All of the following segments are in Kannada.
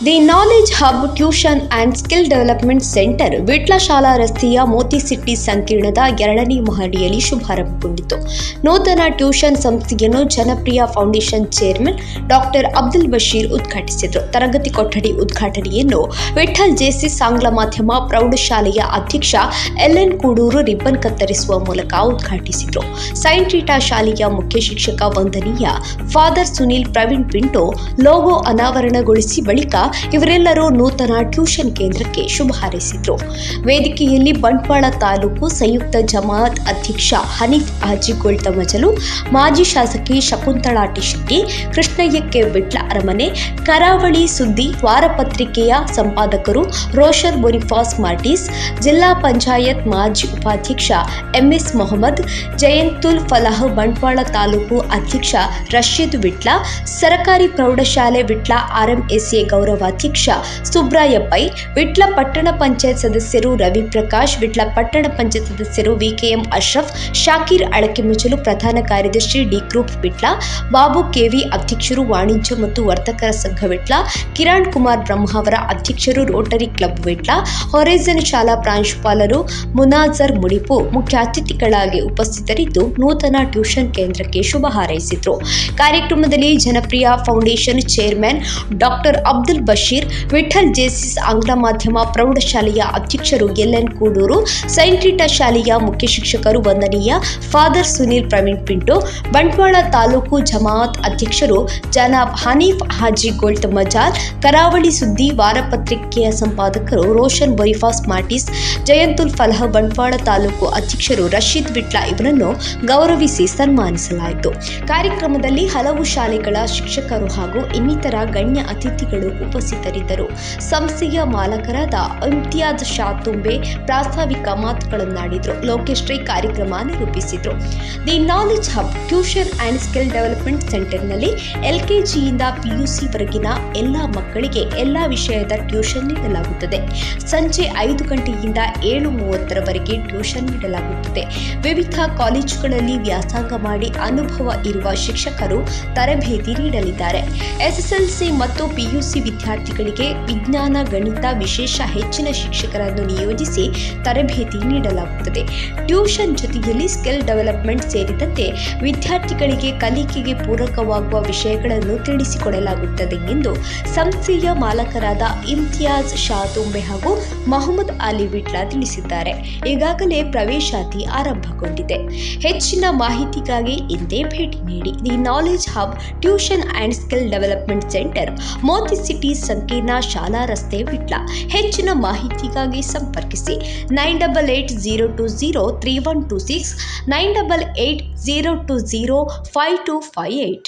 The knowledge hub tuition and skill development centre Vitla ಶಾಲಾ ರಸ್ತೆಯ ಮೋತಿ ಸಿಟಿ ಸಂಕೀರ್ಣದ 2ನೇ ಮಹಡಿಯಲ್ಲಿ ಶುಭಾರಂಭಗೊಂಡಿತು. ನೂತನ ಟ್ಯೂಷನ್ ಸಂಸ್ಥೆಯನ್ನು Janapriya foundation chairman doctor Abdul Bashir ಉದ್ಘಾಟಿಸಿದರು. ತರಗತಿ ಕೊಠಡಿ ಉದ್ಘಾಟನೆಯನ್ನು ವಿಠಲ್ ಜೆಸಿಸ್ ಆಂಗ್ಲ ಮಾಧ್ಯಮ ಪ್ರೌಢಶಾಲೆಯ ಅಧ್ಯಕ್ಷ ಎಲ್ಎನ್ ಕೂಡೂರು ರಿಬ್ಬನ್ ಕತ್ತರಿಸುವ ಮೂಲಕ ಉದ್ಘಾಟಿಸಿದರು. ಸೈಂಟ್ ರೀಟಾ ಶಾಲೆಯ ಮುಖ್ಯ ಶಿಕ್ಷಕ ವಂದನೀಯ ಫಾದರ್ ಸುನೀಲ್ ಪ್ರವೀಣ್ ಪಿಂಟೋ ಲೋಗೋ ಅನಾವರಣಗೊಳಿಸಿ ಬಳಿಕ ಇವರೆಲ್ಲರೂ ನೂತನ ಟ್ಯೂಷನ್ ಕೇಂದ್ರಕ್ಕೆ ಶುಭ ಹಾರೈಸಿದರು. ವೇದಿಕೆಯಲ್ಲಿ ಬಂಟ್ವಾಳ ತಾಲೂಕು ಸಂಯುಕ್ತ ಜಮಾಅತ್ ಅಧ್ಯಕ್ಷ ಹನೀಫ್ ಹಾಜಿಗೋಳ್ ತಮಜಲು, ಮಾಜಿ ಶಾಸಕಿ ಶಕುಂತಳಾ ಟಿಶೆಟ್ಟಿ, ಕೃಷ್ಣಯ್ಯ ಕೆ ವಿಟ್ಲ ಅರಮನೆ, ಕರಾವಳಿ ಸುದ್ದಿ ವಾರಪತ್ರಿಕೆಯ ಸಂಪಾದಕರು ರೋಷನ್ ಬೊನಿಫಾಸ್ ಮಾರ್ಟಿಸ್, ಜಿಲ್ಲಾ ಪಂಚಾಯತ್ ಮಾಜಿ ಉಪಾಧ್ಯಕ್ಷ ಎಂಎಸ್ ಮೊಹಮ್ಮದ್, ಜಯಂತುಲ್ ಫಲಾಹ್ ಬಂಟ್ವಾಳ ತಾಲೂಕು ಅಧ್ಯಕ್ಷ ರಶೀದ್ ವಿಟ್ಲ, ಸರಕಾರಿ ಪ್ರೌಢಶಾಲೆ ವಿಟ್ಲ ಆರ್ಎಂಎಸ್ಎ ಗೌರವಾಧ್ಯಕ್ಷ ಸುಬ್ರಾಯ ಪೈ, ವಿಟ್ಲ ಪಟ್ಟಣ ಪಂಚಾಯತ್ ಸದಸ್ಯರು ರವಿ ಪ್ರಕಾಶ್, ವಿಟ್ಲ ಪಟ್ಟಣ ಪಂಚಾಯತ್ ಸದಸ್ಯರು ವಿಕೆಎಂ ಅಶ್ರಫ್, ಶಾಕೀರ್ ಅಳಕೆಮುಚಲು, ಪ್ರಧಾನ ಕಾರ್ಯದರ್ಶಿ D group Vitla, Babu KV ಅಧ್ಯಕ್ಷರು ವಾಣಿಜ್ಯ ಮತ್ತು ವರ್ತಕರ ಸಂಘ ವಿಟ್ಲ, ಕಿರಣ್ ಕುಮಾರ್ ಬ್ರಹ್ಮಾವರ ಅಧ್ಯಕ್ಷರು ರೋಟರಿ ಕ್ಲಬ್ ವಿಟ್ಲ, ಹೊರೈಸನ್ ಶಾಲಾ ಪ್ರಾಂಶುಪಾಲರು ಮುನಾಜರ್ ಮುಡಿಪು ಮುಖ್ಯ ಅತಿಥಿಗಳಾಗಿ ಉಪಸ್ಥಿತರಿದ್ದು ನೂತನ ಟ್ಯೂಷನ್ ಕೇಂದ್ರಕ್ಕೆ ಶುಭ ಹಾರೈಸಿದರು. ಕಾರ್ಯಕ್ರಮದಲ್ಲಿ ಜನಪ್ರಿಯ foundation chairman doctor Abdul Basheer, Vittal Jaycees ಆಂಗ್ಲ ಮಾಧ್ಯಮ ಪ್ರೌಢಶಾಲೆಯ ಅಧ್ಯಕ್ಷರು ಎಲ್ಎನ್ ಕೂಡೂರು, ಸೈಂಟ್ ರೀಟಾ ಶಾಲೆಯ ಮುಖ್ಯ ಶಿಕ್ಷಕರು ವಂದನೀಯ ಫಾದರ್ ಸುನೀಲ್ ಪ್ರವೀಣ್ ಪಿಂಟೋ, ಬಂಟ್ವಾಳ ತಾಲೂಕು ಜಮಾಅತ್ ಅಧ್ಯಕ್ಷರು ಜನಾಬ್ ಹನೀಫ್ ಹಾಜಿಗೋಳ್ ತಮಜಾಲ್, ಕರಾವಳಿ ಸುದ್ದಿ ವಾರಪತ್ರಿಕೆಯ ಸಂಪಾದಕರು ರೋಷನ್ ಬೊನಿಫಾಸ್ ಮಾರ್ಟಿಸ್, ಜಯಂತುಲ್ ಫಲಾಹ್ ಬಂಟ್ವಾಳ ತಾಲೂಕು ಅಧ್ಯಕ್ಷರು ರಶೀದ್ ವಿಟ್ಲ ಇವರನ್ನು ಗೌರವಿಸಿ ಸನ್ಮಾನಿಸಲಾಯಿತು. ಕಾರ್ಯಕ್ರಮದಲ್ಲಿ ಹಲವು ಶಾಲೆಗಳ ಶಿಕ್ಷಕರು ಹಾಗೂ ಇನ್ನಿತರ ಗಣ್ಯ ಅತಿಥಿಗಳು ಉಪಸ್ಥಿತರಿದ್ದರು. ಸಂಸ್ಥೆಯ ಮಾಲಕರಾದ ಇಮ್ತಿಯಾಜ್ ಶಾತುಂಬೆ ಪ್ರಾಸ್ತಾವಿಕ ಮಾತುಗಳನ್ನಾಡಿದರು. ಲೋಕೇಶ್ ರೈ ಕಾರ್ಯಕ್ರಮ ನಿರೂಪಿಸಿದರು. The knowledge hub tuition and skill development ಸೆಂಟರ್ನಲ್ಲಿ ಎಲ್ಕೆಜಿಯಿಂದ ಪಿಯುಸಿ ವರೆಗಿನ ಎಲ್ಲ ಮಕ್ಕಳಿಗೆ ಎಲ್ಲ ವಿಷಯದ ಟ್ಯೂಷನ್ ನೀಡಲಾಗುತ್ತದೆ. ಸಂಜೆ 5 ಗಂಟೆಯಿಂದ 7:30 ಟ್ಯೂಷನ್ ನೀಡಲಾಗುತ್ತದೆ. ವಿವಿಧ ಕಾಲೇಜುಗಳಲ್ಲಿ ವ್ಯಾಸಂಗ ಮಾಡಿ ಅನುಭವ ಇರುವ ಶಿಕ್ಷಕರು ತರಬೇತಿ ನೀಡಲಿದ್ದಾರೆ. ಎಸ್ಎಸ್ಎಲ್ಸಿ ಮತ್ತು ಪಿಯುಸಿ ವಿದ್ಯಾರ್ಥಿಗಳಿಗೆ ವಿಜ್ಞಾನ, ಗಣಿತ ವಿಶೇಷ ಹೆಚ್ಚಿನ ಶಿಕ್ಷಕರನ್ನು ನಿಯೋಜಿಸಿ ತರಬೇತಿ ನೀಡಲಾಗುತ್ತದೆ. ಟ್ಯೂಷನ್ ಜೊತೆಯಲ್ಲಿ ಸ್ಕಿಲ್ ಡೆವಲಪ್ಮೆಂಟ್ ಸೇರಿದಂತೆ ವಿದ್ಯಾರ್ಥಿಗಳಿಗೆ ಕಲಿಕೆಗೆ ಪೂರಕವಾಗುವ ವಿಷಯಗಳನ್ನು ತಿಳಿಸಿಕೊಡಲಾಗುತ್ತದೆ ಎಂದು ಸಂಸ್ಥೆಯ ಮಾಲಕರಾದ ಇಮ್ತಿಯಾಜ್ ಶಾತುಂಬೆ ಹಾಗೂ ಮೊಹಮ್ಮದ್ ಅಲಿ ವಿಟ್ಲ ತಿಳಿಸಿದ್ದಾರೆ. ಈಗಾಗಲೇ ಪ್ರವೇಶಾತಿ ಆರಂಭಗೊಂಡಿದೆ. ಹೆಚ್ಚಿನ ಮಾಹಿತಿಗಾಗಿ ಇಂದೇ ಭೇಟಿ ನೀಡಿ. The knowledge hub tuition and skill development centre, Moti city ಸಂಕೀರ್ಣ, ಶಾಲಾ ರಸ್ತೆ, ವಿಟ್ಲ. ಹೆಚ್ಚಿನ ಮಾಹಿತಿಗಾಗಿ ಸಂಪರ್ಕಿಸಿ 9880203126, 9880205258.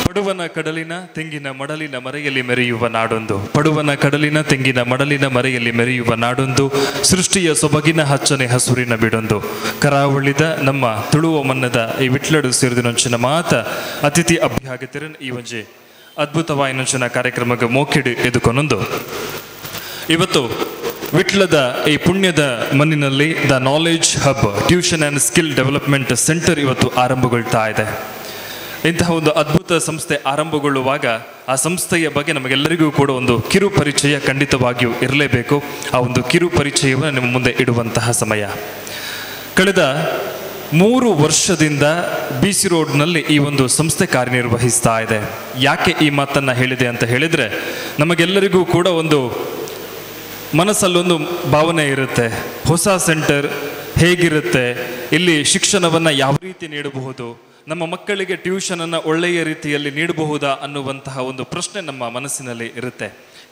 ಪಡುವನ ಕಡಲಿನ ತೆಂಗಿನ ಮಡಲಿನ ಮರೆಯಲ್ಲಿ ಮೆರೆಯುವ ನಾಡೊಂದು, ಪಡುವನ ಕಡಲಿನ ತೆಂಗಿನ ಮಡಲಿನ ಮರೆಯಲ್ಲಿ ಮೆರೆಯುವ ನಾಡೊಂದು, ಸೃಷ್ಟಿಯ ಸೊಬಗಿನ ಹಚ್ಚನೆ ಹಸುರಿನ ಬಿಡೊಂದು. ಕರಾವಳಿದ ನಮ್ಮ ತುಳುವ ಮನ್ನದ ಈ ವಿಟ್ಲಡು ಸೇರಿದಿನೊಂಚಿನ ಮಾತ ಅತಿಥಿ ಅಭ್ಯಾಗತಿರನ್ ಈ ಒಂಜೆ ಅದ್ಭುತವಾಯಿನೊಂಚಿನ ಕಾರ್ಯಕ್ರಮಕ್ಕೆ ಮೋಕಿಡು ಎದುಕೊನೊಂದು. ಇವತ್ತು ವಿಟ್ಲದ ಈ ಪುಣ್ಯದ ಮಣ್ಣಿನಲ್ಲಿ the knowledge hub tuition and skill development centre ಇವತ್ತು ಆರಂಭಗೊಳ್ತಾ ಇದೆ. ಇಂತಹ ಒಂದು ಅದ್ಭುತ ಸಂಸ್ಥೆ ಆರಂಭಗೊಳ್ಳುವಾಗ ಆ ಸಂಸ್ಥೆಯ ಬಗ್ಗೆ ನಮಗೆಲ್ಲರಿಗೂ ಕೂಡ ಒಂದು ಕಿರು ಪರಿಚಯ ಖಂಡಿತವಾಗಿಯೂ ಇರಲೇಬೇಕು. ಆ ಒಂದು ಕಿರು ಪರಿಚಯವನ್ನು ನಿಮ್ಮ ಮುಂದೆ ಇಡುವಂತಹ ಸಮಯ. ಕಳೆದ 3 ವರ್ಷದಿಂದ BC ರೋಡ್ನಲ್ಲಿ ಈ ಒಂದು ಸಂಸ್ಥೆ ಕಾರ್ಯನಿರ್ವಹಿಸ್ತಾ ಇದೆ. ಯಾಕೆ ಈ ಮಾತನ್ನು ಹೇಳಿದೆ ಅಂತ ಹೇಳಿದರೆ, ನಮಗೆಲ್ಲರಿಗೂ ಕೂಡ ಒಂದು ಮನಸ್ಸಲ್ಲೊಂದು ಭಾವನೆ ಇರುತ್ತೆ, ಹೊಸ ಸೆಂಟರ್ ಹೇಗಿರುತ್ತೆ, ಇಲ್ಲಿ ಶಿಕ್ಷಣವನ್ನು ಯಾವ ರೀತಿ ನೀಡಬಹುದು, ನಮ್ಮ ಮಕ್ಕಳಿಗೆ ಟ್ಯೂಷನನ್ನು ಒಳ್ಳೆಯ ರೀತಿಯಲ್ಲಿ ನೀಡಬಹುದಾ ಅನ್ನುವಂತಹ ಒಂದು ಪ್ರಶ್ನೆ ನಮ್ಮ ಮನಸ್ಸಿನಲ್ಲಿ ಇರುತ್ತೆ.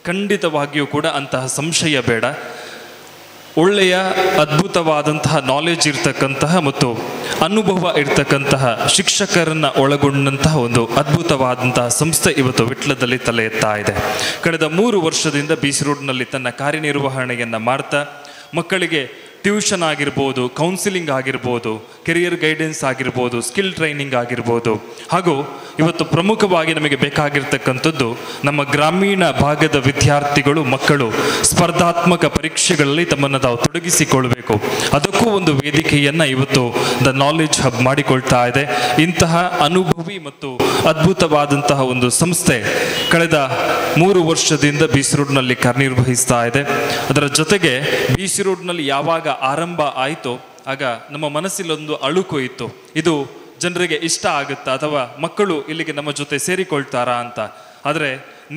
ಖಂಡಿತವಾಗಿಯೂ ಕೂಡ ಅಂತಹ ಸಂಶಯ ಬೇಡ. ಒಳ್ಳೆಯ ಅದ್ಭುತವಾದಂತಹ ನಾಲೆಜ್ ಇರ್ತಕ್ಕಂತಹ ಮತ್ತು ಅನುಭವ ಇರ್ತಕ್ಕಂತಹ ಶಿಕ್ಷಕರನ್ನು ಒಳಗೊಂಡಂತಹ ಒಂದು ಅದ್ಭುತವಾದಂತಹ ಸಂಸ್ಥೆ ಇವತ್ತು ವಿಟ್ಲದಲ್ಲಿ ತಲೆ ಎತ್ತಾ ಇದೆ. ಕಳೆದ 3 ವರ್ಷದಿಂದ BC ರೋಡ್ನಲ್ಲಿ ತನ್ನ ಕಾರ್ಯನಿರ್ವಹಣೆಯನ್ನು ಮಾಡ್ತಾ ಮಕ್ಕಳಿಗೆ ಟ್ಯೂಷನ್ ಆಗಿರ್ಬೋದು, ಕೌನ್ಸಿಲಿಂಗ್ ಆಗಿರ್ಬೋದು, ಕೆರಿಯರ್ ಗೈಡೆನ್ಸ್ ಆಗಿರ್ಬೋದು, ಸ್ಕಿಲ್ ಟ್ರೈನಿಂಗ್ ಆಗಿರ್ಬೋದು. ಹಾಗೂ ಇವತ್ತು ಪ್ರಮುಖವಾಗಿ ನಮಗೆ ಬೇಕಾಗಿರ್ತಕ್ಕಂಥದ್ದು ನಮ್ಮ ಗ್ರಾಮೀಣ ಭಾಗದ ವಿದ್ಯಾರ್ಥಿಗಳು, ಮಕ್ಕಳು ಸ್ಪರ್ಧಾತ್ಮಕ ಪರೀಕ್ಷೆಗಳಲ್ಲಿ ತಮ್ಮನ್ನು ತಾವು ತೊಡಗಿಸಿಕೊಳ್ಬೇಕು. ಅದಕ್ಕೂ ಒಂದು ವೇದಿಕೆಯನ್ನು ಇವತ್ತು ದ ನಾಲೆಡ್ಜ್ ಹಬ್ ಮಾಡಿಕೊಳ್ತಾ ಇದೆ. ಇಂತಹ ಅನುಭವಿ ಮತ್ತು ಅದ್ಭುತವಾದಂತಹ ಒಂದು ಸಂಸ್ಥೆ ಕಳೆದ 3 ವರ್ಷದಿಂದ BC ರೋಡ್ನಲ್ಲಿ ಕಾರ್ಯನಿರ್ವಹಿಸ್ತಾ ಇದೆ. ಅದರ ಜೊತೆಗೆ BC ರೋಡ್ನಲ್ಲಿ ಯಾವಾಗ ಆರಂಭ ಆಯಿತೋ ಆಗ ನಮ್ಮ ಮನಸ್ಸಿಲೊಂದು ಅಳುಕು ಇತ್ತು, ಇದು ಜನರಿಗೆ ಇಷ್ಟ ಆಗುತ್ತಾ ಅಥವಾ ಮಕ್ಕಳು ಇಲ್ಲಿಗೆ ನಮ್ಮ ಜೊತೆ ಸೇರಿಕೊಳ್ತಾರಾ ಅಂತ. ಆದರೆ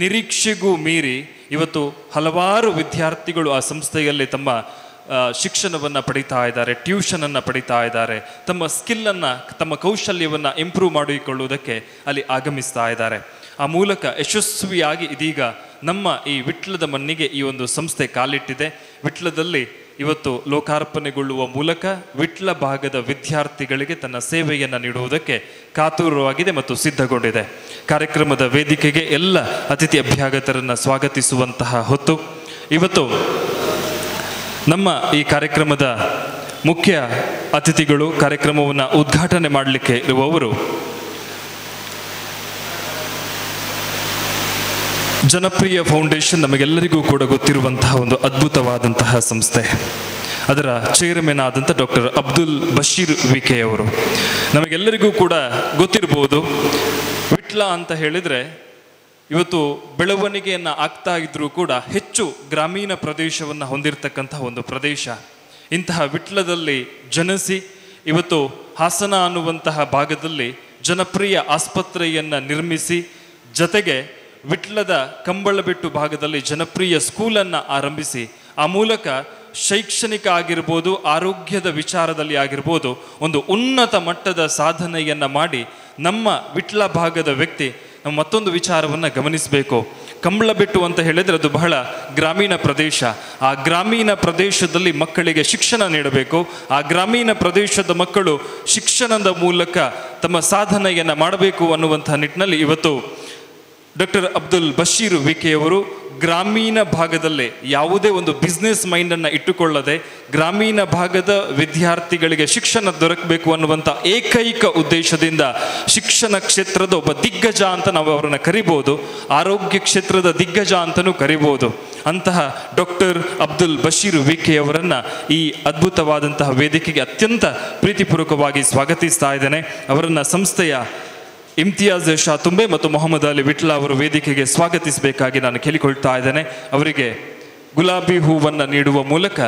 ನಿರೀಕ್ಷೆಗೂ ಮೀರಿ ಇವತ್ತು ಹಲವಾರು ವಿದ್ಯಾರ್ಥಿಗಳು ಆ ಸಂಸ್ಥೆಯಲ್ಲಿ ತಮ್ಮ ಶಿಕ್ಷಣವನ್ನು ಪಡಿತಾ ಇದ್ದಾರೆ, ಟ್ಯೂಷನನ್ನು ಪಡಿತಾ ಇದ್ದಾರೆ, ತಮ್ಮ ಸ್ಕಿಲ್ಲನ್ನು, ತಮ್ಮ ಕೌಶಲ್ಯವನ್ನು ಇಂಪ್ರೂವ್ ಮಾಡಿಕೊಳ್ಳುವುದಕ್ಕೆ ಅಲ್ಲಿ ಆಗಮಿಸ್ತಾ ಇದ್ದಾರೆ. ಆ ಮೂಲಕ ಯಶಸ್ವಿಯಾಗಿ ಇದೀಗ ನಮ್ಮ ಈ ವಿಟ್ಲದ ಮಣ್ಣಿಗೆ ಈ ಒಂದು ಸಂಸ್ಥೆ ಕಾಲಿಟ್ಟಿದೆ. ವಿಟ್ಲದಲ್ಲಿ ಇವತ್ತು ಲೋಕಾರ್ಪಣೆಗೊಳ್ಳುವ ಮೂಲಕ ವಿಟ್ಲ ಭಾಗದ ವಿದ್ಯಾರ್ಥಿಗಳಿಗೆ ತನ್ನ ಸೇವೆಯನ್ನು ನೀಡುವುದಕ್ಕೆ ಕಾತುರವಾಗಿದೆ ಮತ್ತು ಸಿದ್ಧಗೊಂಡಿದೆ. ಕಾರ್ಯಕ್ರಮದ ವೇದಿಕೆಗೆ ಎಲ್ಲ ಅತಿಥಿ ಅಭ್ಯಾಗತರನ್ನು ಸ್ವಾಗತಿಸುವಂತಹ ಹೊತ್ತು. ಇವತ್ತು ನಮ್ಮ ಈ ಕಾರ್ಯಕ್ರಮದ ಮುಖ್ಯ ಅತಿಥಿಗಳು, ಕಾರ್ಯಕ್ರಮವನ್ನು ಉದ್ಘಾಟನೆ ಮಾಡಲಿಕ್ಕೆ ಇರುವವರು ಜನಪ್ರಿಯ ಫೌಂಡೇಶನ್, ನಮಗೆಲ್ಲರಿಗೂ ಕೂಡ ಗೊತ್ತಿರುವಂತಹ ಒಂದು ಅದ್ಭುತವಾದಂತಹ ಸಂಸ್ಥೆ. ಅದರ ಚೇರ್ಮನ್ ಆದಂಥ ಡಾಕ್ಟರ್ ಅಬ್ದುಲ್ ಬಶೀರ್ ವಿಕೆ ಅವರು. ನಮಗೆಲ್ಲರಿಗೂ ಕೂಡ ಗೊತ್ತಿರ್ಬೋದು, ವಿಟ್ಲ ಅಂತ ಹೇಳಿದರೆ ಇವತ್ತು ಬೆಳವಣಿಗೆಯನ್ನು ಆಗ್ತಾ ಇದ್ರೂ ಕೂಡ ಹೆಚ್ಚು ಗ್ರಾಮೀಣ ಪ್ರದೇಶವನ್ನು ಹೊಂದಿರತಕ್ಕಂತಹ ಒಂದು ಪ್ರದೇಶ. ಇಂತಹ ವಿಟ್ಲದಲ್ಲಿ ಜನಿಸಿ ಇವತ್ತು ಹಾಸನ ಅನ್ನುವಂತಹ ಭಾಗದಲ್ಲಿ ಜನಪ್ರಿಯ ಆಸ್ಪತ್ರೆಯನ್ನು ನಿರ್ಮಿಸಿ, ಜೊತೆಗೆ ವಿಟ್ಲದ ಕಂಬಳಬೆಟ್ಟು ಭಾಗದಲ್ಲಿ ಜನಪ್ರಿಯ ಸ್ಕೂಲನ್ನು ಆರಂಭಿಸಿ, ಆ ಮೂಲಕ ಶೈಕ್ಷಣಿಕ ಆಗಿರ್ಬೋದು, ಆರೋಗ್ಯದ ವಿಚಾರದಲ್ಲಿ ಆಗಿರ್ಬೋದು ಒಂದು ಉನ್ನತ ಮಟ್ಟದ ಸಾಧನೆಯನ್ನು ಮಾಡಿ ನಮ್ಮ ವಿಟ್ಲ ಭಾಗದ ವ್ಯಕ್ತಿ ನಾವು ಮತ್ತೊಂದು ವಿಚಾರವನ್ನು ಗಮನಿಸಬೇಕು. ಕಂಬಳಬೆಟ್ಟು ಅಂತ ಹೇಳಿದರೆ ಅದು ಬಹಳ ಗ್ರಾಮೀಣ ಪ್ರದೇಶ. ಆ ಗ್ರಾಮೀಣ ಪ್ರದೇಶದಲ್ಲಿ ಮಕ್ಕಳಿಗೆ ಶಿಕ್ಷಣ ನೀಡಬೇಕು. ಆ ಗ್ರಾಮೀಣ ಪ್ರದೇಶದ ಮಕ್ಕಳು ಶಿಕ್ಷಣದ ಮೂಲಕ ತಮ್ಮ ಸಾಧನೆಯನ್ನು ಮಾಡಬೇಕು ಅನ್ನುವಂಥ ನಿಟ್ಟಿನಲ್ಲಿ ಇವತ್ತು ಡಾಕ್ಟರ್ ಅಬ್ದುಲ್ ಬಶೀರ್ ವಿಕೆಯವರು ಗ್ರಾಮೀಣ ಭಾಗದಲ್ಲೇ ಯಾವುದೇ ಒಂದು ಬಿಸ್ನೆಸ್ ಮೈಂಡನ್ನು ಇಟ್ಟುಕೊಳ್ಳದೆ ಗ್ರಾಮೀಣ ಭಾಗದ ವಿದ್ಯಾರ್ಥಿಗಳಿಗೆ ಶಿಕ್ಷಣ ದೊರಕಬೇಕು ಅನ್ನುವಂಥ ಏಕೈಕ ಉದ್ದೇಶದಿಂದ ಶಿಕ್ಷಣ ಕ್ಷೇತ್ರದ ಒಬ್ಬ ದಿಗ್ಗಜ ಅಂತ ನಾವು ಅವರನ್ನು ಕರಿಬೋದು, ಆರೋಗ್ಯ ಕ್ಷೇತ್ರದ ದಿಗ್ಗಜ ಅಂತಲೂ ಕರಿಬೋದು. ಅಂತಹ ಡಾಕ್ಟರ್ ಅಬ್ದುಲ್ ಬಶೀರ್ ವಿಕೆಯವರನ್ನು ಈ ಅದ್ಭುತವಾದಂತಹ ವೇದಿಕೆಗೆ ಅತ್ಯಂತ ಪ್ರೀತಿಪೂರ್ವಕವಾಗಿ ಸ್ವಾಗತಿಸ್ತಾ ಇದ್ದೇನೆ. ಅವರನ್ನು ಸಂಸ್ಥೆಯ ಇಮ್ತಿಯಾಜ್ ಶಾತುಂಬೆ ಮತ್ತು ಮೊಹಮ್ಮದ್ ಅಲಿ ವಿಟ್ಲ ಅವರು ವೇದಿಕೆಗೆ ಸ್ವಾಗತಿಸಬೇಕಾಗಿ ನಾನು ಕೇಳಿಕೊಳ್ತಾ ಇದ್ದೇನೆ. ಅವರಿಗೆ ಗುಲಾಬಿ ಹೂವನ್ನು ನೀಡುವ ಮೂಲಕ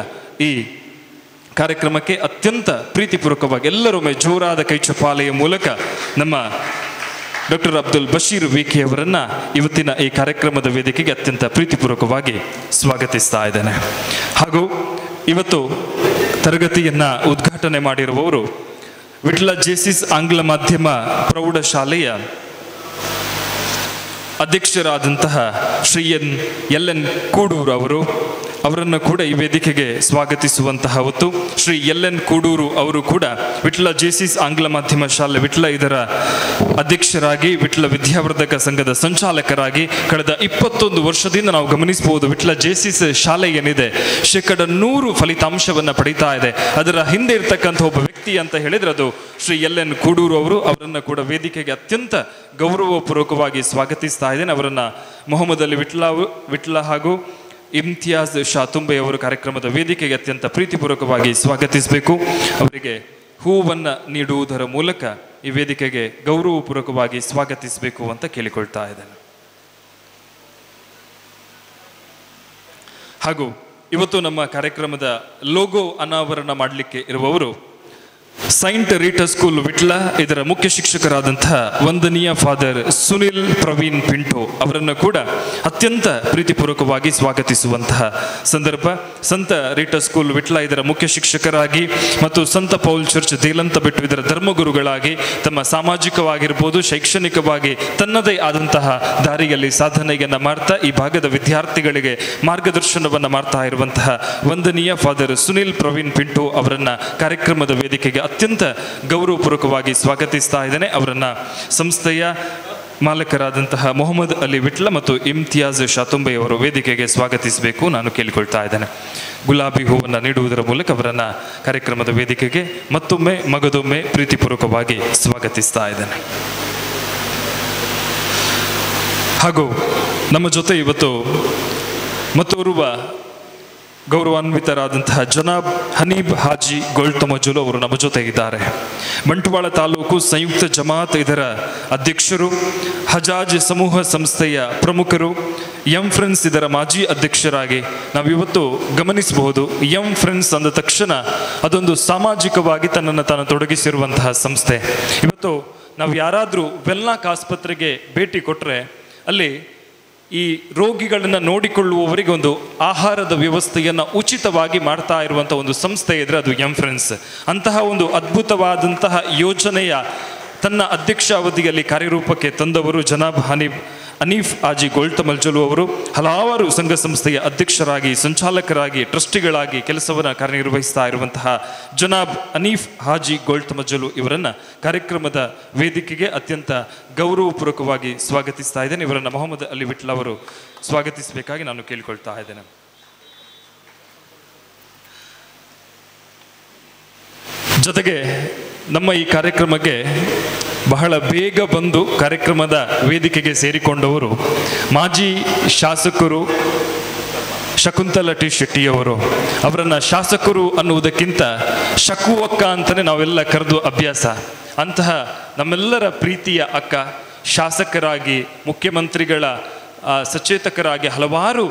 ಈ ಕಾರ್ಯಕ್ರಮಕ್ಕೆ ಅತ್ಯಂತ ಪ್ರೀತಿಪೂರ್ವಕವಾಗಿ ಎಲ್ಲರೊಮ್ಮೆ ಜೋರಾದ ಕೈಚಪಾಲೆಯ ಮೂಲಕ ನಮ್ಮ ಡಾಕ್ಟರ್ ಅಬ್ದುಲ್ ಬಶೀರ್ ವಿಕೆ ಅವರನ್ನು ಇವತ್ತಿನ ಈ ಕಾರ್ಯಕ್ರಮದ ವೇದಿಕೆಗೆ ಅತ್ಯಂತ ಪ್ರೀತಿಪೂರ್ವಕವಾಗಿ ಸ್ವಾಗತಿಸ್ತಾ ಇದ್ದೇನೆ. ಹಾಗೂ ಇವತ್ತು ತರಗತಿಯನ್ನು ಉದ್ಘಾಟನೆ ಮಾಡಿರುವವರು ವಿಟ್ಲ ಜೆಸಿಸ್ ಆಂಗ್ಲ ಮಾಧ್ಯಮ ಪ್ರೌಢಶಾಲೆಯ ಅಧ್ಯಕ್ಷರಾದಂತಹ ಶ್ರೀ ಎಲ್.ಎನ್. ಕೂಡೂರು ಅವರನ್ನು ಕೂಡ ಈ ವೇದಿಕೆಗೆ ಸ್ವಾಗತಿಸುವಂತಹ ಹೊತ್ತು. ಶ್ರೀ ಎಲ್.ಎನ್. ಕೂಡೂರು ಅವರು ಕೂಡ ವಿಟ್ಲ ಜೆಸಿಸ್ ಆಂಗ್ಲ ಮಾಧ್ಯಮ ಶಾಲೆ ವಿಟ್ಲ ಇದರ ಅಧ್ಯಕ್ಷರಾಗಿ, ವಿಟ್ಲ ವಿದ್ಯಾವರ್ಧಕ ಸಂಘದ ಸಂಚಾಲಕರಾಗಿ ಕಳೆದ 21 ವರ್ಷದಿಂದ ನಾವು ಗಮನಿಸಬಹುದು ವಿಟ್ಲ ಜೆಸಿಸ್ ಶಾಲೆ ಏನಿದೆ 100% ಫಲಿತಾಂಶವನ್ನು ಪಡೀತಾ ಇದೆ. ಅದರ ಹಿಂದೆ ಇರ್ತಕ್ಕಂಥ ಒಬ್ಬ ವ್ಯಕ್ತಿ ಅಂತ ಹೇಳಿದರೆ ಅದು ಶ್ರೀ ಎಲ್.ಎನ್. ಕೂಡೂರು ಅವರು. ಅವರನ್ನು ಕೂಡ ವೇದಿಕೆಗೆ ಅತ್ಯಂತ ಗೌರವಪೂರ್ವಕವಾಗಿ ಸ್ವಾಗತಿಸ್ತಾ ಇದ್ದೇನೆ. ಅವರನ್ನು ಮೊಹಮ್ಮದ್ ಅಲಿ ವಿಟ್ಲ ಹಾಗೂ ಇಮ್ತಿಯಾಜ್ ಶಾತುಂಬೆ ಅವರು ಕಾರ್ಯಕ್ರಮದ ವೇದಿಕೆಗೆ ಅತ್ಯಂತ ಪ್ರೀತಿಪೂರ್ವಕವಾಗಿ ಸ್ವಾಗತಿಸಬೇಕು. ಅವರಿಗೆ ಹೂವನ್ನು ನೀಡುವುದರ ಮೂಲಕ ಈ ವೇದಿಕೆಗೆ ಗೌರವಪೂರ್ವಕವಾಗಿ ಸ್ವಾಗತಿಸಬೇಕು ಅಂತ ಕೇಳಿಕೊಳ್ತಾ ಇದ್ದೇನೆ. ಹಾಗೂ ಇವತ್ತು ನಮ್ಮ ಕಾರ್ಯಕ್ರಮದ ಲೋಗೋ ಅನಾವರಣ ಮಾಡಲಿಕ್ಕೆ ಇರುವವರು ಸೈಂಟ್ ರೀಟಾ ಸ್ಕೂಲ್ ವಿಟ್ಲ ಇದರ ಮುಖ್ಯ ಶಿಕ್ಷಕರಾದಂತಹ ವಂದನೀಯ ಫಾದರ್ ಸುನಿಲ್ ಪ್ರವೀಣ್ ಪಿಂಟೋ ಅವರನ್ನು ಕೂಡ ಅತ್ಯಂತ ಪ್ರೀತಿಪೂರ್ವಕವಾಗಿ ಸ್ವಾಗತಿಸುವಂತಹ ಸಂದರ್ಭ. ಸಂತ ರೀಟಾ ಸ್ಕೂಲ್ ವಿಟ್ಲ ಇದರ ಮುಖ್ಯ ಶಿಕ್ಷಕರಾಗಿ ಮತ್ತು ಸಂತ ಪೌಲ್ ಚರ್ಚ್ ದೇಲಂತಬೆಟ್ಟು ಇದರ ಧರ್ಮಗುರುಗಳಾಗಿ ತಮ್ಮ ಸಾಮಾಜಿಕವಾಗಿರ್ಬೋದು, ಶೈಕ್ಷಣಿಕವಾಗಿ ತನ್ನದೇ ಆದಂತಹ ದಾರಿಯಲ್ಲಿ ಸಾಧನೆಯನ್ನು ಮಾಡ್ತಾ ಈ ಭಾಗದ ವಿದ್ಯಾರ್ಥಿಗಳಿಗೆ ಮಾರ್ಗದರ್ಶನವನ್ನು ಮಾಡ್ತಾ ಇರುವಂತಹ ವಂದನೀಯ ಫಾದರ್ ಸುನಿಲ್ ಪ್ರವೀಣ್ ಪಿಂಟೋ ಅವರನ್ನು ಕಾರ್ಯಕ್ರಮದ ವೇದಿಕೆಗೆ ಅತ್ಯಂತ ಗೌರವಪೂರ್ವಕವಾಗಿ ಸ್ವಾಗತಿಸ್ತಾ ಇದ್ದೇನೆ. ಅವರನ್ನು ಸಂಸ್ಥೆಯ ಮಾಲಕರಾದಂತಹ ಮೊಹಮ್ಮದ್ ಅಲಿ ವಿಟ್ಲ ಮತ್ತು ಇಮ್ತಿಯಾಜ್ ಶಾತುಂಬೆ ಅವರು ವೇದಿಕೆಗೆ ಸ್ವಾಗತಿಸಬೇಕು ನಾನು ಕೇಳಿಕೊಳ್ತಾ ಇದ್ದೇನೆ. ಗುಲಾಬಿ ಹೂವನ್ನು ನೀಡುವುದರ ಮೂಲಕ ಅವರನ್ನು ಕಾರ್ಯಕ್ರಮದ ವೇದಿಕೆಗೆ ಮತ್ತೊಮ್ಮೆ ಮಗದೊಮ್ಮೆ ಪ್ರೀತಿಪೂರ್ವಕವಾಗಿ ಸ್ವಾಗತಿಸ್ತಾ ಇದ್ದೇನೆ. ಹಾಗೂ ನಮ್ಮ ಜೊತೆ ಇವತ್ತು ಮತ್ತೋರ್ವ ಗೌರವಾನ್ವಿತರಾದಂತಹ ಜನಾಬ್ ಹನೀಬ್ ಹಾಜಿ ಗೋಲ್ತಮಜುಲು ಅವರು ನಮ್ಮ ಜೊತೆ ಇದ್ದಾರೆ. ಬಂಟ್ವಾಳ ತಾಲೂಕು ಸಂಯುಕ್ತ ಜಮಾತ್ ಇದರ ಅಧ್ಯಕ್ಷರು, ಹಜಾಜ್ ಸಮೂಹ ಸಂಸ್ಥೆಯ ಪ್ರಮುಖರು, ಎಂ ಫ್ರೆಂಡ್ಸ್ ಇದರ ಮಾಜಿ ಅಧ್ಯಕ್ಷರಾಗಿ ನಾವಿವತ್ತು ಗಮನಿಸಬಹುದು. ಎಂ ಫ್ರೆಂಡ್ಸ್ ಅಂದ ತಕ್ಷಣ ಅದೊಂದು ಸಾಮಾಜಿಕವಾಗಿ ತನ್ನನ್ನು ತಾನು ತೊಡಗಿಸಿರುವಂತಹ ಸಂಸ್ಥೆ. ಇವತ್ತು ನಾವು ಯಾರಾದರೂ ವೆಲ್ನಾಕ್ ಆಸ್ಪತ್ರೆಗೆ ಭೇಟಿ ಕೊಟ್ಟರೆ ಅಲ್ಲಿ ಈ ರೋಗಿಗಳನ್ನು ನೋಡಿಕೊಳ್ಳುವವರಿಗೆ ಒಂದು ಆಹಾರದ ವ್ಯವಸ್ಥೆಯನ್ನು ಉಚಿತವಾಗಿ ಮಾಡ್ತಾ ಇರುವಂಥ ಒಂದು ಸಂಸ್ಥೆ ಇದ್ದರೆ ಅದು ಎಂ ಫ್ರೆಂಡ್ಸ್. ಅಂತಹ ಒಂದು ಅದ್ಭುತವಾದಂತಹ ಯೋಜನೆಯ ತನ್ನ ಅಧ್ಯಕ್ಷ ಅವಧಿಯಲ್ಲಿ ಕಾರ್ಯರೂಪಕ್ಕೆ ತಂದವರು ಜನಾಬ್ ಹನೀಫ್ ಹಾಜಿ ಗೋಲ್ತಮಜುಲು ಅವರು. ಹಲವಾರು ಸಂಘ ಸಂಸ್ಥೆಯ ಅಧ್ಯಕ್ಷರಾಗಿ, ಸಂಚಾಲಕರಾಗಿ, ಟ್ರಸ್ಟಿಗಳಾಗಿ ಕೆಲಸವನ್ನು ಕಾರ್ಯನಿರ್ವಹಿಸ್ತಾ ಇರುವಂತಹ ಜನಾಬ್ ಹನೀಫ್ ಹಾಜಿ ಗೋಲ್ತಮಜುಲು ಇವರನ್ನು ಕಾರ್ಯಕ್ರಮದ ವೇದಿಕೆಗೆ ಅತ್ಯಂತ ಗೌರವಪೂರ್ವಕವಾಗಿ ಸ್ವಾಗತಿಸ್ತಾ ಇದ್ದೇನೆ. ಇವರನ್ನು ಮೊಹಮ್ಮದ್ ಅಲಿ ವಿಟ್ಲ ಅವರು ಸ್ವಾಗತಿಸಬೇಕಾಗಿ ನಾನು ಕೇಳಿಕೊಳ್ತಾ ಇದ್ದೇನೆ. ಜೊತೆಗೆ ನಮ್ಮ ಈ ಕಾರ್ಯಕ್ರಮಕ್ಕೆ ಬಹಳ ಬೇಗ ಬಂದು ಕಾರ್ಯಕ್ರಮದ ವೇದಿಕೆಗೆ ಸೇರಿಕೊಂಡವರು ಮಾಜಿ ಶಾಸಕರು ಶಕುಂತಲಾ ಟಿ ಶೆಟ್ಟಿಯವರು. ಅವರನ್ನು ಶಾಸಕರು ಅನ್ನುವುದಕ್ಕಿಂತ ಶಕು ಅಕ್ಕ ಅಂತಲೇ ನಾವೆಲ್ಲ ಕರೆದು ಅಭ್ಯಾಸ. ಅಂತಹ ನಮ್ಮೆಲ್ಲರ ಪ್ರೀತಿಯ ಅಕ್ಕ ಶಾಸಕರಾಗಿ, ಮುಖ್ಯಮಂತ್ರಿಗಳ ಸಚೇತಕರಾಗಿ ಹಲವಾರು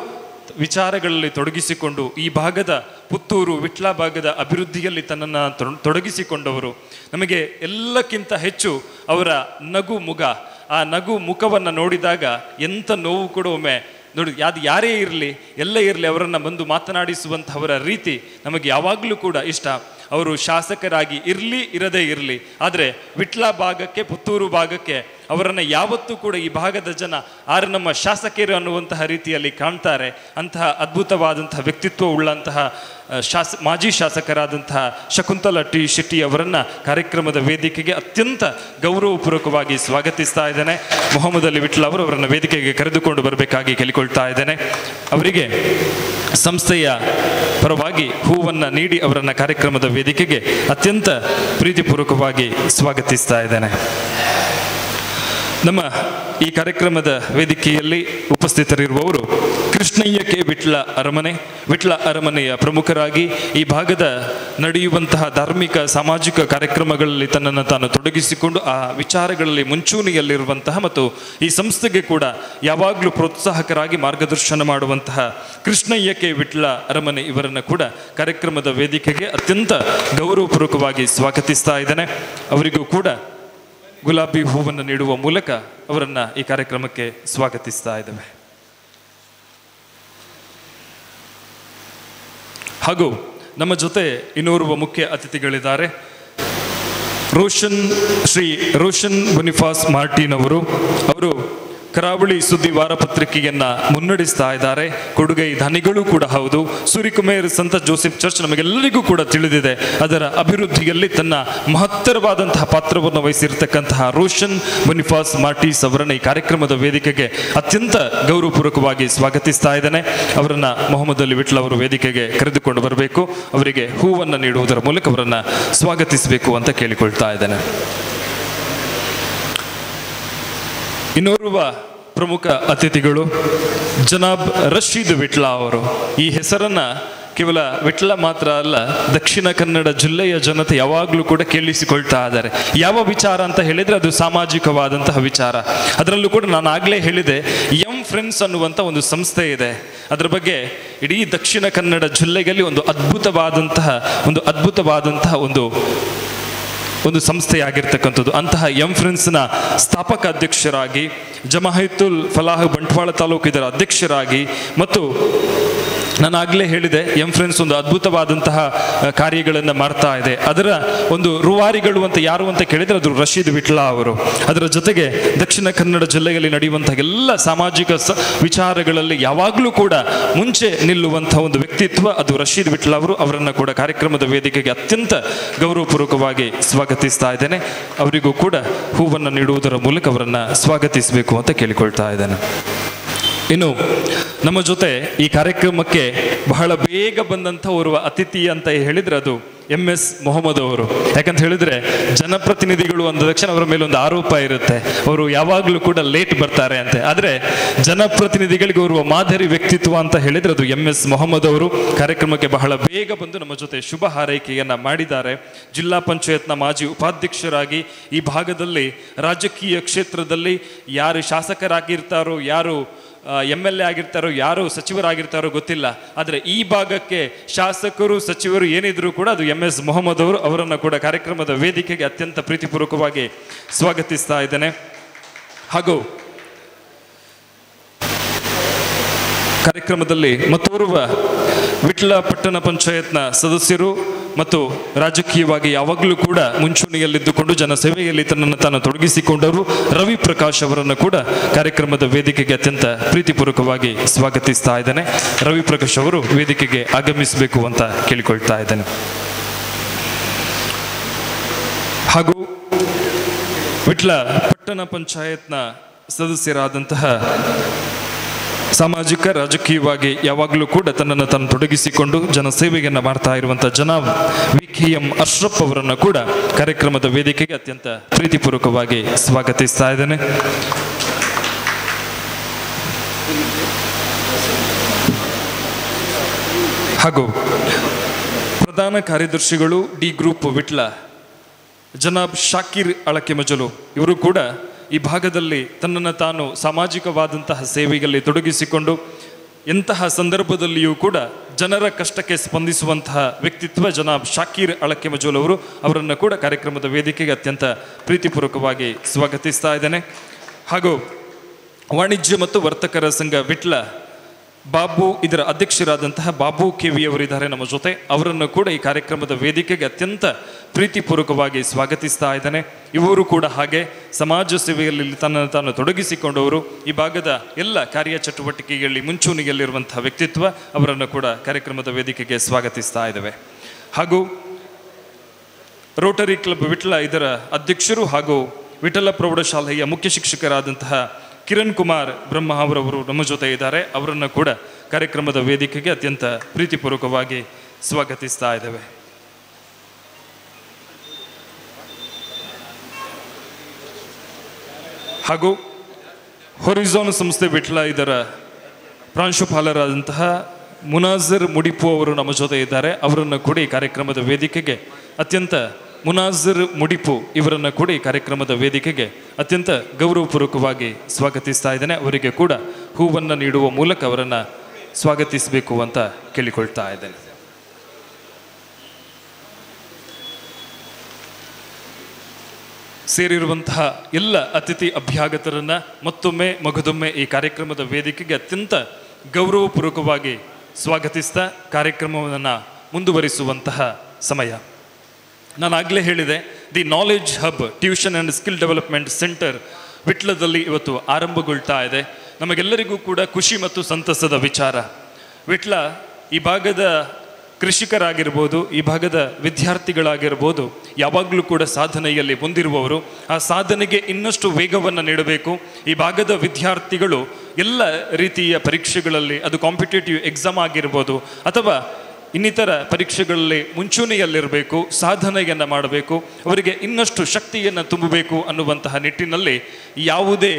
ವಿಚಾರಗಳಲ್ಲಿ ತೊಡಗಿಸಿಕೊಂಡು ಈ ಭಾಗದ ಪುತ್ತೂರು ವಿಟ್ಲ ಭಾಗದ ಅಭಿವೃದ್ಧಿಯಲ್ಲಿ ತನ್ನನ್ನು ತೊಡಗಿಸಿಕೊಂಡವರು. ನಮಗೆ ಎಲ್ಲಕ್ಕಿಂತ ಹೆಚ್ಚು ಅವರ ನಗು ಮುಖ, ಆ ನಗು ಮುಖವನ್ನು ನೋಡಿದಾಗ ಎಂಥ ನೋವು ಕೂಡ ಒಮ್ಮೆ ನೋಡಿ, ಯಾರೇ ಇರಲಿ ಎಲ್ಲೇ ಇರಲಿ ಅವರನ್ನು ಬಂದು ಮಾತನಾಡಿಸುವಂಥವರ ರೀತಿ ನಮಗೆ ಯಾವಾಗಲೂ ಕೂಡ ಇಷ್ಟ. ಅವರು ಶಾಸಕರಾಗಿ ಇರಲಿ ಇರದೇ ಇರಲಿ, ಆದರೆ ವಿಟ್ಲ ಭಾಗಕ್ಕೆ, ಪುತ್ತೂರು ಭಾಗಕ್ಕೆ ಅವರನ್ನು ಯಾವತ್ತೂ ಕೂಡ ಈ ಭಾಗದ ಜನ ನಮ್ಮ ಶಾಸಕರು ಅನ್ನುವಂತಹ ರೀತಿಯಲ್ಲಿ ಕಾಣ್ತಾರೆ. ಅಂತಹ ಅದ್ಭುತವಾದಂತಹ ವ್ಯಕ್ತಿತ್ವ ಉಳ್ಳಂತಹ ಮಾಜಿ ಶಾಸಕರಾದಂತಹ ಶಕುಂತಲಾ ಟಿ ಶೆಟ್ಟಿ ಅವರನ್ನು ಕಾರ್ಯಕ್ರಮದ ವೇದಿಕೆಗೆ ಅತ್ಯಂತ ಗೌರವಪೂರ್ವಕವಾಗಿ ಸ್ವಾಗತಿಸ್ತಾ ಇದ್ದೇನೆ. ಮೊಹಮ್ಮದ್ ಅಲಿ ವಿಟ್ಲ ಅವರು ಅವರನ್ನು ವೇದಿಕೆಗೆ ಕರೆದುಕೊಂಡು ಬರಬೇಕಾಗಿ ಕೇಳಿಕೊಳ್ತಾ ಇದ್ದೇನೆ. ಅವರಿಗೆ ಸಂಸ್ಥೆಯ ಪರವಾಗಿ ಹೂವನ್ನು ನೀಡಿ ಅವರನ್ನು ಕಾರ್ಯಕ್ರಮದ ವೇದಿಕೆಗೆ ಅತ್ಯಂತ ಪ್ರೀತಿಪೂರ್ವಕವಾಗಿ ಸ್ವಾಗತಿಸ್ತಾ ಇದ್ದೇನೆ. ನಮ್ಮ ಈ ಕಾರ್ಯಕ್ರಮದ ವೇದಿಕೆಯಲ್ಲಿ ಉಪಸ್ಥಿತರಿರುವವರು ಕೃಷ್ಣಯ್ಯ ಕೆ ವಿಟ್ಲ ಅರಮನೆಯ ಪ್ರಮುಖರಾಗಿ ಈ ಭಾಗದ ನಡೆಯುವಂತಹ ಧಾರ್ಮಿಕ ಸಾಮಾಜಿಕ ಕಾರ್ಯಕ್ರಮಗಳಲ್ಲಿ ತನ್ನನ್ನು ತಾನು ತೊಡಗಿಸಿಕೊಂಡು ಆ ವಿಚಾರಗಳಲ್ಲಿ ಮುಂಚೂಣಿಯಲ್ಲಿರುವಂತಹ ಮತ್ತು ಈ ಸಂಸ್ಥೆಗೆ ಕೂಡ ಯಾವಾಗಲೂ ಪ್ರೋತ್ಸಾಹಕರಾಗಿ ಮಾರ್ಗದರ್ಶನ ಮಾಡುವಂತಹ ಕೃಷ್ಣಯ್ಯ ಕೆ ವಿಟ್ಲ ಅರಮನೆ ಇವರನ್ನು ಕೂಡ ಕಾರ್ಯಕ್ರಮದ ವೇದಿಕೆಗೆ ಅತ್ಯಂತ ಗೌರವಪೂರ್ವಕವಾಗಿ ಸ್ವಾಗತಿಸ್ತಾ ಇದ್ದೇನೆ. ಅವರಿಗೂ ಕೂಡ ಗುಲಾಬಿ ಹೂವನ್ನು ನೀಡುವ ಮೂಲಕ ಅವರನ್ನು ಈ ಕಾರ್ಯಕ್ರಮಕ್ಕೆ ಸ್ವಾಗತಿಸ್ತಾ ಇದ್ದೇವೆ. ಹಾಗೂ ನಮ್ಮ ಜೊತೆ ಇನ್ನೋರ್ವ ಮುಖ್ಯ ಅತಿಥಿಗಳಿದ್ದಾರೆ. ಶ್ರೀ ರೋಷನ್ ಬೊನಿಫಾಸ್ ಮಾರ್ಟಿನ್ ಅವರು ಕರಾವಳಿ ಸುದ್ದಿ ವಾರಪತ್ರಿಕೆಯನ್ನು ಮುನ್ನಡೆಸ್ತಾ ಇದ್ದಾರೆ. ಕೊಡುಗೈ ಧನಿಗಳು ಕೂಡ ಹೌದು. ಸೂರಿಕುಮೇರ್ ಸಂತ ಜೋಸೆಫ್ ಚರ್ಚ್ ನಮಗೆಲ್ಲರಿಗೂ ಕೂಡ ತಿಳಿದಿದೆ. ಅದರ ಅಭಿವೃದ್ಧಿಯಲ್ಲಿ ತನ್ನ ಮಹತ್ತರವಾದಂತಹ ಪಾತ್ರವನ್ನು ವಹಿಸಿರ್ತಕ್ಕಂತಹ ರೋಷನ್ ಬೊನಿಫಾಸ್ ಮಾರ್ಟಿಸ್ ಅವರನ್ನು ಈ ಕಾರ್ಯಕ್ರಮದ ವೇದಿಕೆಗೆ ಅತ್ಯಂತ ಗೌರವಪೂರ್ವಕವಾಗಿ ಸ್ವಾಗತಿಸ್ತಾ ಇದ್ದೇನೆ. ಅವರನ್ನು ಮೊಹಮ್ಮದ್ ಅಲಿ ವಿಟ್ಲ ಅವರು ವೇದಿಕೆಗೆ ಕರೆದುಕೊಂಡು ಬರಬೇಕು, ಅವರಿಗೆ ಹೂವನ್ನು ನೀಡುವುದರ ಮೂಲಕ ಅವರನ್ನು ಸ್ವಾಗತಿಸಬೇಕು ಅಂತ ಕೇಳಿಕೊಳ್ತಾ ಇದ್ದೇನೆ. ಇನ್ನೋರ್ವ ಪ್ರಮುಖ ಅತಿಥಿಗಳು ಜನಾಬ್ ರಶೀದ್ ವಿಟ್ಲ ಅವರು. ಈ ಹೆಸರನ್ನು ಕೇವಲ ವಿಟ್ಲ ಮಾತ್ರ ಅಲ್ಲ, ದಕ್ಷಿಣ ಕನ್ನಡ ಜಿಲ್ಲೆಯ ಜನತೆ ಯಾವಾಗಲೂ ಕೂಡ ಕೇಳಿಸಿಕೊಳ್ತಾ ಇದ್ದಾರೆ. ಯಾವ ವಿಚಾರ ಅಂತ ಹೇಳಿದರೆ ಅದು ಸಾಮಾಜಿಕವಾದಂತಹ ವಿಚಾರ. ಅದರಲ್ಲೂ ಕೂಡ ನಾನು ಆಗಲೇ ಹೇಳಿದೆ, ಎಂ ಫ್ರೆಂಡ್ಸ್ ಅನ್ನುವಂಥ ಒಂದು ಸಂಸ್ಥೆ ಇದೆ. ಅದರ ಬಗ್ಗೆ ಇಡೀ ದಕ್ಷಿಣ ಕನ್ನಡ ಜಿಲ್ಲೆಯಲ್ಲಿ ಒಂದು ಅದ್ಭುತವಾದಂತಹ ಒಂದು ಸಂಸ್ಥೆಯಾಗಿರ್ತಕ್ಕಂಥದ್ದು. ಅಂತಹ ಎಂ ಫ್ರೆಂಡ್ಸ್ನ ಸ್ಥಾಪಕ ಅಧ್ಯಕ್ಷರಾಗಿ, ಜಮಾಹಿತುಲ್ ಫಲಾಹ್ ಬಂಟ್ವಾಳ ತಾಲೂಕು ಇದರ ಅಧ್ಯಕ್ಷರಾಗಿ ಮತ್ತು ನಾನು ಆಗಲೇ ಹೇಳಿದೆ, ಎಂ ಫ್ರೆಂಡ್ಸ್ ಒಂದು ಅದ್ಭುತವಾದಂತಹ ಕಾರ್ಯಗಳನ್ನು ಮಾಡ್ತಾ ಇದೆ. ಅದರ ಒಂದು ರೂವಾರಿಗಳು ಅಂತ ಯಾರು ಅಂತ ಕೇಳಿದರೆ ಅದು ರಶೀದ್ ವಿಟ್ಲ ಅವರು. ಅದರ ಜೊತೆಗೆ ದಕ್ಷಿಣ ಕನ್ನಡ ಜಿಲ್ಲೆಯಲ್ಲಿ ನಡೆಯುವಂತಹ ಎಲ್ಲ ಸಾಮಾಜಿಕ ವಿಚಾರಗಳಲ್ಲಿ ಯಾವಾಗಲೂ ಕೂಡ ಮುಂಚೆ ನಿಲ್ಲುವಂತಹ ಒಂದು ವ್ಯಕ್ತಿತ್ವ ಅದು ರಶೀದ್ ವಿಟ್ಲ ಅವರು. ಅವರನ್ನು ಕೂಡ ಕಾರ್ಯಕ್ರಮದ ವೇದಿಕೆಗೆ ಅತ್ಯಂತ ಗೌರವಪೂರ್ವಕವಾಗಿ ಸ್ವಾಗತಿಸ್ತಾ ಇದ್ದೇನೆ. ಅವರಿಗೂ ಕೂಡ ಹೂವನ್ನು ನೀಡುವುದರ ಮೂಲಕ ಅವರನ್ನು ಸ್ವಾಗತಿಸಬೇಕು ಅಂತ ಕೇಳಿಕೊಳ್ತಾ ಇದ್ದೇನೆ. ಇನ್ನು ನಮ್ಮ ಜೊತೆ ಈ ಕಾರ್ಯಕ್ರಮಕ್ಕೆ ಬಹಳ ಬೇಗ ಬಂದಂಥ ಓರ್ವ ಅತಿಥಿ ಅಂತ ಹೇಳಿದರೆ ಅದು MS ಮೊಹಮ್ಮದ್ ಅವರು. ಯಾಕಂತ ಹೇಳಿದರೆ ಜನಪ್ರತಿನಿಧಿಗಳು ಅಂದ ತಕ್ಷಣ ಅವರ ಮೇಲೆ ಒಂದು ಆರೋಪ ಇರುತ್ತೆ, ಅವರು ಯಾವಾಗಲೂ ಕೂಡ ಲೇಟ್ ಬರ್ತಾರೆ ಅಂತೆ. ಆದರೆ ಜನಪ್ರತಿನಿಧಿಗಳಿಗೆ ಓರ್ವ ಮಾದರಿ ವ್ಯಕ್ತಿತ್ವ ಅಂತ ಹೇಳಿದರೆ ಅದು MS ಮೊಹಮ್ಮದ್ ಅವರು. ಕಾರ್ಯಕ್ರಮಕ್ಕೆ ಬಹಳ ಬೇಗ ಬಂದು ನಮ್ಮ ಜೊತೆ ಶುಭ ಹಾರೈಕೆಯನ್ನು ಮಾಡಿದ್ದಾರೆ. ಜಿಲ್ಲಾ ಪಂಚಾಯತ್ನ ಮಾಜಿ ಉಪಾಧ್ಯಕ್ಷರಾಗಿ ಈ ಭಾಗದಲ್ಲಿ ರಾಜಕೀಯ ಕ್ಷೇತ್ರದಲ್ಲಿ ಯಾರು ಶಾಸಕರಾಗಿರ್ತಾರೋ, ಯಾರು MLA ಆಗಿರ್ತಾರೋ, ಯಾರು ಸಚಿವರಾಗಿರ್ತಾರೋ ಗೊತ್ತಿಲ್ಲ, ಆದರೆ ಈ ಭಾಗಕ್ಕೆ ಶಾಸಕರು ಸಚಿವರು ಏನಿದ್ರು ಕೂಡ ಅದು MS ಮೊಹಮ್ಮದ್ ಅವರು. ಅವರನ್ನು ಕೂಡ ಕಾರ್ಯಕ್ರಮದ ವೇದಿಕೆಗೆ ಅತ್ಯಂತ ಪ್ರೀತಿಪೂರ್ವಕವಾಗಿ ಸ್ವಾಗತಿಸ್ತಾ ಇದ್ದೇನೆ. ಹಾಗೂ ಕಾರ್ಯಕ್ರಮದಲ್ಲಿ ಮತ್ತೋರ್ವ ವಿಟ್ಲ ಪಟ್ಟಣ ಪಂಚಾಯತ್ನ ಸದಸ್ಯರು ಮತ್ತು ರಾಜಕೀಯವಾಗಿ ಯಾವಾಗಲೂ ಕೂಡ ಮುಂಚೂಣಿಯಲ್ಲಿದ್ದುಕೊಂಡು ಜನಸೇವೆಯಲ್ಲಿ ತನ್ನನ್ನು ತಾನು ತೊಡಗಿಸಿಕೊಂಡವರು ರವಿ ಪ್ರಕಾಶ್ ಅವರನ್ನು ಕೂಡ ಕಾರ್ಯಕ್ರಮದ ವೇದಿಕೆಗೆ ಅತ್ಯಂತ ಪ್ರೀತಿಪೂರ್ವಕವಾಗಿ ಸ್ವಾಗತಿಸ್ತಾ ಇದ್ದೇನೆ. ರವಿ ಪ್ರಕಾಶ್ ಅವರು ವೇದಿಕೆಗೆ ಆಗಮಿಸಬೇಕು ಅಂತ ಕೇಳಿಕೊಳ್ತಾ ಇದ್ದೇನೆ. ಹಾಗೂ ವಿಟ್ಲ ಪಟ್ಟಣ ಪಂಚಾಯತ್ನ ಸದಸ್ಯರಾದಂತಹ ಸಾಮಾಜಿಕ ರಾಜಕೀಯವಾಗಿ ಯಾವಾಗಲೂ ಕೂಡ ತನ್ನನ್ನು ತಾನು ತೊಡಗಿಸಿಕೊಂಡು ಜನಸೇವೆಯನ್ನು ಮಾಡ್ತಾ ಇರುವಂಥ ಜನಾಬ್ VKM ಅಶ್ರಫ್ ಅವರನ್ನು ಕೂಡ ಕಾರ್ಯಕ್ರಮದ ವೇದಿಕೆಗೆ ಅತ್ಯಂತ ಪ್ರೀತಿಪೂರ್ವಕವಾಗಿ ಸ್ವಾಗತಿಸ್ತಾ ಇದ್ದೇನೆ. ಹಾಗೂ ಪ್ರಧಾನ ಕಾರ್ಯದರ್ಶಿಗಳು D ಗ್ರೂಪ್ ವಿಟ್ಲ ಜನಾಬ್ ಶಾಕಿರ್ ಅಳಕೆಮಜಲು ಇವರು ಕೂಡ ಈ ಭಾಗದಲ್ಲಿ ತನ್ನನ್ನು ತಾನು ಸಾಮಾಜಿಕವಾದಂತಹ ಸೇವೆಯಲ್ಲಿ ತೊಡಗಿಸಿಕೊಂಡು ಎಂತಹ ಸಂದರ್ಭದಲ್ಲಿಯೂ ಕೂಡ ಜನರ ಕಷ್ಟಕ್ಕೆ ಸ್ಪಂದಿಸುವಂತಹ ವ್ಯಕ್ತಿತ್ವ ಜನಾಬ್ ಶಾಕಿರ್ ಅಳಕೆಮಜೋಲ್ ಅವರು. ಅವರನ್ನು ಕೂಡ ಕಾರ್ಯಕ್ರಮದ ವೇದಿಕೆಗೆ ಅತ್ಯಂತ ಪ್ರೀತಿಪೂರ್ವಕವಾಗಿ ಸ್ವಾಗತಿಸ್ತಾ ಇದ್ದೇನೆ. ಹಾಗೂ ವಾಣಿಜ್ಯ ಮತ್ತು ವರ್ತಕರ ಸಂಘ ವಿಟ್ಲ ಬಾಬು ಇದರ ಅಧ್ಯಕ್ಷರಾದಂತಹ ಬಾಬು KV ಅವರಿದ್ದಾರೆ ನಮ್ಮ ಜೊತೆ. ಅವರನ್ನು ಕೂಡ ಈ ಕಾರ್ಯಕ್ರಮದ ವೇದಿಕೆಗೆ ಅತ್ಯಂತ ಪ್ರೀತಿಪೂರ್ವಕವಾಗಿ ಸ್ವಾಗತಿಸ್ತಾ ಇದ್ದಾನೆ. ಇವರು ಕೂಡ ಹಾಗೆ ಸಮಾಜ ಸೇವೆಯಲ್ಲಿ ತನ್ನನ್ನು ತಾನು ತೊಡಗಿಸಿಕೊಂಡವರು. ಈ ಭಾಗದ ಎಲ್ಲ ಕಾರ್ಯಚಟುವಟಿಕೆಗಳಲ್ಲಿ ಮುಂಚೂಣಿಯಲ್ಲಿರುವಂತಹ ವ್ಯಕ್ತಿತ್ವ. ಅವರನ್ನು ಕೂಡ ಕಾರ್ಯಕ್ರಮದ ವೇದಿಕೆಗೆ ಸ್ವಾಗತಿಸ್ತಾ ಇದ್ದೇವೆ. ಹಾಗೂ ರೋಟರಿ ಕ್ಲಬ್ ವಿಟ್ಲ ಇದರ ಅಧ್ಯಕ್ಷರು ಹಾಗೂ ವಿಠಲ ಪ್ರೌಢಶಾಲೆಯ ಮುಖ್ಯ ಶಿಕ್ಷಕರಾದಂತಹ ಕಿರಣ್ ಕುಮಾರ್ ಬ್ರಹ್ಮ ಅವರವರು ನಮ್ಮ ಜೊತೆ ಇದ್ದಾರೆ. ಅವರನ್ನು ಕೂಡ ಕಾರ್ಯಕ್ರಮದ ವೇದಿಕೆಗೆ ಅತ್ಯಂತ ಪ್ರೀತಿಪೂರ್ವಕವಾಗಿ ಸ್ವಾಗತಿಸ್ತಾ ಇದ್ದೇವೆ. ಹಾಗೂ ಹೊರಿಝಾನ್ ಸಂಸ್ಥೆ ವಿಟ್ಲ ಇದರ ಪ್ರಾಂಶುಪಾಲರಾದಂತಹ ಮುನಾಜರ್ ಮುಡಿಪು ಅವರು ನಮ್ಮ ಜೊತೆ ಇದ್ದಾರೆ. ಅವರನ್ನು ಕೂಡ ಈ ಕಾರ್ಯಕ್ರಮದ ವೇದಿಕೆಗೆ ಅತ್ಯಂತ ಮುನಾಜರ್ ಮುಡಿಪು ಇವರನ್ನು ಕೂಡ ಈ ಕಾರ್ಯಕ್ರಮದ ವೇದಿಕೆಗೆ ಅತ್ಯಂತ ಗೌರವಪೂರ್ವಕವಾಗಿ ಸ್ವಾಗತಿಸ್ತಾ ಇದ್ದೇನೆ. ಅವರಿಗೆ ಕೂಡ ಹೂವನ್ನು ನೀಡುವ ಮೂಲಕ ಅವರನ್ನು ಸ್ವಾಗತಿಸಬೇಕು ಅಂತ ಕೇಳಿಕೊಳ್ತಾ ಇದ್ದೇನೆ. ಸೇರಿರುವಂತಹ ಎಲ್ಲ ಅತಿಥಿ ಅಭ್ಯಾಗತರನ್ನು ಮತ್ತೊಮ್ಮೆ ಮಗದೊಮ್ಮೆ ಈ ಕಾರ್ಯಕ್ರಮದ ವೇದಿಕೆಗೆ ಅತ್ಯಂತ ಗೌರವಪೂರ್ವಕವಾಗಿ ಸ್ವಾಗತಿಸ್ತಾ ಕಾರ್ಯಕ್ರಮವನ್ನು ಮುಂದುವರಿಸುವಂತಹ ಸಮಯ. ನಾನು ಆಗಲೇ ಹೇಳಿದೆ, the knowledge hub tuition and skill development centre ವಿಟ್ಲದಲ್ಲಿ ಇವತ್ತು ಆರಂಭಗೊಳ್ತಾ ಇದೆ. ನಮಗೆಲ್ಲರಿಗೂ ಕೂಡ ಖುಷಿ ಮತ್ತು ಸಂತಸದ ವಿಚಾರ. ವಿಟ್ಲ ಈ ಭಾಗದ ಕೃಷಿಕರಾಗಿರ್ಬೋದು, ಈ ಭಾಗದ ವಿದ್ಯಾರ್ಥಿಗಳಾಗಿರ್ಬೋದು, ಯಾವಾಗಲೂ ಕೂಡ ಸಾಧನೆಯಲ್ಲಿ ಮುಂದಿರುವವರು. ಆ ಸಾಧನೆಗೆ ಇನ್ನಷ್ಟು ವೇಗವನ್ನು ನೀಡಬೇಕು. ಈ ಭಾಗದ ವಿದ್ಯಾರ್ಥಿಗಳು ಎಲ್ಲ ರೀತಿಯ ಪರೀಕ್ಷೆಗಳಲ್ಲಿ, ಅದು ಕಾಂಪಿಟೇಟಿವ್ ಎಕ್ಸಾಮ್ ಆಗಿರ್ಬೋದು ಅಥವಾ ಇನ್ನಿತರ ಪರೀಕ್ಷೆಗಳಲ್ಲಿ ಮುಂಚೂಣಿಯಲ್ಲಿರಬೇಕು, ಸಾಧನೆಯನ್ನು ಮಾಡಬೇಕು, ಅವರಿಗೆ ಇನ್ನಷ್ಟು ಶಕ್ತಿಯನ್ನು ತುಂಬಬೇಕು ಅನ್ನುವಂತಹ ನಿಟ್ಟಿನಲ್ಲಿ ಯಾವುದೇ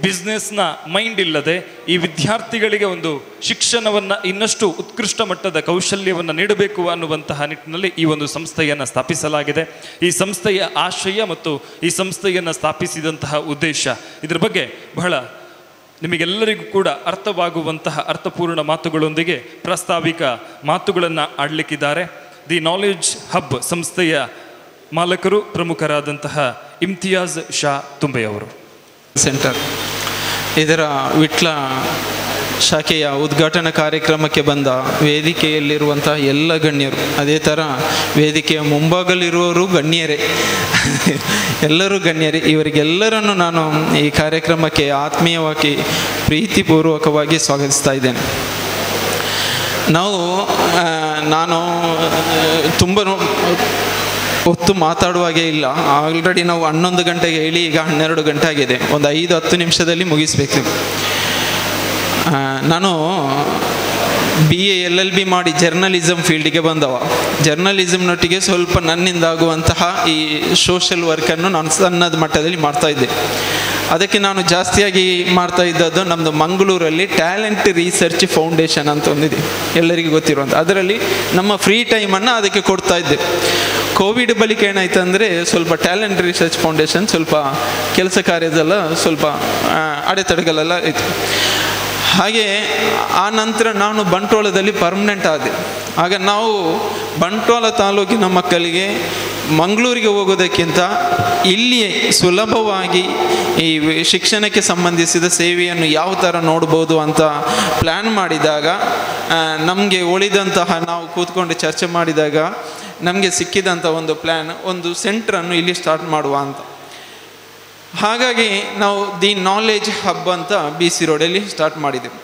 ಬಿಸ್ನೆಸ್ನ ಮೈಂಡ್ ಇಲ್ಲದೆ ಈ ವಿದ್ಯಾರ್ಥಿಗಳಿಗೆ ಒಂದು ಶಿಕ್ಷಣವನ್ನು ಇನ್ನಷ್ಟು ಉತ್ಕೃಷ್ಟ ಮಟ್ಟದ ಕೌಶಲ್ಯವನ್ನು ನೀಡಬೇಕು ಅನ್ನುವಂತಹ ನಿಟ್ಟಿನಲ್ಲಿ ಈ ಒಂದು ಸಂಸ್ಥೆಯನ್ನು ಸ್ಥಾಪಿಸಲಾಗಿದೆ. ಈ ಸಂಸ್ಥೆಯ ಆಶಯ ಮತ್ತು ಈ ಸಂಸ್ಥೆಯನ್ನು ಸ್ಥಾಪಿಸಿದಂತಹ ಉದ್ದೇಶ, ಇದರ ಬಗ್ಗೆ ಬಹಳ ನಿಮಗೆಲ್ಲರಿಗೂ ಕೂಡ ಅರ್ಥವಾಗುವಂತಹ ಅರ್ಥಪೂರ್ಣ ಮಾತುಗಳೊಂದಿಗೆ ಪ್ರಾಸ್ತಾವಿಕ ಮಾತುಗಳನ್ನು ಆಡಲಿಕ್ಕಿದ್ದಾರೆ. ದಿ ನಾಲೆಡ್ಜ್ ಹಬ್ ಸಂಸ್ಥೆಯ ಮಾಲಕರು ಪ್ರಮುಖರಾದಂತಹ ಇಮ್ತಿಯಾಜ್ ಶಾ ತುಂಬೆ ಅವರು. ಸೆಂಟರ್ ಇದರ ವಿಟ್ಲ ಶಾಖೆಯ ಉದ್ಘಾಟನಾ ಕಾರ್ಯಕ್ರಮಕ್ಕೆ ಬಂದ ವೇದಿಕೆಯಲ್ಲಿರುವಂತಹ ಎಲ್ಲ ಗಣ್ಯರು, ಅದೇ ಥರ ವೇದಿಕೆಯ ಮುಂಭಾಗದಲ್ಲಿರುವವರು ಗಣ್ಯರೇ, ಎಲ್ಲರೂ ಗಣ್ಯರೇ. ಇವರಿಗೆಲ್ಲರನ್ನು ನಾನು ಈ ಕಾರ್ಯಕ್ರಮಕ್ಕೆ ಆತ್ಮೀಯವಾಗಿ ಪ್ರೀತಿಪೂರ್ವಕವಾಗಿ ಸ್ವಾಗತಿಸ್ತಾ ಇದ್ದೇನೆ. ನಾನು ತುಂಬ ಹೊತ್ತು ಮಾತಾಡುವಾಗೇ ಇಲ್ಲ. ಆಲ್ರೆಡಿ ನಾವು 11 ಗಂಟೆಗೆ ಹೇಳಿ ಈಗ 12 ಗಂಟೆ ಆಗಿದೆ. ಒಂದು 5-10 ನಿಮಿಷದಲ್ಲಿ ಮುಗಿಸ್ಬೇಕು. ನಾನು BA LLB ಮಾಡಿ ಜರ್ನಲಿಸಮ್ ಫೀಲ್ಡಿಗೆ ಬಂದವ. ಜರ್ನಲಿಸಮ್ನೊಟ್ಟಿಗೆ ಸ್ವಲ್ಪ ನನ್ನಿಂದಾಗುವಂತಹ ಈ ಸೋಷಲ್ ವರ್ಕನ್ನು ನಾನು ಸಣ್ಣದ ಮಟ್ಟದಲ್ಲಿ ಮಾಡ್ತಾಯಿದ್ದೆ. ಅದಕ್ಕೆ ನಾನು ಜಾಸ್ತಿಯಾಗಿ ಮಾಡ್ತಾ ಇದ್ದದ್ದು ನಮ್ಮದು ಮಂಗಳೂರಲ್ಲಿ ಟ್ಯಾಲೆಂಟ್ ರಿಸರ್ಚ್ ಫೌಂಡೇಶನ್ ಅಂತ ಒಂದಿದೆ, ಎಲ್ಲರಿಗೂ ಗೊತ್ತಿರುವಂಥ. ಅದರಲ್ಲಿ ನಮ್ಮ ಫ್ರೀ ಟೈಮನ್ನು ಅದಕ್ಕೆ ಕೊಡ್ತಾ ಇದ್ದೆ. ಕೋವಿಡ್ ಬಳಿಕ ಏನಾಯ್ತು ಅಂದರೆ ಸ್ವಲ್ಪ ಟ್ಯಾಲೆಂಟ್ ರಿಸರ್ಚ್ ಫೌಂಡೇಶನ್ ಸ್ವಲ್ಪ ಕೆಲಸ ಕಾರ್ಯದೆಲ್ಲ ಸ್ವಲ್ಪ ಅಡೆತಡೆಗಳೆಲ್ಲ ಇತ್ತು. ಹಾಗೆ ಆ ನಂತರ ನಾನು ಬಂಟ್ವಾಳದಲ್ಲಿ ಪರ್ಮನೆಂಟ್ ಆದೆ. ಆಗ ನಾವು ಬಂಟ್ವಾಳ ತಾಲೂಕಿನ ಮಕ್ಕಳಿಗೆ ಮಂಗಳೂರಿಗೆ ಹೋಗೋದಕ್ಕಿಂತ ಇಲ್ಲಿಯೇ ಸುಲಭವಾಗಿ ಈ ಶಿಕ್ಷಣಕ್ಕೆ ಸಂಬಂಧಿಸಿದ ಸೇವೆಯನ್ನು ಯಾವ ಥರ ನೋಡ್ಬೋದು ಅಂತ ಪ್ಲ್ಯಾನ್ ಮಾಡಿದಾಗ ನಮಗೆ ಉಳಿದಂತಹ ನಾವು ಕೂತ್ಕೊಂಡು ಚರ್ಚೆ ಮಾಡಿದಾಗ ನಮಗೆ ಸಿಕ್ಕಿದಂಥ ಒಂದು ಪ್ಲ್ಯಾನ್, ಒಂದು ಸೆಂಟ್ರನ್ನು ಇಲ್ಲಿ ಸ್ಟಾರ್ಟ್ ಮಾಡುವ ಅಂತ. ಹಾಗಾಗಿ ನಾವು ದಿ ನಾಲೆಜ್ ಹಬ್ ಅಂತ BC ರೋಡಲ್ಲಿ ಸ್ಟಾರ್ಟ್ ಮಾಡಿದೆವು.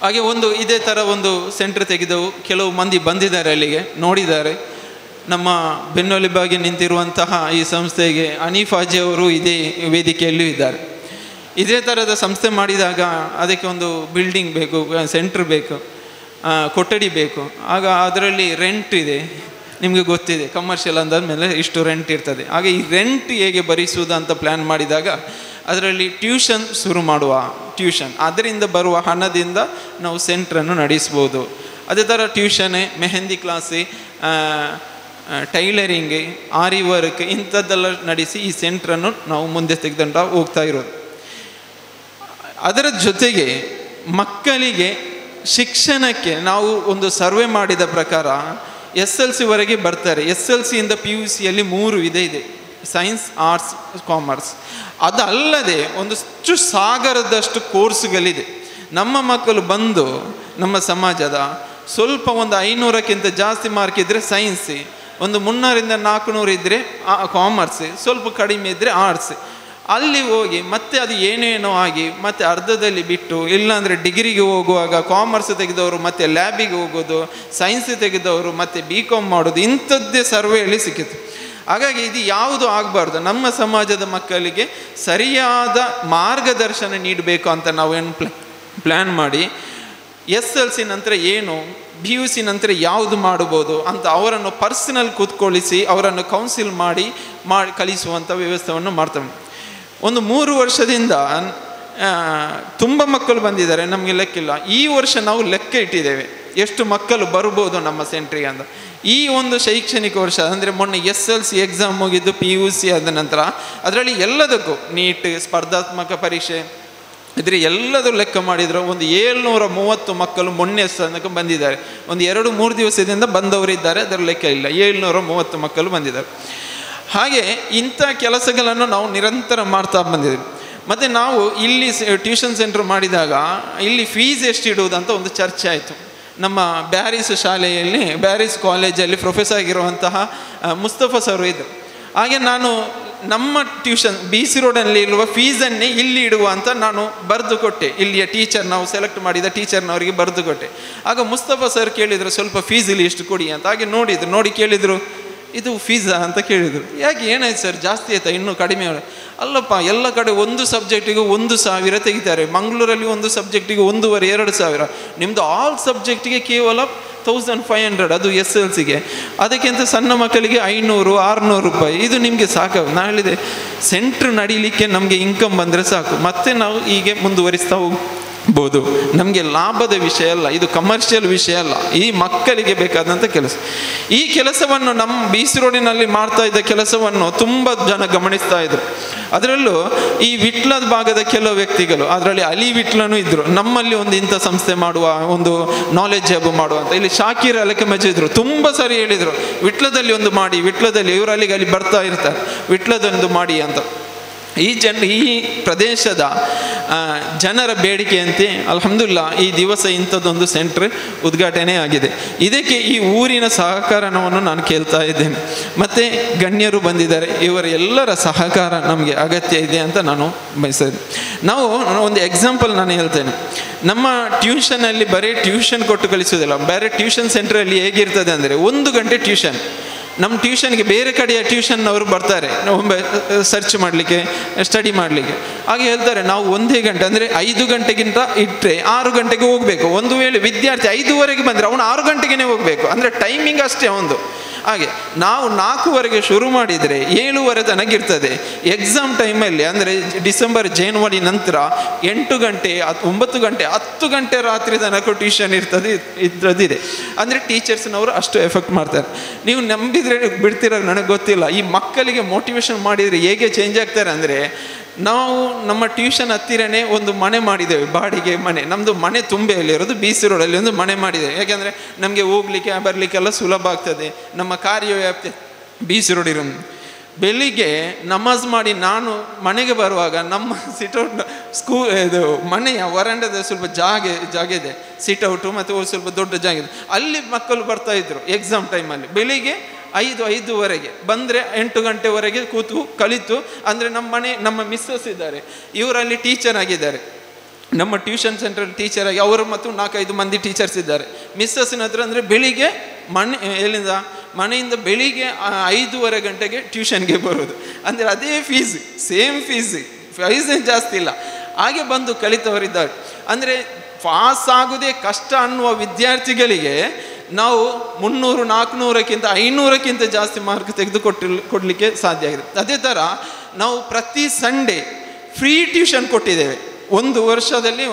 ಹಾಗೆ ಇದೇ ಥರ ಒಂದು ಸೆಂಟ್ರ್ ತೆಗೆದೆವು. ಕೆಲವು ಮಂದಿ ಬಂದಿದ್ದಾರೆ, ಅಲ್ಲಿಗೆ ನೋಡಿದ್ದಾರೆ. ನಮ್ಮ ಬೆನ್ನೆಲುಬಾಗಿ ನಿಂತಿರುವಂತಹ ಈ ಸಂಸ್ಥೆಗೆ ಹನೀಫಾಜಿ ಅವರು ಇದೇ ವೇದಿಕೆಯಲ್ಲೂ ಇದ್ದಾರೆ. ಇದೇ ಥರದ ಸಂಸ್ಥೆ ಮಾಡಿದಾಗ ಅದಕ್ಕೆ ಒಂದು ಬಿಲ್ಡಿಂಗ್ ಬೇಕು, ಸೆಂಟ್ರ್ ಬೇಕು, ಕೊಠಡಿ ಬೇಕು. ಆಗ ಅದರಲ್ಲಿ ರೆಂಟ್ ಇದೆ, ನಿಮಗೆ ಗೊತ್ತಿದೆ, ಕಮರ್ಷಿಯಲ್ ಅಂದಾದ್ಮೇಲೆ ಇಷ್ಟು ರೆಂಟ್ ಇರ್ತದೆ. ಹಾಗೆ ಈ ರೆಂಟ್ ಹೇಗೆ ಭರಿಸುವುದು ಅಂತ ಪ್ಲ್ಯಾನ್ ಮಾಡಿದಾಗ ಅದರಲ್ಲಿ ಟ್ಯೂಷನ್ ಶುರು ಮಾಡುವ. ಟ್ಯೂಷನ್ ಅದರಿಂದ ಬರುವ ಹಣದಿಂದ ನಾವು ಸೆಂಟ್ರನ್ನು ನಡೆಸ್ಬೋದು. ಅದೇ ಥರ ಟ್ಯೂಷನ್ನೇ, ಮೆಹಂದಿ ಕ್ಲಾಸೆ, ಟೈಲರಿಂಗ್, ಆರಿ ವರ್ಕ್ ಇಂಥದ್ದೆಲ್ಲ ನಡೆಸಿ ಈ ಸೆಂಟ್ರನ್ನು ನಾವು ಮುಂದೆ ತೆಗೆದುಕೊಂಡು ಹೋಗ್ತಾ ಇರೋದು. ಅದರ ಜೊತೆಗೆ ಮಕ್ಕಳಿಗೆ ಶಿಕ್ಷಣಕ್ಕೆ ನಾವು ಒಂದು ಸರ್ವೆ ಮಾಡಿದ ಪ್ರಕಾರ SLC ವರೆಗೆ ಬರ್ತಾರೆ. SLC ಇಂದ PUCಯಲ್ಲಿ 3 ವಿಧ ಇದೆ: ಸೈನ್ಸ್, ಆರ್ಟ್ಸ್, ಕಾಮರ್ಸ್. ಅದಲ್ಲದೆ ಒಂದಷ್ಟು ಸಾಗರದಷ್ಟು ಕೋರ್ಸ್ಗಳಿದೆ. ನಮ್ಮ ಮಕ್ಕಳು ಬಂದು ನಮ್ಮ ಸಮಾಜದ ಸ್ವಲ್ಪ ಒಂದು 500ಕ್ಕಿಂತ ಜಾಸ್ತಿ ಮಾರ್ಕ್ ಇದ್ದರೆ ಸೈನ್ಸ್, ಒಂದು 300ರಿಂದ 400 ಇದ್ದರೆ ಕಾಮರ್ಸ್, ಸ್ವಲ್ಪ ಕಡಿಮೆ ಇದ್ದರೆ ಆರ್ಟ್ಸ್. ಅಲ್ಲಿ ಹೋಗಿ ಮತ್ತೆ ಅದು ಏನೇನೋ ಆಗಿ ಮತ್ತೆ ಅರ್ಧದಲ್ಲಿ ಬಿಟ್ಟು, ಇಲ್ಲಾಂದರೆ ಡಿಗ್ರಿಗೆ ಹೋಗುವಾಗ ಕಾಮರ್ಸ್ ತೆಗೆದವರು ಮತ್ತೆ ಲ್ಯಾಬಿಗೆ ಹೋಗೋದು, ಸೈನ್ಸ್ ತೆಗೆದವರು ಮತ್ತೆ BCom ಮಾಡೋದು, ಇಂಥದ್ದೇ ಸರ್ವೆಯಲ್ಲಿ ಸಿಕ್ಕಿತು. ಹಾಗಾಗಿ ಇದು ಯಾವುದು ಆಗಬಾರ್ದು. ನಮ್ಮ ಸಮಾಜದ ಮಕ್ಕಳಿಗೆ ಸರಿಯಾದ ಮಾರ್ಗದರ್ಶನ ನೀಡಬೇಕು ಅಂತ ನಾವೇನು ಪ್ಲ್ಯಾನ್ ಮಾಡಿ SLC ನಂತರ ಏನು, PUC ನಂತರ ಯಾವುದು ಮಾಡ್ಬೋದು ಅಂತ ಅವರನ್ನು ಪರ್ಸನಲ್ ಕೂತ್ಕೊಳ್ಳಿಸಿ ಅವರನ್ನು ಕೌನ್ಸಿಲ್ ಮಾಡಿ ಕಲಿಸುವಂಥ ವ್ಯವಸ್ಥೆಯನ್ನು ಮಾಡ್ತೇವೆ. ಒಂದು 3 ವರ್ಷದಿಂದ ತುಂಬ ಮಕ್ಕಳು ಬಂದಿದ್ದಾರೆ, ನಮಗೆ ಲೆಕ್ಕಿಲ್ಲ. ಈ ವರ್ಷ ನಾವು ಲೆಕ್ಕ ಇಟ್ಟಿದ್ದೇವೆ ಎಷ್ಟು ಮಕ್ಕಳು ಬರ್ಬೋದು ನಮ್ಮ ಸೆಂಟ್ರಿಗೆ ಅಂತ. ಈ ಒಂದು ಶೈಕ್ಷಣಿಕ ವರ್ಷ ಅಂದರೆ ಮೊನ್ನೆ SLC ಎಕ್ಸಾಮ್ ಮುಗಿದ್ದು, PUC ಆದ ನಂತರ ಅದರಲ್ಲಿ ಎಲ್ಲದಕ್ಕೂ ನೀಟ್, ಸ್ಪರ್ಧಾತ್ಮಕ ಪರೀಕ್ಷೆ ಇದ್ರೆ ಎಲ್ಲದೂ ಲೆಕ್ಕ ಮಾಡಿದ್ರು ಒಂದು 730 ಮಕ್ಕಳು ಮೊನ್ನೆ ತನಕ ಬಂದಿದ್ದಾರೆ. ಒಂದು 2-3 ದಿವಸದಿಂದ ಬಂದವರಿದ್ದಾರೆ, ಅದರ ಲೆಕ್ಕ ಇಲ್ಲ. 730 ಮಕ್ಕಳು ಬಂದಿದ್ದಾರೆ. ಹಾಗೆ ಇಂಥ ಕೆಲಸಗಳನ್ನು ನಾವು ನಿರಂತರ ಮಾಡ್ತಾ ಬಂದಿದ್ದೀವಿ. ಮತ್ತು ನಾವು ಇಲ್ಲಿ ಟ್ಯೂಷನ್ ಸೆಂಟ್ರ್ ಮಾಡಿದಾಗ ಇಲ್ಲಿ ಫೀಸ್ ಎಷ್ಟು ಇಡುವುದಂತ ಒಂದು ಚರ್ಚೆ ಆಯಿತು. ನಮ್ಮ ಬ್ಯಾರಿಸ್ ಶಾಲೆಯಲ್ಲಿ, ಬ್ಯಾರಿಸ್ ಕಾಲೇಜಲ್ಲಿ ಪ್ರೊಫೆಸರ್ ಆಗಿರುವಂತಹ ಮುಸ್ತಫಾ ಸರ್ ಇದ್ದರು. ಹಾಗೆ ನಾನು ನಮ್ಮ ಟ್ಯೂಷನ್ BC ರೋಡಲ್ಲಿ ಇರುವ ಫೀಸನ್ನೇ ಇಲ್ಲಿ ಇಡುವ ಅಂತ ನಾನು ಬರೆದು ಕೊಟ್ಟೆ. ಇಲ್ಲಿಯ ಟೀಚರ್, ನಾವು ಸೆಲೆಕ್ಟ್ ಮಾಡಿದ ಟೀಚರ್ನವರಿಗೆ ಬರೆದು ಕೊಟ್ಟೆ. ಆಗ ಮುಸ್ತಫಾ ಸರ್ ಕೇಳಿದರು, ಸ್ವಲ್ಪ ಫೀಸ್ ಇಲ್ಲಿ ಎಷ್ಟು ಕೊಡಿ ಅಂತ. ಹಾಗೆ ನೋಡಿ ಕೇಳಿದರು, ಇದು ಫೀಸಾ ಅಂತ ಕೇಳಿದರು. ಯಾಕೆ, ಏನಾಯ್ತು ಸರ್, ಜಾಸ್ತಿ ಆಯ್ತಾ, ಇನ್ನೂ ಕಡಿಮೆ? ಅಲ್ಲಪ್ಪ, ಎಲ್ಲ ಕಡೆ ಒಂದು ಸಬ್ಜೆಕ್ಟಿಗೆ 1,000 ತೆಗಿತಾರೆ. ಮಂಗಳೂರಲ್ಲಿ ಒಂದು ಸಬ್ಜೆಕ್ಟಿಗೆ 1,500-2,000. ನಿಮ್ಮದು ಆಲ್ ಸಬ್ಜೆಕ್ಟಿಗೆ ಕೇವಲ 1,500, ಅದು SLCಗೆ. ಅದಕ್ಕಿಂತ ಸಣ್ಣ ಮಕ್ಕಳಿಗೆ 500-600 ರೂಪಾಯಿ. ಇದು ನಿಮಗೆ ಸಾಕು? ನಾನು ಹೇಳಿದೆ, ಸೆಂಟ್ರ್ ನಡೀಲಿಕ್ಕೆ ನಮಗೆ ಇನ್ಕಮ್ ಬಂದರೆ ಸಾಕು, ಮತ್ತೆ ನಾವು ಹೀಗೆ ಮುಂದುವರಿಸ್ತಾ ಹೋಗ್ಬೋದು. ನಮಗೆ ಲಾಭದ ವಿಷಯ ಅಲ್ಲ, ಇದು ಕಮರ್ಷಿಯಲ್ ವಿಷಯ ಅಲ್ಲ, ಈ ಮಕ್ಕಳಿಗೆ ಬೇಕಾದಂಥ ಕೆಲಸ. ಈ ಕೆಲಸವನ್ನು ನಮ್ಮ BC ರೋಡಿನಲ್ಲಿ ಮಾಡ್ತಾ ಇದ್ದ ಕೆಲಸವನ್ನು ತುಂಬ ಜನ ಗಮನಿಸ್ತಾ ಇದ್ರು. ಅದರಲ್ಲೂ ಈ ವಿಟ್ಲದ ಭಾಗದ ಕೆಲವು ವ್ಯಕ್ತಿಗಳು, ಅದರಲ್ಲಿ ಅಲಿ ವಿಟ್ಲನೂ ಇದ್ದರು. ನಮ್ಮಲ್ಲಿ ಒಂದು ಇಂಥ ಸಂಸ್ಥೆ ಮಾಡುವ, ಒಂದು ನಾಲೆಜ್ ಹಬ್ ಮಾಡುವಂಥ. ಇಲ್ಲಿ ಶಾಕಿರ್ ಅಲಕೆ ಮಜ್ಜಿದ್ರು, ತುಂಬ ಸರಿ ಹೇಳಿದರು, ವಿಟ್ಲದಲ್ಲಿ ಒಂದು ಮಾಡಿ, ವಿಟ್ಲದಲ್ಲಿ ಇವರು ಅಲ್ಲಿ ಬರ್ತಾ ಇರ್ತಾರೆ, ವಿಟ್ಲದೊಂದು ಮಾಡಿ ಅಂತ. ಈ ಪ್ರದೇಶದ ಜನರ ಬೇಡಿಕೆಯಂತೆ ಅಲ್ಹಮ್ದುಲಿಲ್ಲಾ ಈ ದಿವಸ ಇಂಥದ್ದೊಂದು ಸೆಂಟ್ರ್ ಉದ್ಘಾಟನೆ ಆಗಿದೆ. ಇದಕ್ಕೆ ಈ ಊರಿನ ಸಹಕಾರವನ್ನು ನಾನು ಕೇಳ್ತಾ ಇದ್ದೇನೆ. ಮತ್ತು ಗಣ್ಯರು ಬಂದಿದ್ದಾರೆ, ಇವರ ಎಲ್ಲರ ಸಹಕಾರ ನಮಗೆ ಅಗತ್ಯ ಇದೆ ಅಂತ ನಾನು ಬಯಸಿದೆ. ನಾವು ಒಂದು ಎಕ್ಸಾಂಪಲ್ ನಾನು ಹೇಳ್ತೇನೆ. ನಮ್ಮ ಟ್ಯೂಷನಲ್ಲಿ ಬರೀ ಟ್ಯೂಷನ್ ಕೊಟ್ಟು ಕಲಿಸೋದಿಲ್ಲ. ಬೇರೆ ಟ್ಯೂಷನ್ ಸೆಂಟ್ರಲ್ಲಿ ಹೇಗಿರ್ತದೆ ಅಂದರೆ 1 ಗಂಟೆ ಟ್ಯೂಷನ್. ನಮ್ಮ ಟ್ಯೂಷನ್ಗೆ ಬೇರೆ ಕಡೆಯ ಟ್ಯೂಷನ್ನವರು ಬರ್ತಾರೆ ಸರ್ಚ್ ಮಾಡಲಿಕ್ಕೆ, ಸ್ಟಡಿ ಮಾಡಲಿಕ್ಕೆ. ಹಾಗೆ ಹೇಳ್ತಾರೆ ನಾವು 1 ಗಂಟೆ ಅಂದರೆ 5 ಗಂಟೆಗಿಂತ ಇಟ್ಟರೆ 6 ಗಂಟೆಗೆ ಹೋಗಬೇಕು. ಒಂದು ವೇಳೆ ವಿದ್ಯಾರ್ಥಿ 5:15 ಬಂದರೆ ಅವನು 6 ಗಂಟೆಗೆ ಹೋಗಬೇಕು. ಅಂದರೆ ಟೈಮಿಂಗ್ ಅಷ್ಟೇ ಒಂದು. ಹಾಗೆ ನಾವು 4:00 ಶುರು ಮಾಡಿದರೆ 7:00 ತನಕ ಇರ್ತದೆ. ಎಕ್ಸಾಮ್ ಟೈಮಲ್ಲಿ ಅಂದರೆ ಡಿಸೆಂಬರ್ ಜನವರಿ ನಂತರ 8 ಗಂಟೆ 9 ಗಂಟೆ 10 ಗಂಟೆ ರಾತ್ರಿ ತನಕ ಟ್ಯೂಷನ್ ಇದ್ರದ್ದಿದೆ. ಅಂದರೆ ಟೀಚರ್ಸ್ನವರು ಅಷ್ಟು ಎಫೆಕ್ಟ್ ಮಾಡ್ತಾರೆ. ನೀವು ನಂಬಿದರೆ ಬಿಡ್ತಿರೋ ನನಗೆ ಗೊತ್ತಿಲ್ಲ. ಈ ಮಕ್ಕಳಿಗೆ ಮೋಟಿವೇಶನ್ ಮಾಡಿದರೆ ಹೇಗೆ ಚೇಂಜ್ ಆಗ್ತಾರೆ ಅಂದರೆ, ನಾವು ನಮ್ಮ ಟ್ಯೂಷನ್ ಹತ್ತಿರನೇ ಒಂದು ಮನೆ ಮಾಡಿದ್ದೇವೆ, ಬಾಡಿಗೆ ಮನೆ. ನಮ್ಮದು ಮನೆ ತುಂಬೆಯಲ್ಲಿರೋದು BC ರೋಡಲ್ಲಿ ಒಂದು ಮನೆ ಮಾಡಿದ್ದೇವೆ. ಯಾಕೆಂದರೆ ನಮಗೆ ಹೋಗ್ಲಿಕ್ಕೆ ಬರಲಿಕ್ಕೆಲ್ಲ ಸುಲಭ ಆಗ್ತದೆ. ನಮ್ಮ ಕಾರ್ಯವ್ಯಾಪ್ತಿ BC ರೋಡ್ ಇರೋ. ಬೆಳಿಗ್ಗೆ ನಮಾಜ್ ಮಾಡಿ ನಾನು ಮನೆಗೆ ಬರುವಾಗ ನಮ್ಮ ಸಿಟೌಟ್ ಇದು ಮನೆಯ ವರಂಡದ ಸ್ವಲ್ಪ ಜಾಗ ಇದೆ, ಸಿಟೌಟು ಮತ್ತು ಸ್ವಲ್ಪ ದೊಡ್ಡ ಜಾಗ ಇದೆ. ಅಲ್ಲಿ ಮಕ್ಕಳು ಬರ್ತಾಯಿದ್ರು ಎಕ್ಸಾಮ್ ಟೈಮಲ್ಲಿ. ಬೆಳಿಗ್ಗೆ 5:05 ಬಂದರೆ 8 ಗಂಟೆವರೆಗೆ ಕಲಿತು. ಅಂದರೆ ನಮ್ಮ ಮಿಸ್ಸಸ್ ಇದ್ದಾರೆ, ಇವರಲ್ಲಿ ಟೀಚರ್ ಆಗಿದ್ದಾರೆ. ನಮ್ಮ ಟ್ಯೂಷನ್ ಸೆಂಟ್ರಲ್ಲಿ ಟೀಚರ್ ಆಗಿ ಅವರು ಮತ್ತು 4-5 ಮಂದಿ ಟೀಚರ್ಸ್ ಇದ್ದಾರೆ. ಮಿಸ್ಸಸ್ಸಿನ ಹತ್ರ ಅಂದರೆ ಬೆಳಿಗ್ಗೆ ಮನೆಯಿಂದ ಬೆಳಿಗ್ಗೆ 5:15 ಗಂಟೆಗೆ ಟ್ಯೂಷನ್ಗೆ ಬರೋದು. ಅಂದರೆ ಅದೇ ಫೀಸ್, ಸೇಮ್ ಫೀಸ್ ಏನು ಜಾಸ್ತಿ ಇಲ್ಲ. ಹಾಗೆ ಬಂದು ಕಲಿತವರಿದ್ದಾರೆ. ಅಂದರೆ ಪಾಸ್ ಆಗೋದೇ ಕಷ್ಟ ಅನ್ನುವ ವಿದ್ಯಾರ್ಥಿಗಳಿಗೆ ನಾವು 300, 400ಕ್ಕಿಂತ 500ಕ್ಕಿಂತ ಜಾಸ್ತಿ ಮಾರ್ಕ್ ಕೊಡಲಿಕ್ಕೆ ಸಾಧ್ಯ ಆಗಿದೆ. ಅದೇ ಥರ ನಾವು ಪ್ರತಿ ಸಂಡೇ ಫ್ರೀ ಟ್ಯೂಷನ್ ಕೊಟ್ಟಿದ್ದೇವೆ. 1 ವರ್ಷದಲ್ಲಿ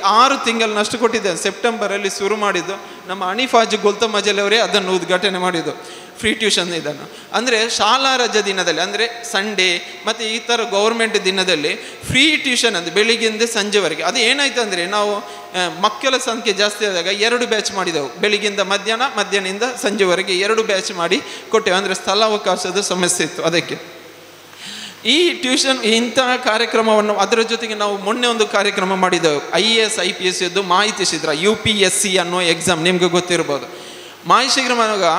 6 ತಿಂಗಳನ್ನಷ್ಟು ಕೊಟ್ಟಿದ್ದೇವೆ. ಸೆಪ್ಟೆಂಬರಲ್ಲಿ ಶುರು ಮಾಡಿದ್ದು ನಮ್ಮ ಅನಿಫಾಜ್ ಗೊಲ್ತಮಜಲ್ ಅವರೇ ಅದನ್ನು ಉದ್ಘಾಟನೆ ಮಾಡಿದ್ದು, ಫ್ರೀ ಟ್ಯೂಷನ್ ಇದನ್ನು. ಅಂದರೆ ಶಾಲಾ ರಜಾ ದಿನದಲ್ಲಿ ಅಂದರೆ ಸಂಡೇ ಮತ್ತು ಈ ಥರ ಗೌರ್ಮೆಂಟ್ ದಿನದಲ್ಲಿ ಫ್ರೀ ಟ್ಯೂಷನ್ ಅಂದರೆ ಬೆಳಿಗ್ಗೆಯಿಂದ ಸಂಜೆವರೆಗೆ. ಅದು ಏನಾಯ್ತು ಅಂದರೆ, ನಾವು ಮಕ್ಕಳ ಸಂಖ್ಯೆ ಜಾಸ್ತಿ ಆದಾಗ 2 ಬ್ಯಾಚ್ ಮಾಡಿದೆವು. ಬೆಳಿಗ್ಗೆಯಿಂದ ಮಧ್ಯಾಹ್ನದಿಂದ ಸಂಜೆವರೆಗೆ 2 ಬ್ಯಾಚ್ ಮಾಡಿ ಕೊಟ್ಟೆವು. ಅಂದರೆ ಸ್ಥಳಾವಕಾಶದ ಸಮಸ್ಯೆ ಇತ್ತು ಅದಕ್ಕೆ. ಈ ಟ್ಯೂಷನ್ ಇಂತಹ ಕಾರ್ಯಕ್ರಮವನ್ನು ಅದರ ಜೊತೆಗೆ ನಾವು ಮೊನ್ನೆ ಒಂದು ಕಾರ್ಯಕ್ರಮ ಮಾಡಿದೆವು. IAS IPS ಇದ್ದು ಮಾಹಿತಿ ಶಿಬಿರ, UPSC ಅನ್ನೋ ಎಕ್ಸಾಮ್ ನಿಮ್ಗೆ ಗೊತ್ತಿರ್ಬೋದು. ಮಾಹಿತಿ ಶಿಬಿರ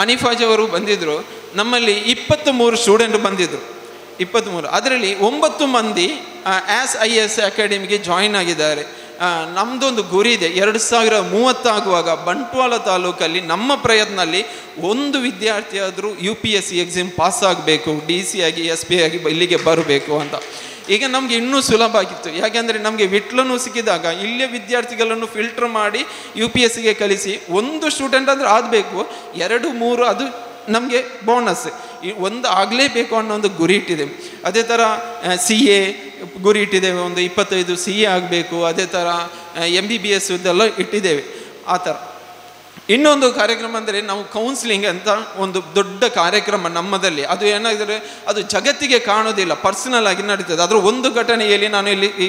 ಅನಿಫಾಜ್ ಅವರು ಬಂದಿದ್ದರು. ನಮ್ಮಲ್ಲಿ 23 ಸ್ಟೂಡೆಂಟ್ ಬಂದಿದ್ದರು. 23 ಅದರಲ್ಲಿ 9 ಮಂದಿ IAS ಅಕಾಡೆಮಿಗೆ ಜಾಯಿನ್ ಆಗಿದ್ದಾರೆ. ನಮ್ಮದೊಂದು ಗುರಿ ಇದೆ, 2030 ಆಗುವಾಗ ಬಂಟ್ವಾಳ ತಾಲೂಕಲ್ಲಿ ನಮ್ಮ ಪ್ರಯತ್ನಲ್ಲಿ ಒಂದು ವಿದ್ಯಾರ್ಥಿ ಆದರೂ UPSC ಎಕ್ಸಾಮ್ ಪಾಸ್ ಆಗಬೇಕು, DC ಆಗಿ SP ಆಗಿ ಇಲ್ಲಿಗೆ ಬರಬೇಕು ಅಂತ. ಈಗ ನಮಗೆ ಇನ್ನೂ ಸುಲಭ ಆಗಿತ್ತು. ಯಾಕೆಂದರೆ ನಮಗೆ ವಿಟ್ಲನ್ನು ಸಿಕ್ಕಿದಾಗ ಇಲ್ಲೇ ವಿದ್ಯಾರ್ಥಿಗಳನ್ನು ಫಿಲ್ಟರ್ ಮಾಡಿ UPSCಗೆ ಕಲಿಸಿ, ಒಂದು ಸ್ಟೂಡೆಂಟ್ ಅಂದರೆ ಆಗಬೇಕು, 2-3 ಅದು ನಮಗೆ ಬೋನಸ್. ಒಂದು ಆಗಲೇಬೇಕು ಅನ್ನೋ ಒಂದು ಗುರಿ ಇಟ್ಟಿದ್ದೇವೆ. ಅದೇ ಥರ CA ಗುರಿ ಇಟ್ಟಿದ್ದೇವೆ, ಒಂದು 25 CA ಆಗಬೇಕು. ಅದೇ ಥರ MBBS ಇದೆಲ್ಲ ಇಟ್ಟಿದ್ದೇವೆ. ಆ ಥರ ಇನ್ನೊಂದು ಕಾರ್ಯಕ್ರಮ ಅಂದರೆ ನಾವು ಕೌನ್ಸಿಲಿಂಗ್ ಅಂತ ಒಂದು ದೊಡ್ಡ ಕಾರ್ಯಕ್ರಮ ನಮ್ಮದಲ್ಲಿ. ಅದು ಏನಾದರೆ ಅದು ಜಗತ್ತಿಗೆ ಕಾಣೋದಿಲ್ಲ, ಪರ್ಸನಲ್ ಆಗಿ ನಡೀತದೆ. ಅದರ ಒಂದು ಘಟನೆಯಲ್ಲಿ ನಾನು ಇಲ್ಲಿ ಈ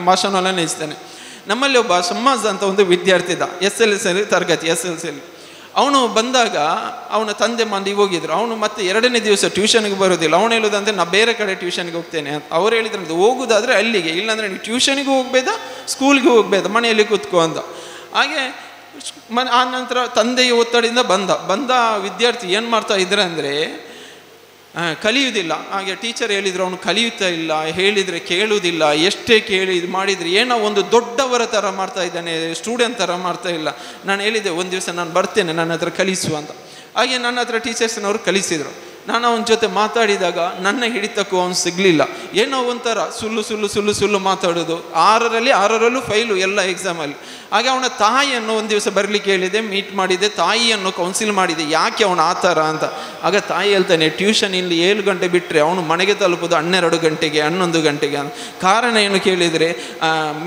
ಭಾಷಣವನ್ನು ನಡೆಸ್ತೇನೆ. ನಮ್ಮಲ್ಲಿ ಒಬ್ಬ ಶಮ್ಮಾಜ್ ಅಂತ ಒಂದು ವಿದ್ಯಾರ್ಥಿ ಇದ್ದ, SLC ತರಗತಿ SLC. ಅವನು ಬಂದಾಗ ಅವನ ತಂದೆ ಮಂದಿ ಹೋಗಿದ್ರು. ಅವನು ಮತ್ತೆ 2ನೇ ದಿವಸ ಟ್ಯೂಷನ್ಗೆ ಬರೋದಿಲ್ಲ. ಅವನು ಹೇಳೋದಂದರೆ ನಾನು ಬೇರೆ ಕಡೆ ಟ್ಯೂಷನ್ಗೆ ಹೋಗ್ತೇನೆ ಅಂತ. ಅವ್ರು ಹೇಳಿದ್ರೆ ಹೋಗೋದಾದರೆ ಅಲ್ಲಿಗೆ, ಇಲ್ಲಾಂದರೆ ನೀವು ಟ್ಯೂಷನಿಗೂ ಹೋಗ್ಬೇಡ, ಸ್ಕೂಲ್ಗೆ ಹೋಗ್ಬೇಡ, ಮನೆಯಲ್ಲಿ ಕೂತ್ಕೋ ಅಂತ. ಹಾಗೆ ಆ ನಂತರ ತಂದೆಯ ಒತ್ತಡದಿಂದ ಬಂದ ವಿದ್ಯಾರ್ಥಿ ಏನು ಮಾಡ್ತಾ ಇದ್ರೆ ಅಂದರೆ ಕಲಿಯುವುದಿಲ್ಲ. ಹಾಗೆ ಟೀಚರ್ ಹೇಳಿದ್ರು ಅವನು ಕಲಿಯುತ್ತಾ ಇಲ್ಲ, ಹೇಳಿದರೆ ಕೇಳುವುದಿಲ್ಲ, ಎಷ್ಟೇ ಕೇಳಿ ಇದು ಮಾಡಿದರೆ ಏನೋ ಒಂದು ದೊಡ್ಡವರ ಥರ ಮಾಡ್ತಾ ಇದ್ದಾನೆ, ಸ್ಟೂಡೆಂಟ್ ಥರ ಮಾಡ್ತಾ ಇಲ್ಲ. ನಾನು ಹೇಳಿದೆ ಒಂದು ದಿವಸ ನಾನು ಬರ್ತೇನೆ, ನನ್ನ ಹತ್ರ ಕಲಿಸುವ ಅಂತ. ಹಾಗೆ ನನ್ನ ಹತ್ರ ಟೀಚರ್ಸ್ನವರು ಕಲಿಸಿದರು. ನಾನು ಅವನ ಜೊತೆ ಮಾತಾಡಿದಾಗ ನನ್ನ ಹಿಡಿತಕ್ಕೂ ಅವನು ಸಿಗಲಿಲ್ಲ. ಏನೋ ಒಂಥರ ಸುಳ್ಳು ಮಾತಾಡೋದು. 6ರಲ್ಲೂ ಫೈಲು ಎಲ್ಲ ಎಕ್ಸಾಮಲ್ಲಿ. ಹಾಗೆ ಅವನ ತಾಯಿಯನ್ನು ಒಂದು ದಿವಸ ಬರಲಿಕ್ಕೆ ಹೇಳಿದೆ, ಮೀಟ್ ಮಾಡಿದೆ, ತಾಯಿಯನ್ನು ಕೌನ್ಸಿಲ್ ಮಾಡಿದೆ, ಯಾಕೆ ಅವನು ಆ ಥರ ಅಂತ. ಆಗ ತಾಯಿ ಹೇಳ್ತಾನೆ, ಟ್ಯೂಷನ್ ಇಲ್ಲಿ 7 ಗಂಟೆ ಬಿಟ್ಟರೆ ಅವನು ಮನೆಗೆ ತಲುಪೋದು 12 ಗಂಟೆಗೆ 11 ಗಂಟೆಗೆ ಅಂತ. ಕಾರಣ ಏನು ಕೇಳಿದರೆ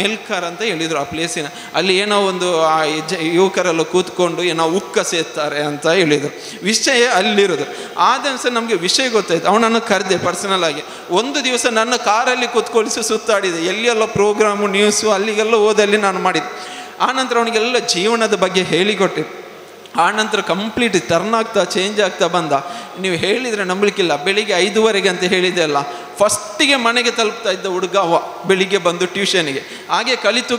ಮೆಲ್ಕರ್ ಅಂತ ಹೇಳಿದರು ಆ ಪ್ಲೇಸಿನ. ಅಲ್ಲಿ ಏನೋ ಒಂದು ಯುವಕರೆಲ್ಲ ಕೂತ್ಕೊಂಡು ಏನೋ ಉಕ್ಕ ಸೇರ್ತಾರೆ ಅಂತ ಹೇಳಿದರು. ವಿಷಯ ಅಲ್ಲಿರೋದು. ಆ ದಿವಸ ನಮಗೆ ವಿಷಯ ಗೊತ್ತಾಯ್ತು. ಅವನನ್ನು ಕರೆದೆ ಪರ್ಸನಲ್ ಆಗಿ. ಒಂದು ದಿವಸ ನನ್ನ ಕಾರಲ್ಲಿ ಕೂತ್ಕೊಳಿಸಿ ಸುತ್ತಾಡಿದೆ, ಎಲ್ಲಿಯೆಲ್ಲ ಪ್ರೋಗ್ರಾಮು ನ್ಯೂಸು ಅಲ್ಲಿಗೆಲ್ಲ ಓದಲ್ಲಿ ನಾನು ಮಾಡಿದ್ದೆ. ಆನಂತರ ಅವನಿಗೆಲ್ಲ ಜೀವನದ ಬಗ್ಗೆ ಹೇಳಿಕೊಟ್ಟೆ. ಆ ನಂತರ ಕಂಪ್ಲೀಟ್ ಟರ್ನ್ ಆಗ್ತಾ ಚೇಂಜ್ ಆಗ್ತಾ ಬಂದ. ನೀವು ಹೇಳಿದರೆ ನಂಬಲಿಕ್ಕಿಲ್ಲ, ಬೆಳಿಗ್ಗೆ 5:15 ಅಂತ ಹೇಳಿದೆ ಅಲ್ಲ, ಫಸ್ಟಿಗೆ ಮನೆಗೆ ತಲುಪ್ತಾ ಇದ್ದ ಹುಡುಗ ಬೆಳಿಗ್ಗೆ ಬಂದು ಟ್ಯೂಷನಿಗೆ. ಹಾಗೆ ಕಲಿತು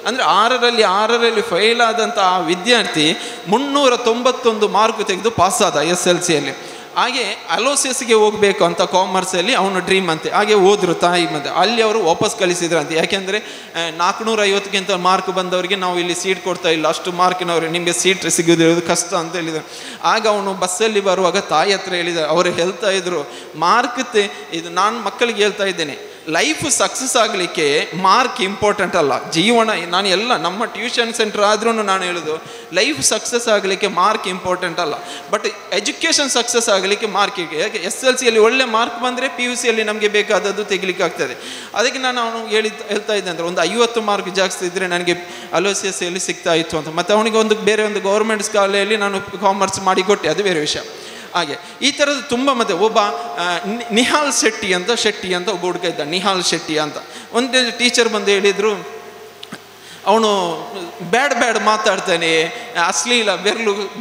ಅಂದರೆ 6ರಲ್ಲಿ ಫೇಲ್ ಆದಂಥ ಆ ವಿದ್ಯಾರ್ಥಿ 391 ಮಾರ್ಕ್ ತೆಗೆದು ಪಾಸಾದ SLCಯಲ್ಲಿ. ಹಾಗೆ ಅಲೋಸಿಯಸ್ಗೆ ಹೋಗಬೇಕು ಅಂತ ಕಾಮರ್ಸಲ್ಲಿ ಅವನು ಡ್ರೀಮ್ ಅಂತೆ. ಹಾಗೆ ಹೋದರು ತಾಯಿ ಮತ್ತೆ, ಅಲ್ಲಿ ಅವರು ವಾಪಸ್ ಕಳಿಸಿದ್ರಂತೆ. ಯಾಕೆಂದರೆ 450ಕ್ಕಿಂತ ಮಾರ್ಕ್ ಬಂದವರಿಗೆ ನಾವು ಇಲ್ಲಿ ಸೀಟ್ ಕೊಡ್ತಾ ಇಲ್ಲ, ಅಷ್ಟು ಮಾರ್ಕಿನವ್ರಿಗೆ ನಿಮಗೆ ಸೀಟ್ ಸಿಗೋದಿರೋದು ಕಷ್ಟ ಅಂತ ಹೇಳಿದರು. ಆಗ ಅವನು ಬಸ್ಸಲ್ಲಿ ಬರುವಾಗ ತಾಯಿ ಹತ್ರ ಹೇಳಿದ, ಅವರು ಹೇಳ್ತಾ ಇದ್ರು, ಮಾರ್ಕ್ ಇದು ನಾನು ಮಕ್ಕಳಿಗೆ ಹೇಳ್ತಾ ಇದ್ದೇನೆ, ಲೈಫ್ ಸಕ್ಸಸ್ ಆಗಲಿಕ್ಕೆ ಮಾರ್ಕ್ ಇಂಪಾರ್ಟೆಂಟ್ ಅಲ್ಲ, ಜೀವನ. ನಾನು ಎಲ್ಲ ನಮ್ಮ ಟ್ಯೂಷನ್ ಸೆಂಟರ್ ಆದ್ರೂ ನಾನು ಹೇಳೋದು, ಲೈಫ್ ಸಕ್ಸಸ್ ಆಗಲಿಕ್ಕೆ ಮಾರ್ಕ್ ಇಂಪಾರ್ಟೆಂಟ್ ಅಲ್ಲ, ಬಟ್ ಎಜುಕೇಷನ್ ಸಕ್ಸಸ್ ಆಗಲಿಕ್ಕೆ ಮಾರ್ಕಿಗೆ. ಯಾಕೆ SLCಯಲ್ಲಿ ಒಳ್ಳೆ ಮಾರ್ಕ್ ಬಂದರೆ PUCಯಲ್ಲಿ ನಮಗೆ ಬೇಕಾದದ್ದು ತೆಗಿಲಿಕ್ಕೆ ಆಗ್ತದೆ. ಅದಕ್ಕೆ ನಾನು ಅವನು ಹೇಳ್ತಾ ಇದ್ದೆ ಅಂದರೆ, ಒಂದು 50 ಮಾರ್ಕ್ ಜಾಸ್ತಿ ಇದ್ದರೆ ನನಗೆ ಅಲೋಸಿಯಸ್ಸಲ್ಲಿ ಸಿಗ್ತಾ ಇತ್ತು ಅಂತ. ಮತ್ತು ಅವನಿಗೆ ಬೇರೆ ಒಂದು ಗೌರ್ಮೆಂಟ್ ಶಾಲೆಯಲ್ಲಿ ನಾನು ಕಾಮರ್ಸ್ ಮಾಡಿಕೊಟ್ಟೆ, ಅದು ಬೇರೆ ವಿಷಯ. ಹಾಗೆ ಈ ಥರದ್ದು ತುಂಬ. ಮತ್ತು ಒಬ್ಬ ನಿಹಾಲ್ ಶೆಟ್ಟಿ ಅಂತ ಒಬ್ಬ ಹುಡುಗ ಇದ್ದ, ನಿಹಾಲ್ ಶೆಟ್ಟಿ ಅಂತ. ಒಂದು ಟೀಚರ್ ಬಂದು ಹೇಳಿದರು, ಅವನು ಬ್ಯಾಡ್ ಮಾತಾಡ್ತಾನೆ, ಅಶ್ಲೀಲ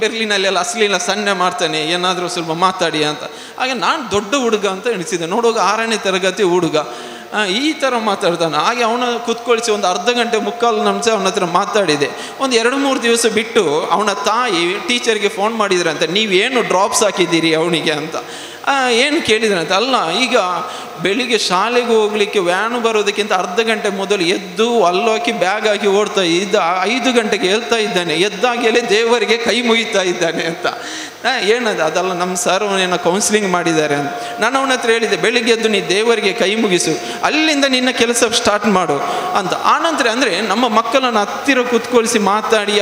ಬೆರ್ಲಿನಲ್ಲೆಲ್ಲ ಅಶ್ಲೀಲ ಸನ್ನೆ ಮಾಡ್ತಾನೆ, ಏನಾದರೂ ಸ್ವಲ್ಪ ಮಾತಾಡಿ ಅಂತ. ಹಾಗೆ ನಾನು ದೊಡ್ಡ ಹುಡುಗ ಅಂತ ಎಣಿಸಿದ್ದೆ, ನೋಡುವಾಗ 6ನೇ ತರಗತಿ ಹುಡುಗ ಈ ಥರ ಮಾತಾಡ್ತಾನೆ. ಹಾಗೆ ಅವನ ಕುತ್ಕೊಳಿಸಿ ಒಂದು ಅರ್ಧ ಗಂಟೆ 3/4 ನಿಮಿಷ ಅವನ ಹತ್ರ ಮಾತಾಡಿದೆ. ಒಂದು 2-3 ದಿವಸ ಬಿಟ್ಟು ಅವನ ತಾಯಿ ಟೀಚರ್ಗೆ ಫೋನ್ ಮಾಡಿದ್ರಂತೆ, ನೀವೇನು ಡ್ರಾಪ್ಸ್ ಹಾಕಿದ್ದೀರಿ ಅವನಿಗೆ ಅಂತ. ಏನು ಕೇಳಿದ್ರಂತೆ, ಅಲ್ಲ ಈಗ ಬೆಳಿಗ್ಗೆ ಶಾಲೆಗೆ ಹೋಗ್ಲಿಕ್ಕೆ ವ್ಯಾನು ಬರೋದಕ್ಕಿಂತ ಅರ್ಧ ಗಂಟೆ ಮೊದಲು ಎದ್ದು ಅಲ್ಲೋಕಿ ಬ್ಯಾಗ್ ಹಾಕಿ ಓಡ್ತಾ ಇದ್ದ, 5 ಗಂಟೆಗೆ ಹೇಳ್ತಾ ಇದ್ದಾನೆ, ಎದ್ದಾಗಲೇ ದೇವರಿಗೆ ಕೈ ಮುಗಿತಾ ಇದ್ದಾನೆ ಅಂತ. ಏನದು ಅದಲ್ಲ, ನಮ್ಮ ಸರ್ ಏನೋ ಕೌನ್ಸಿಲಿಂಗ್ ಮಾಡಿದ್ದಾರೆ ಅಂತ. ನಾನು ಅವನ ಹತ್ರ ಹೇಳಿದ್ದೆ, ಬೆಳಿಗ್ಗೆ ಎದ್ದು ನೀ ದೇವರಿಗೆ ಕೈ ಮುಗಿಸು, ಅಲ್ಲಿಂದ ನಿನ್ನ ಕೆಲಸ ಸ್ಟಾರ್ಟ್ ಮಾಡು ಅಂತ. ಆನಂತರ ಅಂದರೆ ನಮ್ಮ ಮಕ್ಕಳನ್ನು ಹತ್ತಿರ ಕೂತ್ಕೊಳಿಸಿ ಮಾತಾಡಿ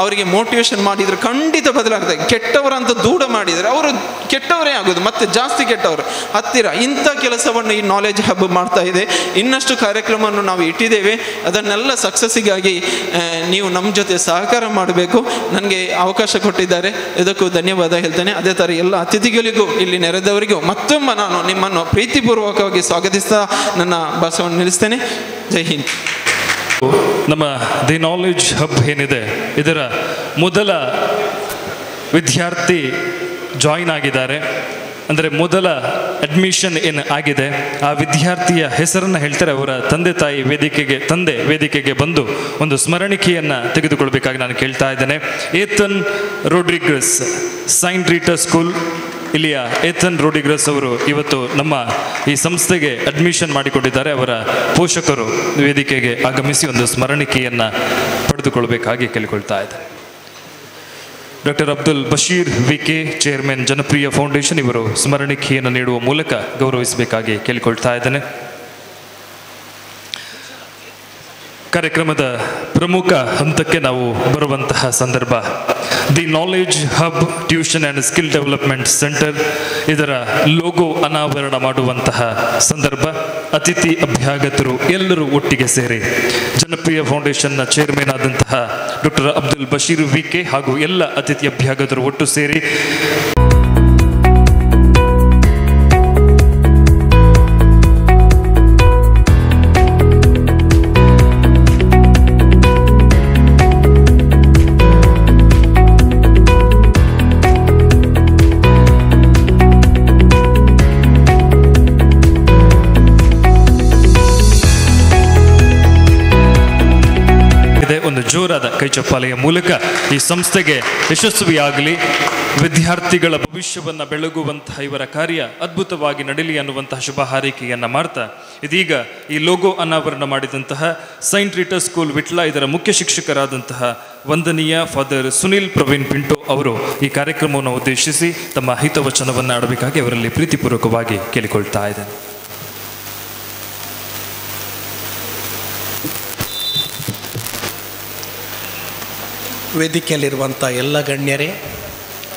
ಅವರಿಗೆ ಮೋಟಿವೇಶನ್ ಮಾಡಿದರೆ ಖಂಡಿತ ಬದಲಾಗ್ತದೆ. ಕೆಟ್ಟವರಂತ ದೂರ ಮಾಡಿದರೆ ಅವರು ಕೆಟ್ಟವರೇ ಆಗೋದು, ಮತ್ತೆ ಜಾಸ್ತಿ ಕೆಟ್ಟವರು. ಹತ್ತಿರ ಇಂಥ ಕೆಲಸವನ್ನು ಈ ನಾಲೆಜ್ ಹಬ್ ಮಾಡ್ತಾ ಇದೆ. ಇನ್ನಷ್ಟು ಕಾರ್ಯಕ್ರಮವನ್ನು ನಾವು ಇಟ್ಟಿದ್ದೇವೆ, ಅದನ್ನೆಲ್ಲ ಸಕ್ಸಸ್ಸಿಗಾಗಿ ನೀವು ನಮ್ಮ ಜೊತೆ ಸಹಕಾರ ಮಾಡಬೇಕು. ನನಗೆ ಅವಕಾಶ ಕೊಟ್ಟಿದ್ದಾರೆ, ಇದಕ್ಕೂ ಧನ್ಯವಾದ ಹೇಳ್ತೇನೆ. ಅದೇ ಥರ ಎಲ್ಲ ಅತಿಥಿಗಳಿಗೂ ಇಲ್ಲಿ ನೆರೆದವರಿಗೂ ಮತ್ತೊಮ್ಮೆ ನಾನು ನಿಮ್ಮನ್ನು ಪ್ರೀತಿಪೂರ್ವಕವಾಗಿ ಸ್ವಾಗತಿಸ್ತಾ ನನ್ನ ಭಾಷಣವನ್ನು ನಿಲ್ಲಿಸ್ತೇನೆ. ಜೈ ಹಿಂದ್. ನಮ್ಮ ದಿ ನಾಲೆಜ್ ಹಬ್ ಏನಿದೆ, ಇದರ ಮೊದಲ ವಿದ್ಯಾರ್ಥಿ ಜಾಯಿನ್ ಆಗಿದ್ದಾರೆ. ಅಂದರೆ ಮೊದಲ ಅಡ್ಮಿಷನ್ ಏನು ಆಗಿದೆ, ಆ ವಿದ್ಯಾರ್ಥಿಯ ಹೆಸರನ್ನು ಹೇಳ್ತಾರೆ. ಅವರ ತಂದೆ ವೇದಿಕೆಗೆ ಬಂದು ಒಂದು ಸ್ಮರಣಿಕೆಯನ್ನು ತೆಗೆದುಕೊಳ್ಬೇಕಾಗಿ ನಾನು ಕೇಳ್ತಾ ಇದ್ದೇನೆ. ಏತನ್ ರೋಡ್ರಿಗಸ್, ಸೈಂಟ್ ರೀಟಾ ಸ್ಕೂಲ್ ಇಲ್ಲಿಯ ಏತನ್ ರೋಡ್ರಿಗಸ್ ಅವರು ಇವತ್ತು ನಮ್ಮ ಈ ಸಂಸ್ಥೆಗೆ ಅಡ್ಮಿಷನ್ ಮಾಡಿಕೊಂಡಿದ್ದಾರೆ. ಅವರ ಪೋಷಕರು ವೇದಿಕೆಗೆ ಆಗಮಿಸಿ ಒಂದು ಸ್ಮರಣಿಕೆಯನ್ನು ಪಡೆದುಕೊಳ್ಬೇಕಾಗಿ ಕೇಳಿಕೊಳ್ತಾ ಇದ್ದಾರೆ. ಡಾಕ್ಟರ್ ಅಬ್ದುಲ್ ಬಶೀರ್ ವಿಕೆ, ಚೇರ್ಮನ್ ಜನಪ್ರಿಯ ಫೌಂಡೇಶನ್, ಇವರು ಸ್ಮರಣಿಕೆಯನ್ನು ನೀಡುವ ಮೂಲಕ ಗೌರವಿಸಬೇಕಾಗಿ ಕೇಳಿಕೊಳ್ತಾ ಇದ್ದೇನೆ. ಕಾರ್ಯಕ್ರಮದ ಪ್ರಮುಖ ಹಂತಕ್ಕೆ ನಾವು ಬರುವಂತಹ ಸಂದರ್ಭ, the knowledge hub tuition and skill development centre, ಇದರ ಲೋಗೋ ಅನಾವರಣ ಮಾಡುವಂತಹ ಸಂದರ್ಭ. ಅತಿಥಿ ಅಭ್ಯಾಗತರು ಎಲ್ಲರೂ ಒಟ್ಟಿಗೆ ಸೇರಿ ಜನಪ್ರಿಯ ಫೌಂಡೇಶನ್ನ ಚೇರ್ಮನ್ ಆದಂತಹ ಡಾಕ್ಟರ್ ಅಬ್ದುಲ್ ಬಶೀರ್ ವಿಕೆ ಹಾಗೂ ಎಲ್ಲ ಅತಿಥಿ ಅಭ್ಯಾಗತರು ಒಟ್ಟು ಸೇರಿ ಒಂದು ಜೋರಾದ ಕೈಚಪ್ಪಾಲೆಯ ಮೂಲಕ ಈ ಸಂಸ್ಥೆಗೆ ಯಶಸ್ವಿಯಾಗಲಿ, ವಿದ್ಯಾರ್ಥಿಗಳ ಭವಿಷ್ಯವನ್ನು ಬೆಳಗುವಂತಹ ಇವರ ಕಾರ್ಯ ಅದ್ಭುತವಾಗಿ ನಡೀಲಿ ಅನ್ನುವಂತಹ ಶುಭ ಹಾರೈಕೆಯನ್ನು ಮಾಡ್ತಾ, ಇದೀಗ ಈ ಲೋಗೋ ಅನಾವರಣ ಮಾಡಿದಂತಹ ಸೈಂಟ್ ರೀಟಾ ಸ್ಕೂಲ್ ವಿಟ್ಲ, ಇದರ ಮುಖ್ಯ ಶಿಕ್ಷಕರಾದಂತಹ ವಂದನೀಯ ಫಾದರ್ ಸುನಿಲ್ ಪ್ರವೀಣ್ ಪಿಂಟೋ ಅವರು ಈ ಕಾರ್ಯಕ್ರಮವನ್ನು ಉದ್ದೇಶಿಸಿ ತಮ್ಮ ಹಿತವಚನವನ್ನು ಆಡಬೇಕಾಗಿ ಅವರಲ್ಲಿ ಪ್ರೀತಿಪೂರ್ವಕವಾಗಿ ಕೇಳಿಕೊಳ್ತಾ ಇದ್ದೇನೆ. ವೇದಿಕೆಯಲ್ಲಿರುವಂಥ ಎಲ್ಲ ಗಣ್ಯರೇ,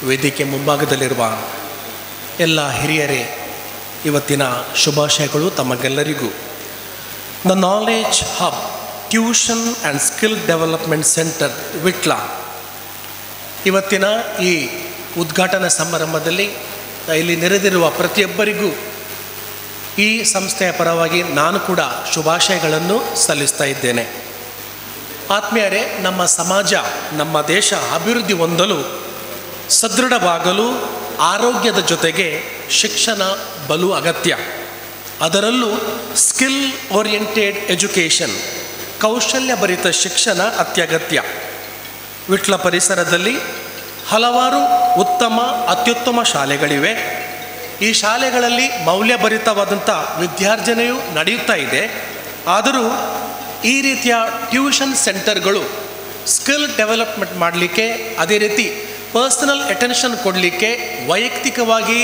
ವೇದಿಕೆ ಮುಂಭಾಗದಲ್ಲಿರುವ ಎಲ್ಲ ಹಿರಿಯರೇ, ಇವತ್ತಿನ ಶುಭಾಶಯಗಳು ತಮಗೆಲ್ಲರಿಗೂ. The knowledge hub tuition and skill development centre Vitla ಇವತ್ತಿನ ಈ ಉದ್ಘಾಟನಾ ಸಮಾರಂಭದಲ್ಲಿ ಇಲ್ಲಿ ನೆರೆದಿರುವ ಪ್ರತಿಯೊಬ್ಬರಿಗೂ ಈ ಸಂಸ್ಥೆಯ ಪರವಾಗಿ ನಾನು ಕೂಡ ಶುಭಾಶಯಗಳನ್ನು ಸಲ್ಲಿಸ್ತಾ ಇದ್ದೇನೆ. ಆತ್ಮೀಯರೇ, ನಮ್ಮ ಸಮಾಜ, ನಮ್ಮ ದೇಶ ಅಭಿವೃದ್ಧಿ ಹೊಂದಲು, ಸದೃಢವಾಗಲು ಆರೋಗ್ಯದ ಜೊತೆಗೆ ಶಿಕ್ಷಣ ಬಲು ಅಗತ್ಯ. ಅದರಲ್ಲೂ ಸ್ಕಿಲ್ ಓರಿಯೆಂಟೆಡ್ ಎಜುಕೇಷನ್, ಕೌಶಲ್ಯಭರಿತ ಶಿಕ್ಷಣ ಅತ್ಯಗತ್ಯ. ವಿಟ್ಲ ಪರಿಸರದಲ್ಲಿ ಹಲವಾರು ಉತ್ತಮ, ಅತ್ಯುತ್ತಮ ಶಾಲೆಗಳಿವೆ. ಈ ಶಾಲೆಗಳಲ್ಲಿ ಮೌಲ್ಯಭರಿತವಾದಂಥ ವಿದ್ಯಾರ್ಜನೆಯೂ ನಡೆಯುತ್ತಾ ಇದೆ. ಆದರೂ ಈ ರೀತಿಯ ಟ್ಯೂಷನ್ ಸೆಂಟರ್ಗಳು ಸ್ಕಿಲ್ ಡೆವಲಪ್ಮೆಂಟ್ ಮಾಡಲಿಕ್ಕೆ, ಅದೇ ರೀತಿ ಪರ್ಸನಲ್ ಅಟೆನ್ಷನ್ ಕೊಡಲಿಕ್ಕೆ, ವೈಯಕ್ತಿಕವಾಗಿ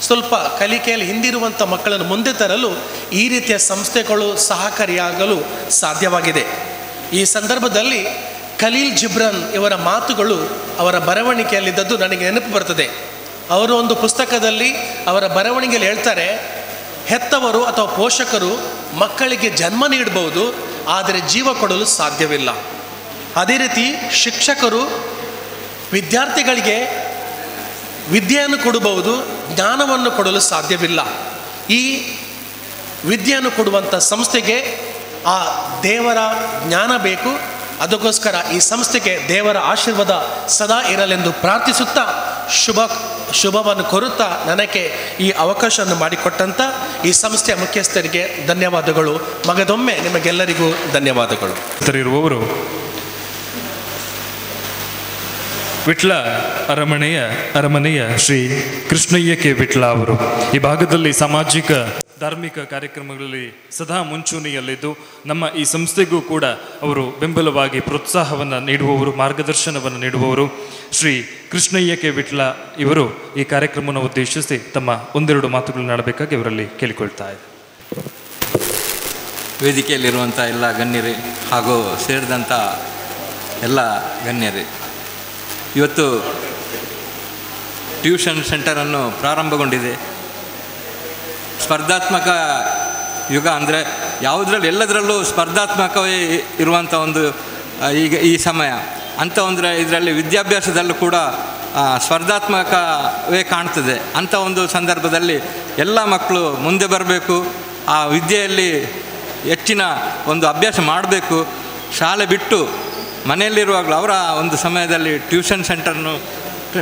ಸ್ವಲ್ಪ ಕಲಿಕೆಯಲ್ಲಿ ಹಿಂದಿರುವಂಥ ಮಕ್ಕಳನ್ನು ಮುಂದೆ ತರಲು ಈ ರೀತಿಯ ಸಂಸ್ಥೆಗಳು ಸಹಕಾರಿಯಾಗಲು ಸಾಧ್ಯವಾಗಿದೆ. ಈ ಸಂದರ್ಭದಲ್ಲಿ ಖಲೀಲ್ ಜಿಬ್ರಾನ್ ಇವರ ಮಾತುಗಳು ಅವರ ಬರವಣಿಗೆಯಲ್ಲಿದ್ದದ್ದು ನನಗೆ ನೆನಪು ಬರ್ತದೆ. ಅವರು ಒಂದು ಪುಸ್ತಕದಲ್ಲಿ ಅವರ ಬರವಣಿಗೆಯಲ್ಲಿ ಹೇಳ್ತಾರೆ, ಹೆತ್ತವರು ಅಥವಾ ಪೋಷಕರು ಮಕ್ಕಳಿಗೆ ಜನ್ಮ ನೀಡಬಹುದು, ಆದರೆ ಜೀವ ಕೊಡಲು ಸಾಧ್ಯವಿಲ್ಲ. ಅದೇ ರೀತಿ ಶಿಕ್ಷಕರು ವಿದ್ಯಾರ್ಥಿಗಳಿಗೆ ವಿದ್ಯೆಯನ್ನು ಕೊಡಬಹುದು, ಜ್ಞಾನವನ್ನು ಕೊಡಲು ಸಾಧ್ಯವಿಲ್ಲ. ಈ ವಿದ್ಯೆಯನ್ನು ಕೊಡುವಂಥ ಸಂಸ್ಥೆಗೆ ಆ ದೇವರ ಜ್ಞಾನ ಬೇಕು. ಅದಕ್ಕೋಸ್ಕರ ಈ ಸಂಸ್ಥೆಗೆ ದೇವರ ಆಶೀರ್ವಾದ ಸದಾ ಇರಲೆಂದು ಪ್ರಾರ್ಥಿಸುತ್ತಾ ಶುಭವನ್ನು ಕೋರುತ್ತಾ ನನಗೆ ಈ ಅವಕಾಶವನ್ನು ಮಾಡಿಕೊಟ್ಟಂಥ ಈ ಸಂಸ್ಥೆಯ ಮುಖ್ಯಸ್ಥರಿಗೆ ಧನ್ಯವಾದಗಳು. ಮಗದೊಮ್ಮೆ ನಿಮಗೆಲ್ಲರಿಗೂ ಧನ್ಯವಾದಗಳು. ಇರುವವರು ವಿಟ್ಲ ಅರಮನೆಯ ಶ್ರೀ ಕೃಷ್ಣಯ್ಯ ಕೆ ವಿಟ್ಲ ಅವರು ಈ ಭಾಗದಲ್ಲಿ ಸಾಮಾಜಿಕ ಧಾರ್ಮಿಕ ಕಾರ್ಯಕ್ರಮಗಳಲ್ಲಿ ಸದಾ ಮುಂಚೂಣಿಯಲ್ಲಿದ್ದು ನಮ್ಮ ಈ ಸಂಸ್ಥೆಗೂ ಕೂಡ ಅವರು ಬೆಂಬಲವಾಗಿ ಪ್ರೋತ್ಸಾಹವನ್ನು ನೀಡುವವರು, ಮಾರ್ಗದರ್ಶನವನ್ನು ನೀಡುವವರು. ಶ್ರೀ ಕೃಷ್ಣಯ್ಯ ಕೆ ವಿಟ್ಲ ಇವರು ಈ ಕಾರ್ಯಕ್ರಮವನ್ನು ಉದ್ದೇಶಿಸಿ ತಮ್ಮ ಒಂದೆರಡು ಮಾತುಗಳನ್ನು ಆಡಬೇಕಾಗಿ ಇವರಲ್ಲಿ ಕೇಳಿಕೊಳ್ತಾ ಇದೆ. ವೇದಿಕೆಯಲ್ಲಿರುವಂಥ ಎಲ್ಲ ಗಣ್ಯರೇ ಹಾಗೂ ಸೇರಿದಂಥ ಎಲ್ಲ ಗಣ್ಯರೇ, ಇವತ್ತು ಟ್ಯೂಷನ್ ಸೆಂಟರನ್ನು ಪ್ರಾರಂಭಗೊಂಡಿದೆ. ಸ್ಪರ್ಧಾತ್ಮಕ ಯುಗ ಅಂದರೆ ಯಾವುದರಲ್ಲಿ ಎಲ್ಲದರಲ್ಲೂ ಸ್ಪರ್ಧಾತ್ಮಕವೇ ಇರುವಂಥ ಒಂದು ಈಗ ಈ ಸಮಯ ಅಂಥ ಒಂದು ಇದರಲ್ಲಿ ವಿದ್ಯಾಭ್ಯಾಸದಲ್ಲೂ ಕೂಡ ಸ್ಪರ್ಧಾತ್ಮಕವೇ ಕಾಣ್ತದೆ. ಅಂಥ ಒಂದು ಸಂದರ್ಭದಲ್ಲಿ ಎಲ್ಲ ಮಕ್ಕಳು ಮುಂದೆ ಬರಬೇಕು, ಆ ವಿದ್ಯೆಯಲ್ಲಿ ಹೆಚ್ಚಿನ ಒಂದು ಅಭ್ಯಾಸ ಮಾಡಬೇಕು. ಶಾಲೆ ಬಿಟ್ಟು ಮನೆಯಲ್ಲಿರುವಾಗಲೂ ಅವರ ಒಂದು ಸಮಯದಲ್ಲಿ ಟ್ಯೂಷನ್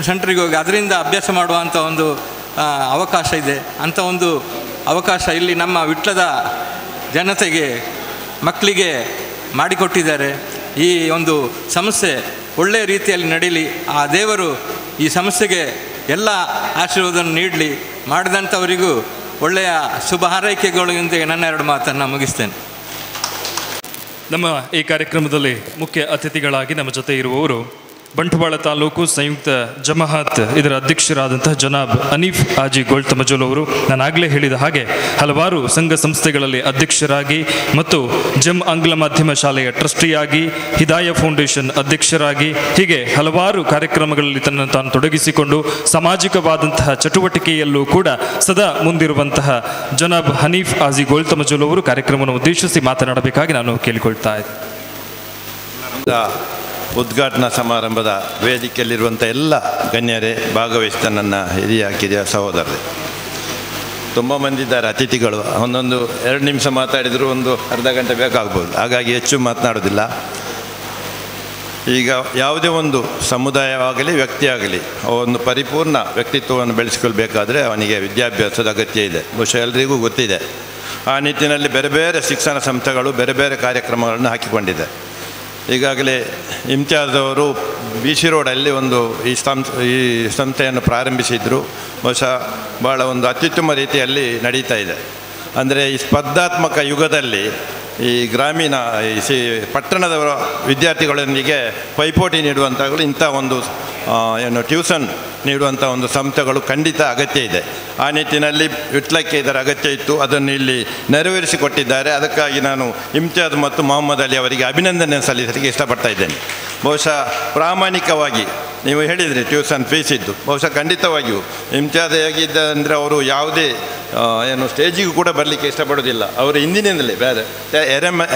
ಸೆಂಟ್ರಿಗೆ ಹೋಗಿ ಅದರಿಂದ ಅಭ್ಯಾಸ ಮಾಡುವಂಥ ಒಂದು ಅವಕಾಶ ಇದೆ. ಅಂಥ ಒಂದು ಅವಕಾಶ ಇಲ್ಲಿ ನಮ್ಮ ವಿಟ್ಲದ ಜನತೆಗೆ, ಮಕ್ಕಳಿಗೆ ಮಾಡಿಕೊಟ್ಟಿದ್ದಾರೆ. ಈ ಒಂದು ಸಂಸ್ಥೆ ಒಳ್ಳೆಯ ರೀತಿಯಲ್ಲಿ ನಡೀಲಿ, ಆ ದೇವರು ಈ ಸಂಸ್ಥೆಗೆ ಎಲ್ಲ ಆಶೀರ್ವಾದವನ್ನು ನೀಡಲಿ. ಮಾಡಿದಂಥವರಿಗೂ ಒಳ್ಳೆಯ ಶುಭ ಹಾರೈಕೆಗಳೊಂದಿಗೆ ನನ್ನ ಎರಡು ಮಾತನ್ನು ಮುಗಿಸ್ತೇನೆ. ನಮ್ಮ ಈ ಕಾರ್ಯಕ್ರಮದಲ್ಲಿ ಮುಖ್ಯ ಅತಿಥಿಗಳಾಗಿ ನಮ್ಮ ಜೊತೆ ಇರುವವರು ಬಂಟ್ವಾಳ ತಾಲೂಕು ಸಂಯುಕ್ತ ಜಮಾಅತ್ ಇದರ ಅಧ್ಯಕ್ಷರಾದಂತಹ ಜನಾಬ್ ಹನೀಫ್ ಹಾಜಿ ಗೋಲ್ತಮಜೋಲ್ ಅವರು. ನಾನಾಗಲೇ ಹೇಳಿದ ಹಾಗೆ ಹಲವಾರು ಸಂಘ ಸಂಸ್ಥೆಗಳಲ್ಲಿ ಅಧ್ಯಕ್ಷರಾಗಿ ಮತ್ತು ಜಮ್ ಆಂಗ್ಲ ಮಾಧ್ಯಮ ಶಾಲೆಯ ಟ್ರಸ್ಟಿಯಾಗಿ, ಹಿದಾಯ ಫೌಂಡೇಶನ್ ಅಧ್ಯಕ್ಷರಾಗಿ, ಹೀಗೆ ಹಲವಾರು ಕಾರ್ಯಕ್ರಮಗಳಲ್ಲಿ ತನ್ನನ್ನು ತಾನು ತೊಡಗಿಸಿಕೊಂಡು ಸಾಮಾಜಿಕವಾದಂತಹ ಚಟುವಟಿಕೆಯಲ್ಲೂ ಕೂಡ ಸದಾ ಮುಂದಿರುವಂತಹ ಜನಾಬ್ ಹನೀಫ್ ಹಾಜಿ ಗೋಲ್ತಮಜೋಲ್ ಅವರು ಕಾರ್ಯಕ್ರಮವನ್ನು ಉದ್ದೇಶಿಸಿ ಮಾತನಾಡಬೇಕಾಗಿ ನಾನು ಕೇಳಿಕೊಳ್ತಾ ಇದ್ದೆ. ಉದ್ಘಾಟನಾ ಸಮಾರಂಭದ ವೇದಿಕೆಯಲ್ಲಿರುವಂಥ ಎಲ್ಲ ಗಣ್ಯರೇ, ಭಾಗವಹಿಸಿದ ನನ್ನ ಹಿರಿಯ ಕಿರಿಯ ಸಹೋದರರೇ, ತುಂಬ ಮಂದಿ ಇದ್ದಾರೆ ಅತಿಥಿಗಳು. ಒಂದೊಂದು 2 ನಿಮಿಷ ಮಾತಾಡಿದರೂ ಒಂದು ಅರ್ಧ ಗಂಟೆ ಬೇಕಾಗ್ಬೋದು, ಹಾಗಾಗಿ ಹೆಚ್ಚು ಮಾತನಾಡೋದಿಲ್ಲ. ಈಗ ಯಾವುದೇ ಒಂದು ಸಮುದಾಯವಾಗಲಿ ವ್ಯಕ್ತಿಯಾಗಲಿ ಒಂದು ಪರಿಪೂರ್ಣ ವ್ಯಕ್ತಿತ್ವವನ್ನು ಬೆಳೆಸಿಕೊಳ್ಬೇಕಾದ್ರೆ ಅವನಿಗೆ ವಿದ್ಯಾಭ್ಯಾಸದ ಅಗತ್ಯ ಇದೆ. ಬಹುಶಃ ಎಲ್ರಿಗೂ ಗೊತ್ತಿದೆ. ಆ ನಿಟ್ಟಿನಲ್ಲಿ ಬೇರೆ ಬೇರೆ ಶಿಕ್ಷಣ ಸಂಸ್ಥೆಗಳು ಬೇರೆ ಬೇರೆ ಕಾರ್ಯಕ್ರಮಗಳನ್ನು ಹಾಕಿಕೊಂಡಿದೆ. ಈಗಾಗಲೇ ಇಮ್ತಿಯಾಜ್ ಅವರು BC ರೋಡಲ್ಲಿ ಈ ಸಂಸ್ಥೆಯನ್ನು ಪ್ರಾರಂಭಿಸಿದರು. ಬಹುಶಃ ಭಾಳ ಒಂದು ಅತ್ಯುತ್ತಮ ರೀತಿಯಲ್ಲಿ ನಡೀತಾ ಇದೆ. ಅಂದರೆ ಈ ಸ್ಪರ್ಧಾತ್ಮಕ ಯುಗದಲ್ಲಿ ಈ ಗ್ರಾಮೀಣ ಪಟ್ಟಣದವರ ವಿದ್ಯಾರ್ಥಿಗಳೊಂದಿಗೆ ಪೈಪೋಟಿ ನೀಡುವಂಥಗಳು ಇಂಥ ಒಂದು ಟ್ಯೂಷನ್ ನೀಡುವಂಥ ಒಂದು ಸಂಸ್ಥೆಗಳು ಖಂಡಿತ ಅಗತ್ಯ ಇದೆ. ಆ ನಿಟ್ಟಿನಲ್ಲಿ ವಿಟ್ಲಕ್ಕೆ ಇದರ ಅಗತ್ಯ ಇತ್ತು, ಅದನ್ನು ಇಲ್ಲಿ ನೆರವೇರಿಸಿಕೊಟ್ಟಿದ್ದಾರೆ. ಅದಕ್ಕಾಗಿ ನಾನು ಇಮ್ತಿಯಾಜ್ ಮತ್ತು ಮೊಹಮ್ಮದ್ ಅಲಿ ಅವರಿಗೆ ಅಭಿನಂದನೆ ಸಲ್ಲಿಸಲಿಕ್ಕೆ ಇಷ್ಟಪಡ್ತಾ ಇದ್ದೇನೆ. ಬಹುಶಃ ಪ್ರಾಮಾಣಿಕವಾಗಿ ನೀವು ಹೇಳಿದ್ರಿ ಟ್ಯೂಷನ್ ಫೀಸ್ ಇದ್ದು, ಬಹುಶಃ ಖಂಡಿತವಾಗಿಯೂ ಇಮ್ತಿಯಾಜ್ ಹೇಗಿದ್ದ ಅಂದರೆ ಅವರು ಯಾವುದೇ ಸ್ಟೇಜಿಗೂ ಕೂಡ ಬರಲಿಕ್ಕೆ ಇಷ್ಟಪಡೋದಿಲ್ಲ. ಅವರು ಹಿಂದಿನಿಂದಲೇ ಬೇರೆ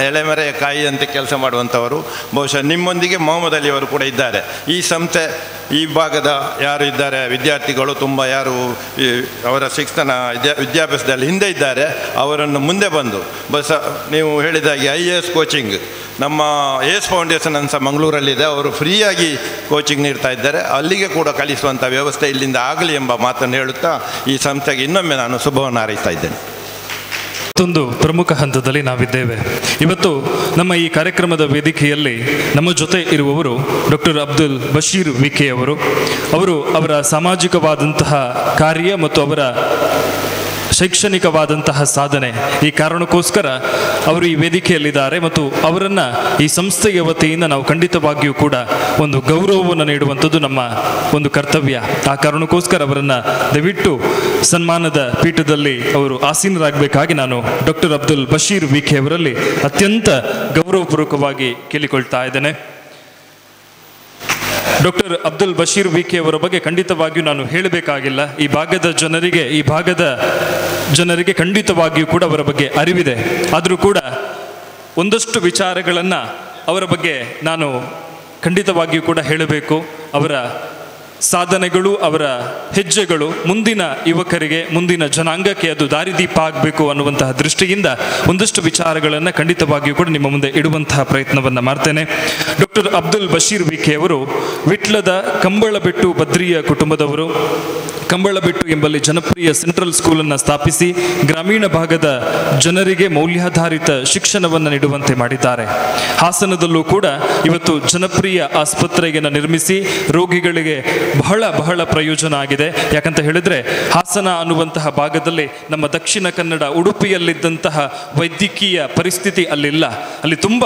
ಎಲೆಮರೆಯ ಕಾಯಿಯಂತೆ ಕೆಲಸ ಮಾಡುವಂಥವರು. ಬಹುಶಃ ನಿಮ್ಮೊಂದಿಗೆ ಮೊಹಮ್ಮದ್ ಅಲಿ ಅವರು ಕೂಡ ಇದ್ದಾರೆ. ಈ ಸಂಸ್ಥೆ ಈ ಭಾಗದ ಯಾರು ಇದ್ದಾರೆ ವಿದ್ಯಾರ್ಥಿಗಳು ತುಂಬ ಯಾರು ಅವರ ಶಿಕ್ಷಣ ವಿದ್ಯಾಭ್ಯಾಸದಲ್ಲಿ ಹಿಂದೆ ಇದ್ದಾರೆ, ಅವರನ್ನು ಮುಂದೆ ಬಂದು ಬಹುಶಃ ನೀವು ಹೇಳಿದಾಗೆ IAS ಕೋಚಿಂಗ್ ನಮ್ಮ ಏಸ್ ಫೌಂಡೇಶನ್ ಅಂತ ಮಂಗಳೂರಲ್ಲಿದೆ, ಅವರು ಫ್ರೀಯಾಗಿ ಕೋಚಿಂಗ್ ನೀಡ್ತಾ ಇದ್ದಾರೆ. ಅಲ್ಲಿಗೆ ಕೂಡ ಕಲಿಸುವಂಥ ವ್ಯವಸ್ಥೆ ಇಲ್ಲಿಂದ ಆಗಲಿ ಎಂಬ ಮಾತನ್ನು ಹೇಳುತ್ತಾ ಈ ಸಂಸ್ಥೆಗೆ ಇನ್ನೊಮ್ಮೆ ನಾನು ಶುಭವನ್ನು ಹಾರೈಸ್ತಾ ಇದ್ದೇನೆ. ಮತ್ತೊಂದು ಪ್ರಮುಖ ಹಂತದಲ್ಲಿ ನಾವಿದ್ದೇವೆ. ಇವತ್ತು ನಮ್ಮ ಈ ಕಾರ್ಯಕ್ರಮದ ವೇದಿಕೆಯಲ್ಲಿ ನಮ್ಮ ಜೊತೆ ಇರುವವರು ಡಾಕ್ಟರ್ ಅಬ್ದುಲ್ ಬಶೀರ್ ವಿಕೆ ಅವರು ಅವರ ಸಾಮಾಜಿಕವಾದಂತಹ ಕಾರ್ಯ ಮತ್ತು ಅವರ ಶೈಕ್ಷಣಿಕವಾದಂತಹ ಸಾಧನೆ, ಈ ಕಾರಣಕ್ಕೋಸ್ಕರ ಅವರು ಈ ವೇದಿಕೆಯಲ್ಲಿದ್ದಾರೆ ಮತ್ತು ಅವರನ್ನು ಈ ಸಂಸ್ಥೆಯ ವತಿಯಿಂದ ನಾವು ಖಂಡಿತವಾಗಿಯೂ ಕೂಡ ಒಂದು ಗೌರವವನ್ನು ನೀಡುವಂಥದ್ದು ನಮ್ಮ ಒಂದು ಕರ್ತವ್ಯ. ಆ ಕಾರಣಕ್ಕೋಸ್ಕರ ಅವರನ್ನು ದಯವಿಟ್ಟು ಸನ್ಮಾನದ ಪೀಠದಲ್ಲಿ ಅವರು ಆಸೀನರಾಗಬೇಕಾಗಿ ನಾನು ಡಾಕ್ಟರ್ ಅಬ್ದುಲ್ ಬಶೀರ್ ವಿಕೆ ಅವರಲ್ಲಿ ಅತ್ಯಂತ ಗೌರವಪೂರ್ವಕವಾಗಿ ಕೇಳಿಕೊಳ್ತಾ ಇದ್ದೇನೆ. ಡಾಕ್ಟರ್ ಅಬ್ದುಲ್ ಬಶೀರ್ ವಿಕೆ ಅವರ ಬಗ್ಗೆ ಖಂಡಿತವಾಗಿಯೂ ನಾನು ಹೇಳಬೇಕಾಗಿಲ್ಲ. ಈ ಭಾಗದ ಜನರಿಗೆ ಖಂಡಿತವಾಗಿಯೂ ಕೂಡ ಅವರ ಬಗ್ಗೆ ಅರಿವಿದೆ. ಆದರೂ ಕೂಡ ಒಂದಷ್ಟು ವಿಚಾರಗಳನ್ನು ಅವರ ಬಗ್ಗೆ ನಾನು ಖಂಡಿತವಾಗಿಯೂ ಕೂಡ ಹೇಳಬೇಕು. ಅವರ ಸಾಧನೆಗಳು, ಅವರ ಹೆಜ್ಜೆಗಳು ಮುಂದಿನ ಯುವಕರಿಗೆ, ಮುಂದಿನ ಜನಾಂಗಕ್ಕೆ ಅದು ದಾರಿದೀಪ ಆಗಬೇಕು ಅನ್ನುವಂತಹ ದೃಷ್ಟಿಯಿಂದ ಒಂದಷ್ಟು ವಿಚಾರಗಳನ್ನು ಖಂಡಿತವಾಗಿಯೂ ಕೂಡ ನಿಮ್ಮ ಮುಂದೆ ಇಡುವಂತಹ ಪ್ರಯತ್ನವನ್ನು ಮಾಡ್ತೇನೆ. ಡಾಕ್ಟರ್ ಅಬ್ದುಲ್ ಬಶೀರ್ ವಿಕೆ ಅವರು ವಿಟ್ಲದ ಕಂಬಳಬೆಟ್ಟು ಬದ್ರಿಯ ಕುಟುಂಬದವರು. ಕಂಬಳಬೆಟ್ಟು ಎಂಬಲ್ಲಿ ಜನಪ್ರಿಯ ಸೆಂಟ್ರಲ್ ಸ್ಕೂಲನ್ನು ಸ್ಥಾಪಿಸಿ ಗ್ರಾಮೀಣ ಭಾಗದ ಜನರಿಗೆ ಮೌಲ್ಯಾಧಾರಿತ ಶಿಕ್ಷಣವನ್ನು ನೀಡುವಂತೆ ಮಾಡಿದ್ದಾರೆ. ಹಾಸನದಲ್ಲೂ ಕೂಡ ಇವತ್ತು ಜನಪ್ರಿಯ ಆಸ್ಪತ್ರೆಯನ್ನು ನಿರ್ಮಿಸಿ ರೋಗಿಗಳಿಗೆ ಬಹಳ ಪ್ರಯೋಜನ ಆಗಿದೆ. ಯಾಕಂತ ಹೇಳಿದ್ರೆ ಹಾಸನ ಅನ್ನುವಂತಹ ಭಾಗದಲ್ಲಿ ನಮ್ಮ ದಕ್ಷಿಣ ಕನ್ನಡ ಉಡುಪಿಯಲ್ಲಿದ್ದಂತಹ ವೈದ್ಯಕೀಯ ಪರಿಸ್ಥಿತಿ ಅಲ್ಲಿಲ್ಲ, ಅಲ್ಲಿ ತುಂಬ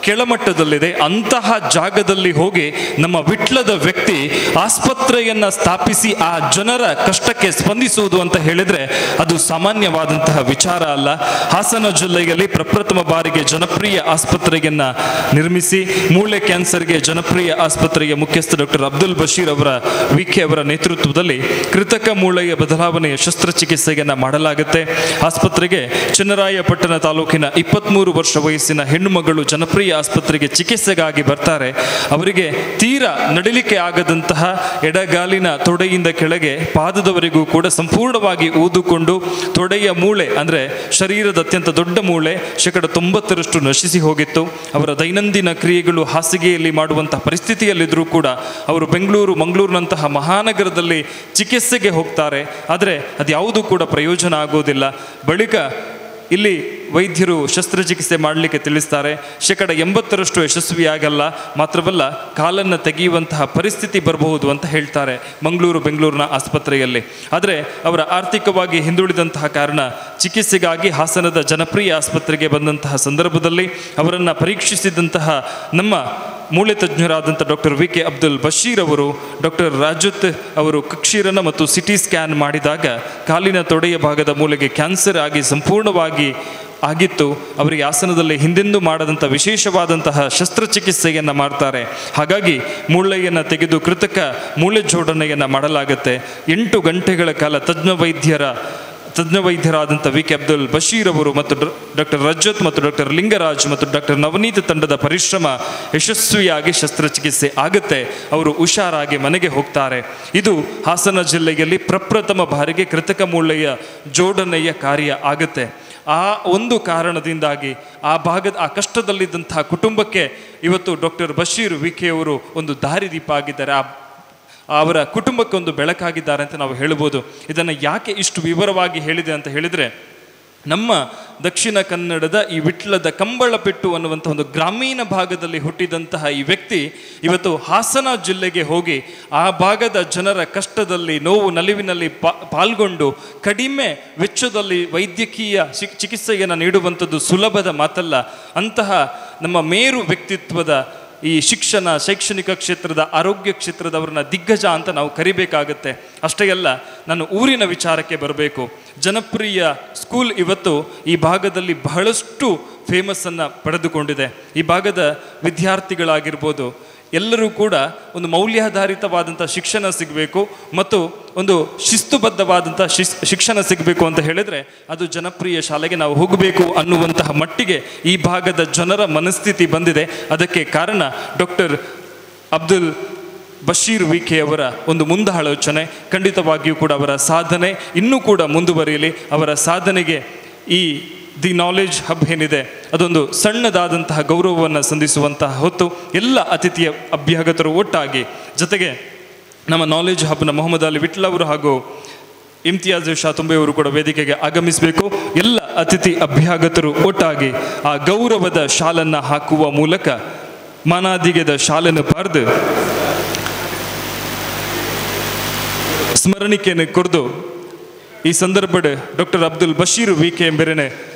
ಕೆಳಮಟ್ಟದಲ್ಲಿದೆ. ಅಂತಹ ಜಾಗದಲ್ಲಿ ಹೋಗಿ ನಮ್ಮ ವಿಟ್ಲದ ವ್ಯಕ್ತಿ ಆಸ್ಪತ್ರೆಯನ್ನು ಸ್ಥಾಪಿಸಿ ಆ ಜನರ ಕಷ್ಟಕ್ಕೆ ಸ್ಪಂದಿಸುವುದು ಅಂತ ಹೇಳಿದ್ರೆ ಅದು ಸಾಮಾನ್ಯವಾದಂತಹ ವಿಚಾರ ಅಲ್ಲ. ಹಾಸನ ಜಿಲ್ಲೆಯಲ್ಲಿ ಪ್ರಪ್ರಥಮ ಬಾರಿಗೆ ಜನಪ್ರಿಯ ಆಸ್ಪತ್ರೆಯನ್ನ ನಿರ್ಮಿಸಿ ಮೂಳೆ ಕ್ಯಾನ್ಸರ್ಗೆ ಜನಪ್ರಿಯ ಆಸ್ಪತ್ರೆಯ ಮುಖ್ಯಸ್ಥ ಡಾಕ್ಟರ್ ಅಬ್ದುಲ್ ಬಶೀರ್ ವಿಕೆ ಅವರ ನೇತೃತ್ವದಲ್ಲಿ ಕೃತಕ ಮೂಳೆಯ ಬದಲಾವಣೆಯ ಶಸ್ತ್ರಚಿಕಿತ್ಸೆಯನ್ನು ಮಾಡಲಾಗುತ್ತೆ. ಆಸ್ಪತ್ರೆಗೆ ಚನ್ನರಾಯಪಟ್ಟಣ ತಾಲೂಕಿನ 23 ವರ್ಷ ವಯಸ್ಸಿನ ಹೆಣ್ಣು ಮಗಳು ಜನಪ್ರಿಯ ಆಸ್ಪತ್ರೆಗೆ ಚಿಕಿತ್ಸೆಗಾಗಿ ಬರ್ತಾರೆ. ಅವರಿಗೆ ತೀರಾ ನಡಿಲಿಕ್ಕೆ ಆಗದಂತಹ ಎಡಗಾಲಿನ ತೊಡೆಯಿಂದ ಕೆಳಗೆ ಪಾದದವರೆಗೂ ಕೂಡ ಸಂಪೂರ್ಣವಾಗಿ ಊದುಕೊಂಡು ತೊಡೆಯ ಮೂಳೆ ಅಂದರೆ ಶರೀರದ ಅತ್ಯಂತ ದೊಡ್ಡ ಮೂಳೆ 90% ನಶಿಸಿ ಹೋಗಿತ್ತು. ಅವರ ದೈನಂದಿನ ಕ್ರಿಯೆಗಳು ಹಾಸಿಗೆಯಲ್ಲಿ ಮಾಡುವಂತಹ ಪರಿಸ್ಥಿತಿಯಲ್ಲಿದ್ದರೂ ಕೂಡ ಅವರು ಮಂಗಳೂರಿನಂತಹ ಮಹಾನಗರದಲ್ಲಿ ಚಿಕಿತ್ಸೆಗೆ ಹೋಗ್ತಾರೆ. ಆದರೆ ಅದ್ಯಾವುದೂ ಕೂಡ ಪ್ರಯೋಜನ ಆಗೋದಿಲ್ಲ. ಬಳಿಕ ಇಲ್ಲಿ ವೈದ್ಯರು ಶಸ್ತ್ರಚಿಕಿತ್ಸೆ ಮಾಡಲಿಕ್ಕೆ ತಿಳಿಸ್ತಾರೆ. 80% ಯಶಸ್ವಿಯಾಗಲ್ಲ, ಮಾತ್ರವಲ್ಲ ಕಾಲನ್ನು ತೆಗೆಯುವಂತಹ ಪರಿಸ್ಥಿತಿ ಬರಬಹುದು ಅಂತ ಹೇಳ್ತಾರೆ ಬೆಂಗಳೂರಿನ ಆಸ್ಪತ್ರೆಯಲ್ಲಿ. ಆದರೆ ಅವರ ಆರ್ಥಿಕವಾಗಿ ಹಿಂದುಳಿದಂತಹ ಕಾರಣ ಚಿಕಿತ್ಸೆಗಾಗಿ ಹಾಸನದ ಜನಪ್ರಿಯ ಆಸ್ಪತ್ರೆಗೆ ಬಂದಂತಹ ಸಂದರ್ಭದಲ್ಲಿ ಅವರನ್ನು ಪರೀಕ್ಷಿಸಿದಂತಹ ನಮ್ಮ ಮೂಳೆ ತಜ್ಞರಾದಂಥ ಡಾಕ್ಟರ್ ವಿಕೆ ಅಬ್ದುಲ್ ಬಶೀರ್ ಅವರು ಡಾಕ್ಟರ್ ರಾಜತ್ ಅವರು ಕಕ್ಷೀರನ ಮತ್ತು ಸಿಟಿ ಸ್ಕ್ಯಾನ್ ಮಾಡಿದಾಗ ಕಾಲಿನ ತೊಡೆಯ ಭಾಗದ ಮೂಳೆಗೆ ಕ್ಯಾನ್ಸರ್ ಆಗಿ ಸಂಪೂರ್ಣವಾಗಿ ಆಗಿತ್ತು. ಅವರಿಗೆ ಆಸನದಲ್ಲಿ ಹಿಂದೆಂದೂ ಮಾಡದಂಥ ವಿಶೇಷವಾದಂತಹ ಶಸ್ತ್ರಚಿಕಿತ್ಸೆಯನ್ನು ಮಾಡ್ತಾರೆ. ಹಾಗಾಗಿ ಮೂಳೆಯನ್ನು ತೆಗೆದು ಕೃತಕ ಮೂಳೆ ಜೋಡಣೆಯನ್ನು ಮಾಡಲಾಗುತ್ತೆ. 8 ಗಂಟೆಗಳ ಕಾಲ ತಜ್ಞ ವೈದ್ಯರಾದಂಥ ವಿಕೆ ಅಬ್ದುಲ್ ಬಶೀರ್ ಅವರು ಮತ್ತು ಡಾಕ್ಟರ್ ರಜತ್ ಮತ್ತು ಡಾಕ್ಟರ್ ಲಿಂಗರಾಜ್ ಮತ್ತು ಡಾಕ್ಟರ್ ನವನೀತ್ ತಂಡದ ಪರಿಶ್ರಮ ಯಶಸ್ವಿಯಾಗಿ ಶಸ್ತ್ರಚಿಕಿತ್ಸೆ ಆಗುತ್ತೆ. ಅವರು ಹುಷಾರಾಗಿ ಮನೆಗೆ ಹೋಗ್ತಾರೆ. ಇದು ಹಾಸನ ಜಿಲ್ಲೆಯಲ್ಲಿ ಪ್ರಪ್ರಥಮ ಬಾರಿಗೆ ಕೃತಕ ಮೂಳೆಯ ಜೋಡಣೆಯ ಕಾರ್ಯ ಆಗುತ್ತೆ. ಆ ಒಂದು ಕಾರಣದಿಂದಾಗಿ ಆ ಕಷ್ಟದಲ್ಲಿದ್ದಂತಹ ಕುಟುಂಬಕ್ಕೆ ಇವತ್ತು ಡಾಕ್ಟರ್ ಬಶೀರ್ ವಿಕೆ ಅವರು ಒಂದು ದಾರಿದೀಪ ಆಗಿದ್ದಾರೆ. ಅವರ ಕುಟುಂಬಕ್ಕೆ ಒಂದು ಬೆಳಕಾಗಿದ್ದಾರೆ ಅಂತ ನಾವು ಹೇಳ್ಬೋದು. ಇದನ್ನು ಯಾಕೆ ಇಷ್ಟು ವಿವರವಾಗಿ ಹೇಳಿದೆ ಅಂತ ಹೇಳಿದರೆ, ನಮ್ಮ ದಕ್ಷಿಣ ಕನ್ನಡದ ಈ ವಿಟ್ಲದ ಕಂಬಳಪೆಟ್ಟು ಅನ್ನುವಂಥ ಒಂದು ಗ್ರಾಮೀಣ ಭಾಗದಲ್ಲಿ ಹುಟ್ಟಿದಂತಹ ಈ ವ್ಯಕ್ತಿ ಇವತ್ತು ಹಾಸನ ಜಿಲ್ಲೆಗೆ ಹೋಗಿ ಆ ಭಾಗದ ಜನರ ಕಷ್ಟದಲ್ಲಿ, ನೋವು ನಲಿವಿನಲ್ಲಿ ಪಾಲ್ಗೊಂಡು ಕಡಿಮೆ ವೆಚ್ಚದಲ್ಲಿ ವೈದ್ಯಕೀಯ ಚಿಕಿತ್ಸೆಯನ್ನು ನೀಡುವಂಥದ್ದು ಸುಲಭದ ಮಾತಲ್ಲ. ಅಂತಹ ನಮ್ಮ ಮೇರು ವ್ಯಕ್ತಿತ್ವದ ಈ ಶೈಕ್ಷಣಿಕ ಕ್ಷೇತ್ರದ, ಆರೋಗ್ಯ ಕ್ಷೇತ್ರದವ್ರನ್ನ ದಿಗ್ಗಜ ಅಂತ ನಾವು ಕರಿಬೇಕಾಗತ್ತೆ. ಅಷ್ಟೇ ಅಲ್ಲ, ನಾನು ಊರಿನ ವಿಚಾರಕ್ಕೆ ಬರಬೇಕು. ಜನಪ್ರಿಯ ಸ್ಕೂಲ್ ಇವತ್ತು ಈ ಭಾಗದಲ್ಲಿ ಬಹಳಷ್ಟು ಫೇಮಸ್ಸನ್ನು ಪಡೆದುಕೊಂಡಿದೆ. ಈ ಭಾಗದ ವಿದ್ಯಾರ್ಥಿಗಳಾಗಿರ್ಬೋದು, ಎಲ್ಲರೂ ಕೂಡ ಒಂದು ಮೌಲ್ಯಾಧಾರಿತವಾದಂಥ ಶಿಕ್ಷಣ ಸಿಗಬೇಕು ಮತ್ತು ಒಂದು ಶಿಸ್ತುಬದ್ಧವಾದಂಥ ಶಿಕ್ಷಣ ಸಿಗಬೇಕು ಅಂತ ಹೇಳಿದರೆ ಅದು ಜನಪ್ರಿಯ ಶಾಲೆಗೆ ನಾವು ಹೋಗಬೇಕು ಅನ್ನುವಂತಹ ಮಟ್ಟಿಗೆ ಈ ಭಾಗದ ಜನರ ಮನಸ್ಥಿತಿ ಬಂದಿದೆ. ಅದಕ್ಕೆ ಕಾರಣ ಡಾಕ್ಟರ್ ಅಬ್ದುಲ್ ಬಶೀರ್ ವಿಕೆ ಅವರ ಒಂದು ಮುಂದಾಲೋಚನೆ. ಖಂಡಿತವಾಗಿಯೂ ಕೂಡ ಅವರ ಸಾಧನೆ ಇನ್ನೂ ಕೂಡ ಮುಂದುವರಿಯಲಿ. ಅವರ ಸಾಧನೆಗೆ ಈ ದಿ ನಾಲೆಡ್ಜ್ ಹಬ್ ಏನಿದೆ ಅದೊಂದು ಸಣ್ಣದಾದಂತಹ ಗೌರವವನ್ನು ಸಂಧಿಸುವಂತಹ ಹೊತ್ತು ಎಲ್ಲ ಅತಿಥಿಯ ಅಭ್ಯಾಗತರು ಒಟ್ಟಾಗಿ, ಜೊತೆಗೆ ನಮ್ಮ ನಾಲೆಜ್ ಹಬ್ನ ಮೊಹಮ್ಮದ್ ಅಲಿ ವಿಟ್ಲ ಅವರು ಹಾಗೂ ಇಮ್ತಿಯಾಜ್ ಶಾ ತುಂಬೆ ಅವರು ಕೂಡ ವೇದಿಕೆಗೆ ಆಗಮಿಸಬೇಕು. ಎಲ್ಲ ಅತಿಥಿ ಅಭ್ಯಾಗತರು ಒಟ್ಟಾಗಿ ಆ ಗೌರವದ ಶಾಲನ್ನು ಹಾಕುವ ಮೂಲಕ ಮಾನಾದಿಗೆದ ಶಾಲೆಯನ್ನು ಪಾರ್ದು ಸ್ಮರಣಿಕೆಯನ್ನು ಕೊರ್ದು ಈ ಸಂದರ್ಭದ ಡಾಕ್ಟರ್ ಅಬ್ದುಲ್ ಬಶೀರ್ ವಿಕೆ ಎಂಬೆರೆನೆ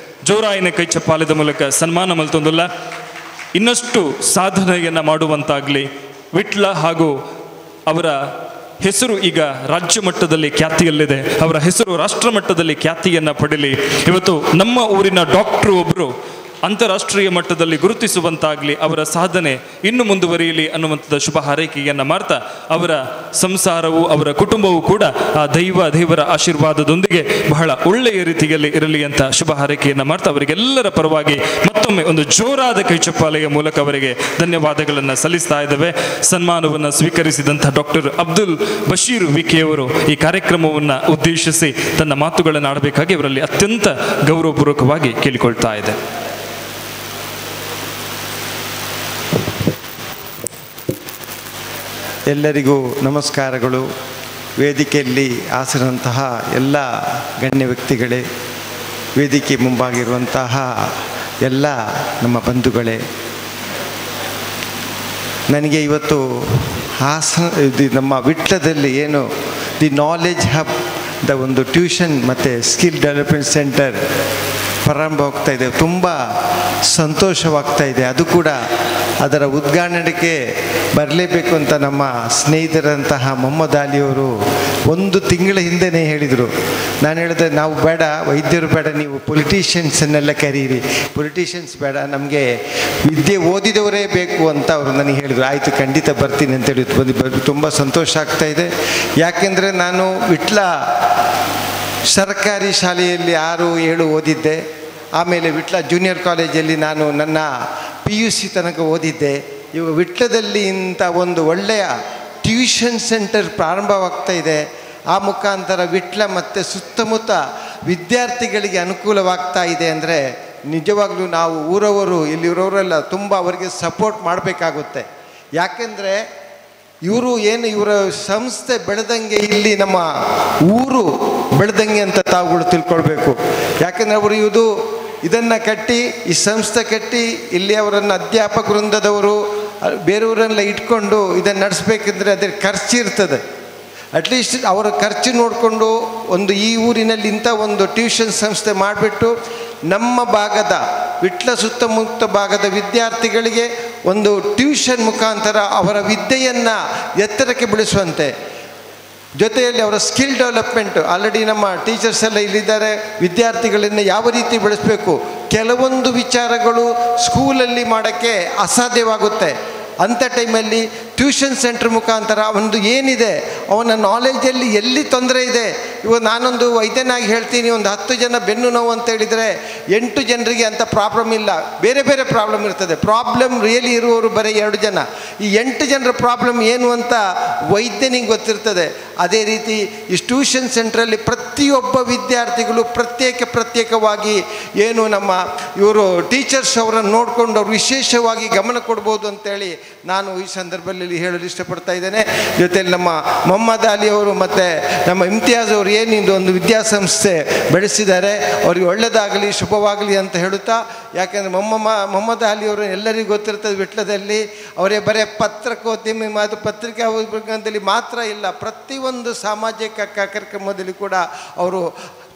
ಜೋರಾಯಿನ ಕೈ ಚಪ್ಪಾಲದ ಮೂಲಕ ಸನ್ಮಾನ ಮಲ್ತೊಂದಿಲ್ಲ. ಇನ್ನಷ್ಟು ಸಾಧನೆಯನ್ನು ಮಾಡುವಂತಾಗಲಿ, ವಿಟ್ಲ ಹಾಗೂ ಅವರ ಹೆಸರು ಈಗ ರಾಜ್ಯ ಮಟ್ಟದಲ್ಲಿ ಖ್ಯಾತಿಯಲ್ಲಿದೆ, ಅವರ ಹೆಸರು ರಾಷ್ಟ್ರ ಮಟ್ಟದಲ್ಲಿ ಖ್ಯಾತಿಯನ್ನು ಪಡೀಲಿ. ಇವತ್ತು ನಮ್ಮ ಊರಿನ ಡಾಕ್ಟ್ರು ಒಬ್ಬರು ಅಂತಾರಾಷ್ಟ್ರೀಯ ಮಟ್ಟದಲ್ಲಿ ಗುರುತಿಸುವಂತಾಗಲಿ, ಅವರ ಸಾಧನೆ ಇನ್ನು ಮುಂದುವರಿಯಲಿ ಅನ್ನುವಂಥದ್ದು ಶುಭ ಹಾರೈಕೆಯನ್ನು ಮಾಡ್ತಾ, ಅವರ ಸಂಸಾರವು ಅವರ ಕುಟುಂಬವೂ ಕೂಡ ಆ ದೇವರ ಆಶೀರ್ವಾದದೊಂದಿಗೆ ಬಹಳ ಒಳ್ಳೆಯ ರೀತಿಯಲ್ಲಿ ಇರಲಿ ಅಂತ ಶುಭ ಹಾರೈಕೆಯನ್ನು ಮಾಡ್ತಾ, ಅವರಿಗೆಲ್ಲರ ಪರವಾಗಿ ಮತ್ತೊಮ್ಮೆ ಒಂದು ಜೋರಾದ ಕೈಚಪ್ಪಾಲೆಯ ಮೂಲಕ ಅವರಿಗೆ ಧನ್ಯವಾದಗಳನ್ನು ಸಲ್ಲಿಸ್ತಾ ಇದ್ದೇವೆ. ಸನ್ಮಾನವನ್ನು ಸ್ವೀಕರಿಸಿದಂಥ ಡಾಕ್ಟರ್ ಅಬ್ದುಲ್ ಬಶೀರ್ ವಿಕೆಯವರು ಈ ಕಾರ್ಯಕ್ರಮವನ್ನು ಉದ್ದೇಶಿಸಿ ತನ್ನ ಮಾತುಗಳನ್ನು ಆಡಬೇಕಾಗಿ ಅವರಲ್ಲಿ ಅತ್ಯಂತ ಗೌರವಪೂರ್ವಕವಾಗಿ ಕೇಳಿಕೊಳ್ತಾ ಇದೆ. ಎಲ್ಲರಿಗೂ ನಮಸ್ಕಾರಗಳು. ವೇದಿಕೆಯಲ್ಲಿ ಆಸರಂತಹ ಎಲ್ಲ ಗಣ್ಯ ವ್ಯಕ್ತಿಗಳೇ, ವೇದಿಕೆ ಮುಂಭಾಗಿರುವಂತಹ ಎಲ್ಲ ನಮ್ಮ ಬಂಧುಗಳೇ, ನನಗೆ ಇವತ್ತು ನಮ್ಮ ವಿಟ್ಲದಲ್ಲಿ ಏನು ದಿ ನಾಲೆಜ್ ಹಬ್ ದ ಒಂದು ಟ್ಯೂಷನ್ ಮತ್ತು ಸ್ಕಿಲ್ ಡೆವಲಪ್ಮೆಂಟ್ ಸೆಂಟರ್ ಪ್ರಾರಂಭವಾಗ್ತಾ ಇದೆ. ತುಂಬ ಸಂತೋಷವಾಗ್ತಾ ಇದೆ. ಅದು ಕೂಡ ಅದರ ಉದ್ಘಾಟನೆಗೆ ಬರಲೇಬೇಕು ಅಂತ ನಮ್ಮ ಸ್ನೇಹಿತರಂತಹ ಮೊಹಮ್ಮದ್ ಅಲಿಯವರು ಒಂದು ತಿಂಗಳ ಹಿಂದೆಯೇ ಹೇಳಿದರು. ನಾನು ಹೇಳಿದೆ, ನಾವು ಬೇಡ, ವೈದ್ಯರು ಬೇಡ, ನೀವು ಪೊಲಿಟಿಷಿಯನ್ಸನ್ನೆಲ್ಲ ಕರೀರಿ, ಪೊಲಿಟಿಷಿಯನ್ಸ್ ಬೇಡ, ನಮಗೆ ವಿದ್ಯೆ ಓದಿದವರೇ ಬೇಕು ಅಂತ ಅವರು ನನಗೆ ಹೇಳಿದರು. ಆಯಿತು, ಖಂಡಿತ ಬರ್ತೀನಿ ಅಂತೇಳಿ ಬಂದು ತುಂಬ ಸಂತೋಷ ಆಗ್ತಾಯಿದೆ. ಯಾಕೆಂದರೆ ನಾನು ವಿಟ್ಲ ಸರ್ಕಾರಿ ಶಾಲೆಯಲ್ಲಿ 6-7 ಓದಿದ್ದೆ. ಆಮೇಲೆ ವಿಟ್ಲ ಜೂನಿಯರ್ ಕಾಲೇಜಲ್ಲಿ ನಾನು ನನ್ನ PUC ತನಕ ಓದಿದ್ದೆ. ಇವಾಗ ವಿಟ್ಲದಲ್ಲಿ ಇಂಥ ಒಂದು ಒಳ್ಳೆಯ ಟ್ಯೂಷನ್ ಸೆಂಟರ್ ಪ್ರಾರಂಭವಾಗ್ತಾ ಇದೆ. ಆ ಮುಖಾಂತರ ವಿಟ್ಲ ಮತ್ತು ಸುತ್ತಮುತ್ತ ವಿದ್ಯಾರ್ಥಿಗಳಿಗೆ ಅನುಕೂಲವಾಗ್ತಾ ಇದೆ ಅಂದರೆ ನಿಜವಾಗ್ಲೂ ನಾವು ಊರವರು, ಇಲ್ಲಿರೋರೆಲ್ಲ ತುಂಬ ಅವರಿಗೆ ಸಪೋರ್ಟ್ ಮಾಡಬೇಕಾಗುತ್ತೆ. ಯಾಕೆಂದರೆ ಇವರ ಸಂಸ್ಥೆ ಬೆಳೆದಂಗೆ ಇಲ್ಲಿ ನಮ್ಮ ಊರು ಬೆಳೆದಂಗೆ ಅಂತ ತಾವುಗಳು ತಿಳ್ಕೊಳ್ಬೇಕು. ಯಾಕೆಂದರೆ ಅವರು ಇದನ್ನು ಕಟ್ಟಿ, ಈ ಸಂಸ್ಥೆ ಕಟ್ಟಿ, ಇಲ್ಲಿ ಅವರನ್ನು ಅಧ್ಯಾಪಕ ವೃಂದದವರು ಬೇರೆಯವರೆಲ್ಲ ಇಟ್ಕೊಂಡು ಇದನ್ನು ನಡೆಸಬೇಕಂದ್ರೆ ಅದರ ಖರ್ಚಿರ್ತದೆ. ಅಟ್ಲೀಸ್ಟ್ ಅವರ ಖರ್ಚು ನೋಡಿಕೊಂಡು ಈ ಊರಿನಲ್ಲಿ ಇಂಥ ಒಂದು ಟ್ಯೂಷನ್ ಸಂಸ್ಥೆ ಮಾಡಿಬಿಟ್ಟು ನಮ್ಮ ಭಾಗದ ವಿಟ್ಲ ಸುತ್ತಮುತ್ತ ಭಾಗದ ವಿದ್ಯಾರ್ಥಿಗಳಿಗೆ ಒಂದು ಟ್ಯೂಷನ್ ಮುಖಾಂತರ ಅವರ ವಿದ್ಯೆಯನ್ನು ಎತ್ತರಕ್ಕೆ ಬೆಳೆಸುವಂತೆ, ಜೊತೆಯಲ್ಲಿ ಅವರ ಸ್ಕಿಲ್ ಡೆವಲಪ್ಮೆಂಟ್, ಆಲ್ರೆಡಿ ನಮ್ಮ ಟೀಚರ್ಸ್ ಎಲ್ಲ ಇಲ್ಲಿದ್ದಾರೆ, ವಿದ್ಯಾರ್ಥಿಗಳನ್ನು ಯಾವ ರೀತಿ ಬೆಳೆಸಬೇಕು, ಕೆಲವೊಂದು ವಿಚಾರಗಳು ಸ್ಕೂಲಲ್ಲಿ ಮಾಡೋಕ್ಕೆ ಅಸಾಧ್ಯವಾಗುತ್ತೆ. ಅಂಥ ಟೈಮಲ್ಲಿ ಟ್ಯೂಷನ್ ಸೆಂಟರ್ ಮುಖಾಂತರ ಒಂದು ಏನಿದೆ ಅವನ ನಾಲೆಜಲ್ಲಿ ಎಲ್ಲಿ ತೊಂದರೆ ಇದೆ. ಇವಾಗ ನಾನೊಂದು ವೈದ್ಯನಾಗಿ ಹೇಳ್ತೀನಿ, ಒಂದು 10 ಜನ ಬೆನ್ನು ನೋವು ಅಂತ ಹೇಳಿದರೆ 8 ಜನರಿಗೆ ಅಂಥ ಪ್ರಾಬ್ಲಮ್ ಇಲ್ಲ, ಬೇರೆ ಬೇರೆ ಪ್ರಾಬ್ಲಮ್ ಇರ್ತದೆ. ಪ್ರಾಬ್ಲಮ್ ರಿಯಲಿ ಇರುವವರು ಬರೀ 2 ಜನ. ಈ 8 ಜನರ ಪ್ರಾಬ್ಲಮ್ ಏನು ಅಂತ ವೈದ್ಯನಿಗೆ ಗೊತ್ತಿರ್ತದೆ. ಅದೇ ರೀತಿ ಈ ಟ್ಯೂಷನ್ ಸೆಂಟ್ರಲ್ಲಿ ಪ್ರತಿಯೊಬ್ಬ ವಿದ್ಯಾರ್ಥಿಗಳು ಪ್ರತ್ಯೇಕವಾಗಿ ಏನು ನಮ್ಮ ಇವರು ಟೀಚರ್ಸ್ ಅವರನ್ನು ನೋಡಿಕೊಂಡು ಅವ್ರು ವಿಶೇಷವಾಗಿ ಗಮನ ಕೊಡ್ಬೋದು ಅಂತೇಳಿ ನಾನು ಈ ಸಂದರ್ಭದಲ್ಲಿ ಹೇಳಲು ಇಷ್ಟಪಡ್ತಾ ಇದ್ದೇನೆ. ಜೊತೆಯಲ್ಲಿ ನಮ್ಮ ಮೊಹಮ್ಮದ್ ಅಲಿ ಅವರು ಮತ್ತು ನಮ್ಮ ಇಮ್ತಿಯಾಜ್ ಅವರು ಏನಿದು ಒಂದು ವಿದ್ಯಾಸಂಸ್ಥೆ ಬೆಳೆಸಿದ್ದಾರೆ, ಅವರಿಗೆ ಒಳ್ಳೆಯದಾಗಲಿ, ಶುಭವಾಗಲಿ ಅಂತ ಹೇಳುತ್ತಾ, ಯಾಕೆಂದರೆ ಮೊಹಮ್ಮದ್ ಅಲಿ ಅವರು ಎಲ್ಲರಿಗೂ ಗೊತ್ತಿರ್ತದೆ, ವಿಟ್ಲದಲ್ಲಿ ಅವರೇ ಬರೀ ಪತ್ರಿಕೋದ್ಯಮಿ ಪತ್ರಿಕಾದಲ್ಲಿ ಮಾತ್ರ ಇಲ್ಲ, ಪ್ರತಿಯೊಂದು ಸಾಮಾಜಿಕ ಕಾರ್ಯಕ್ರಮದಲ್ಲಿ ಕೂಡ ಅವರು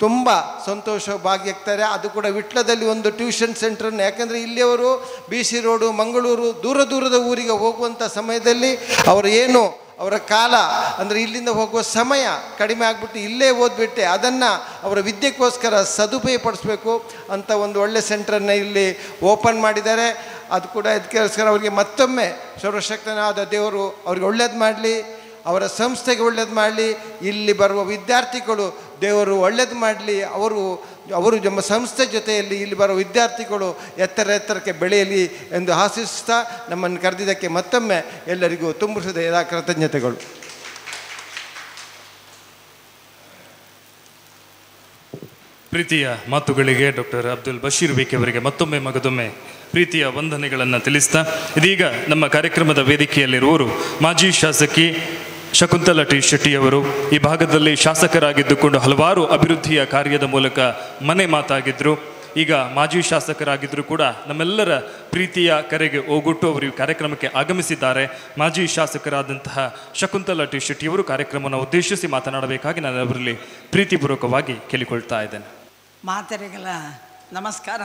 ತುಂಬ ಸಂತೋಷ ಭಾಗಿಯಾಗ್ತಾರೆ. ಅದು ಕೂಡ ವಿಟ್ಲದಲ್ಲಿ ಒಂದು ಟ್ಯೂಷನ್ ಸೆಂಟ್ರನ್ನು, ಯಾಕೆಂದರೆ ಇಲ್ಲಿಯವರು BC ರೋಡು, ಮಂಗಳೂರು, ದೂರದ ಊರಿಗೆ ಹೋಗುವಂಥ ಸಮಯದಲ್ಲಿ ಅವರ ಕಾಲ ಅಂದರೆ ಇಲ್ಲಿಂದ ಹೋಗುವ ಸಮಯ ಕಡಿಮೆ ಆಗಿಬಿಟ್ಟು ಇಲ್ಲೇ ಓದ್ಬಿಟ್ಟೆ ಅದನ್ನು ಅವರ ವಿದ್ಯೆಗೋಸ್ಕರ ಸದುಪಯೋಗಪಡಿಸ್ಬೇಕು ಅಂತ ಒಂದು ಒಳ್ಳೆಯ ಸೆಂಟ್ರನ್ನು ಇಲ್ಲಿ ಓಪನ್ ಮಾಡಿದ್ದಾರೆ. ಅದು ಕೂಡ ಇದಕ್ಕೋಸ್ಕರ ಅವರಿಗೆ ಮತ್ತೊಮ್ಮೆ ಸರ್ವಶಕ್ತನಾದ ದೇವರು ಅವ್ರಿಗೆ ಒಳ್ಳೇದು ಮಾಡಲಿ, ಅವರ ಸಂಸ್ಥೆಗೆ ಒಳ್ಳೇದು ಮಾಡಲಿ, ಇಲ್ಲಿ ಬರುವ ವಿದ್ಯಾರ್ಥಿಗಳು ದೇವರು ಒಳ್ಳೇದು ಮಾಡಲಿ, ಅವರು ನಮ್ಮ ಸಂಸ್ಥೆ ಜೊತೆಯಲ್ಲಿ ಇಲ್ಲಿ ಬರುವ ವಿದ್ಯಾರ್ಥಿಗಳು ಎತ್ತರಕ್ಕೆ ಬೆಳೆಯಲಿ ಎಂದು ಆಶಿಸ್ತಾ ನಮ್ಮನ್ನು ಕರೆದಿದ್ದಕ್ಕೆ ಮತ್ತೊಮ್ಮೆ ಎಲ್ಲರಿಗೂ ತುಂಬ ಹೃದಯದ ಕೃತಜ್ಞತೆಗಳು. ಪ್ರೀತಿಯ ಮಾತುಗಳಿಗೆ ಡಾಕ್ಟರ್ ಅಬ್ದುಲ್ ಬಶೀರ್ ವಿಕೆ ಅವರಿಗೆ ಮತ್ತೊಮ್ಮೆ ಮಗದೊಮ್ಮೆ ಪ್ರೀತಿಯ ವಂದನೆಗಳನ್ನು ತಿಳಿಸ್ತಾ ಇದೀಗ ನಮ್ಮ ಕಾರ್ಯಕ್ರಮದ ವೇದಿಕೆಯಲ್ಲಿರುವವರು ಮಾಜಿ ಶಾಸಕಿ ಶಕುಂತಲಾ ಟಿ ಶೆಟ್ಟಿಯವರು. ಈ ಭಾಗದಲ್ಲಿ ಶಾಸಕರಾಗಿದ್ದುಕೊಂಡು ಹಲವಾರು ಅಭಿವೃದ್ಧಿಯ ಕಾರ್ಯದ ಮೂಲಕ ಮನೆ ಮಾತಾಗಿದ್ದರು. ಈಗ ಮಾಜಿ ಶಾಸಕರಾಗಿದ್ದರೂ ಕೂಡ ನಮ್ಮೆಲ್ಲರ ಪ್ರೀತಿಯ ಕರೆಗೆ ಓಗೊಟ್ಟು ಅವರು ಈ ಕಾರ್ಯಕ್ರಮಕ್ಕೆ ಆಗಮಿಸಿದ್ದಾರೆ. ಮಾಜಿ ಶಾಸಕರಾದಂತಹ ಶಕುಂತಲಾ ಟಿ ಶೆಟ್ಟಿಯವರು ಕಾರ್ಯಕ್ರಮವನ್ನು ಉದ್ದೇಶಿಸಿ ಮಾತನಾಡಬೇಕಾಗಿ ನಾನು ಅವರಲ್ಲಿ ಪ್ರೀತಿಪೂರ್ವಕವಾಗಿ ಕೇಳಿಕೊಳ್ತಾ ಇದ್ದೇನೆ. ಮಾತೆರೆಗಳ ನಮಸ್ಕಾರ.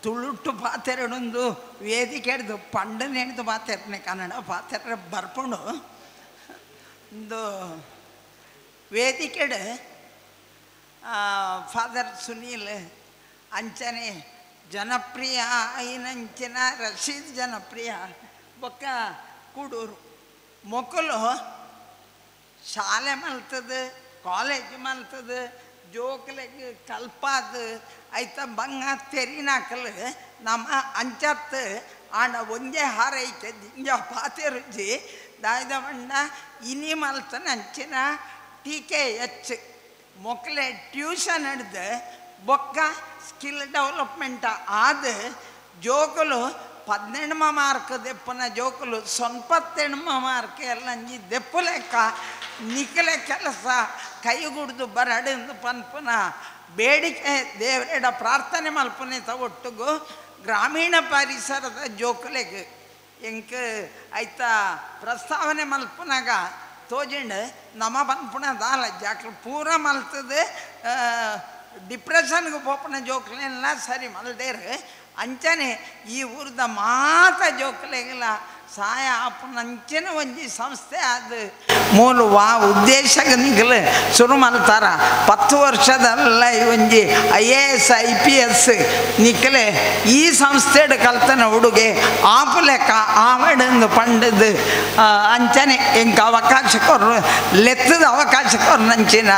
ತುಳುಟ್ಟು ಪಾತೆರಡೊಂದು ವೇದಿಕೆ ಹಿಡಿದು ಪಂಡನೆಡ್ದು ಪಾತೆರನೆ ಕನ್ನಡ ಪಾತೆರ ಬರ್ಕೊಂಡು ಒಂದು ವೇದಿಕೆಡ್ ಫಾದರ್ ಸುನೀಲ್ ಅಂಚನೆ ಜನಪ್ರಿಯ ಐನಂಚಿನ ರಶೀದ್ ಜನಪ್ರಿಯ ಬೊಕ್ಕ ಕೂಡೂರು ಮೊಕ್ಕಲು ಶಾಲೆ ಮಲ್ತದು ಕಾಲೇಜ್ ಮಲ್ತದು ಜೋಕ್ಲೆಗೆ ಕಲ್ಪಾದ ಐತ ಬಂಗ ತೆರಿನಾಕಲ್ ನಮ್ಮ ಅಂಚತ್ತು ಆಂಡ ಒಂದೇ ಹಾರೈಕೆ ದಿಂಜ ಪಾತೆ ರುಚಿ ದಾಯ್ದ ಬಣ್ಣ ಇನಿ ಮಲ್ತನ ಅಂಚಿನ TKH ಮೊಕ್ಕಲೆ ಟ್ಯೂಷನ್ ಹಿಡ್ದು ಬೊಕ್ಕ ಸ್ಕಿಲ್ ಡೆವಲಪ್ಮೆಂಟ್ ಆದ ಜೋಕುಲು 18 ಮಾರ್ಕ್ ದೆಪ್ಪನ ಜೋಕುಲು 90 ಮಾರ್ಕ್ ಎಲ್ಲ ಅಂಜಿ ದೆಪ್ಪು ಲೆಕ್ಕ ನಿಖಲೆ ಕೆಲಸ ಕೈಗುಡ್ದು ಬರಡು ಪನ್ಪುನ ಬೇಡಿಕೆ ದೇವರೆಡ ಪ್ರಾರ್ಥನೆ ಮಲ್ಪನೆ ಒಟ್ಟಿಗೂ ಗ್ರಾಮೀಣ ಪರಿಸರದ ಜೋಕುಲೆಗೆ ಎಂಕ ಐತ ಪ್ರಸ್ತಾವನೆ ಮಲ್ಪನಾಗ ತೋಜಿಂಡು ನಮ್ಮ ಪನ್ಪುನ ದಾಲ ಜಾಕ್ಲು ಪೂರ ಮಲ್ತದೆ ಡಿಪ್ರೆಷನ್ಗೆ ಪೋಪನ ಜೋಕ್ಲೆಲ್ಲ ಸರಿ ಮಲ್ದೇರು ಅಂಚನೆ ಈ ಊರ್ದ ಮಾತ ಜೋಕ್ಲೆಗಿಲ್ಲ ಸಹಾಯ ಆಪನ ಅಂಚನೆ ಒಂಜಿ ಸಂಸ್ಥೆ ಅದು ಮೂಲ ಉದ್ದೇಶಕ್ಕೆ ನಿಖಲು ಶುರು ಮಲ್ತಾರ 10 ವರ್ಷದಲ್ಲ ಒಂಜಿ IAS IPS ನಿಖಲೆ ಈ ಸಂಸ್ಥೆಡ್ ಕಲ್ತನ ಹುಡುಗೆ ಆಪು ಲೆಕ್ಕ ಆವಡಂದು ಪಂಡದು ಅಂಚನೆ ಎಂಕ ಅವಕಾಶ ಕೊರು ಲೆತ್ತದ ಅವಕಾಶ ಕೊರು ನಂಚಿನ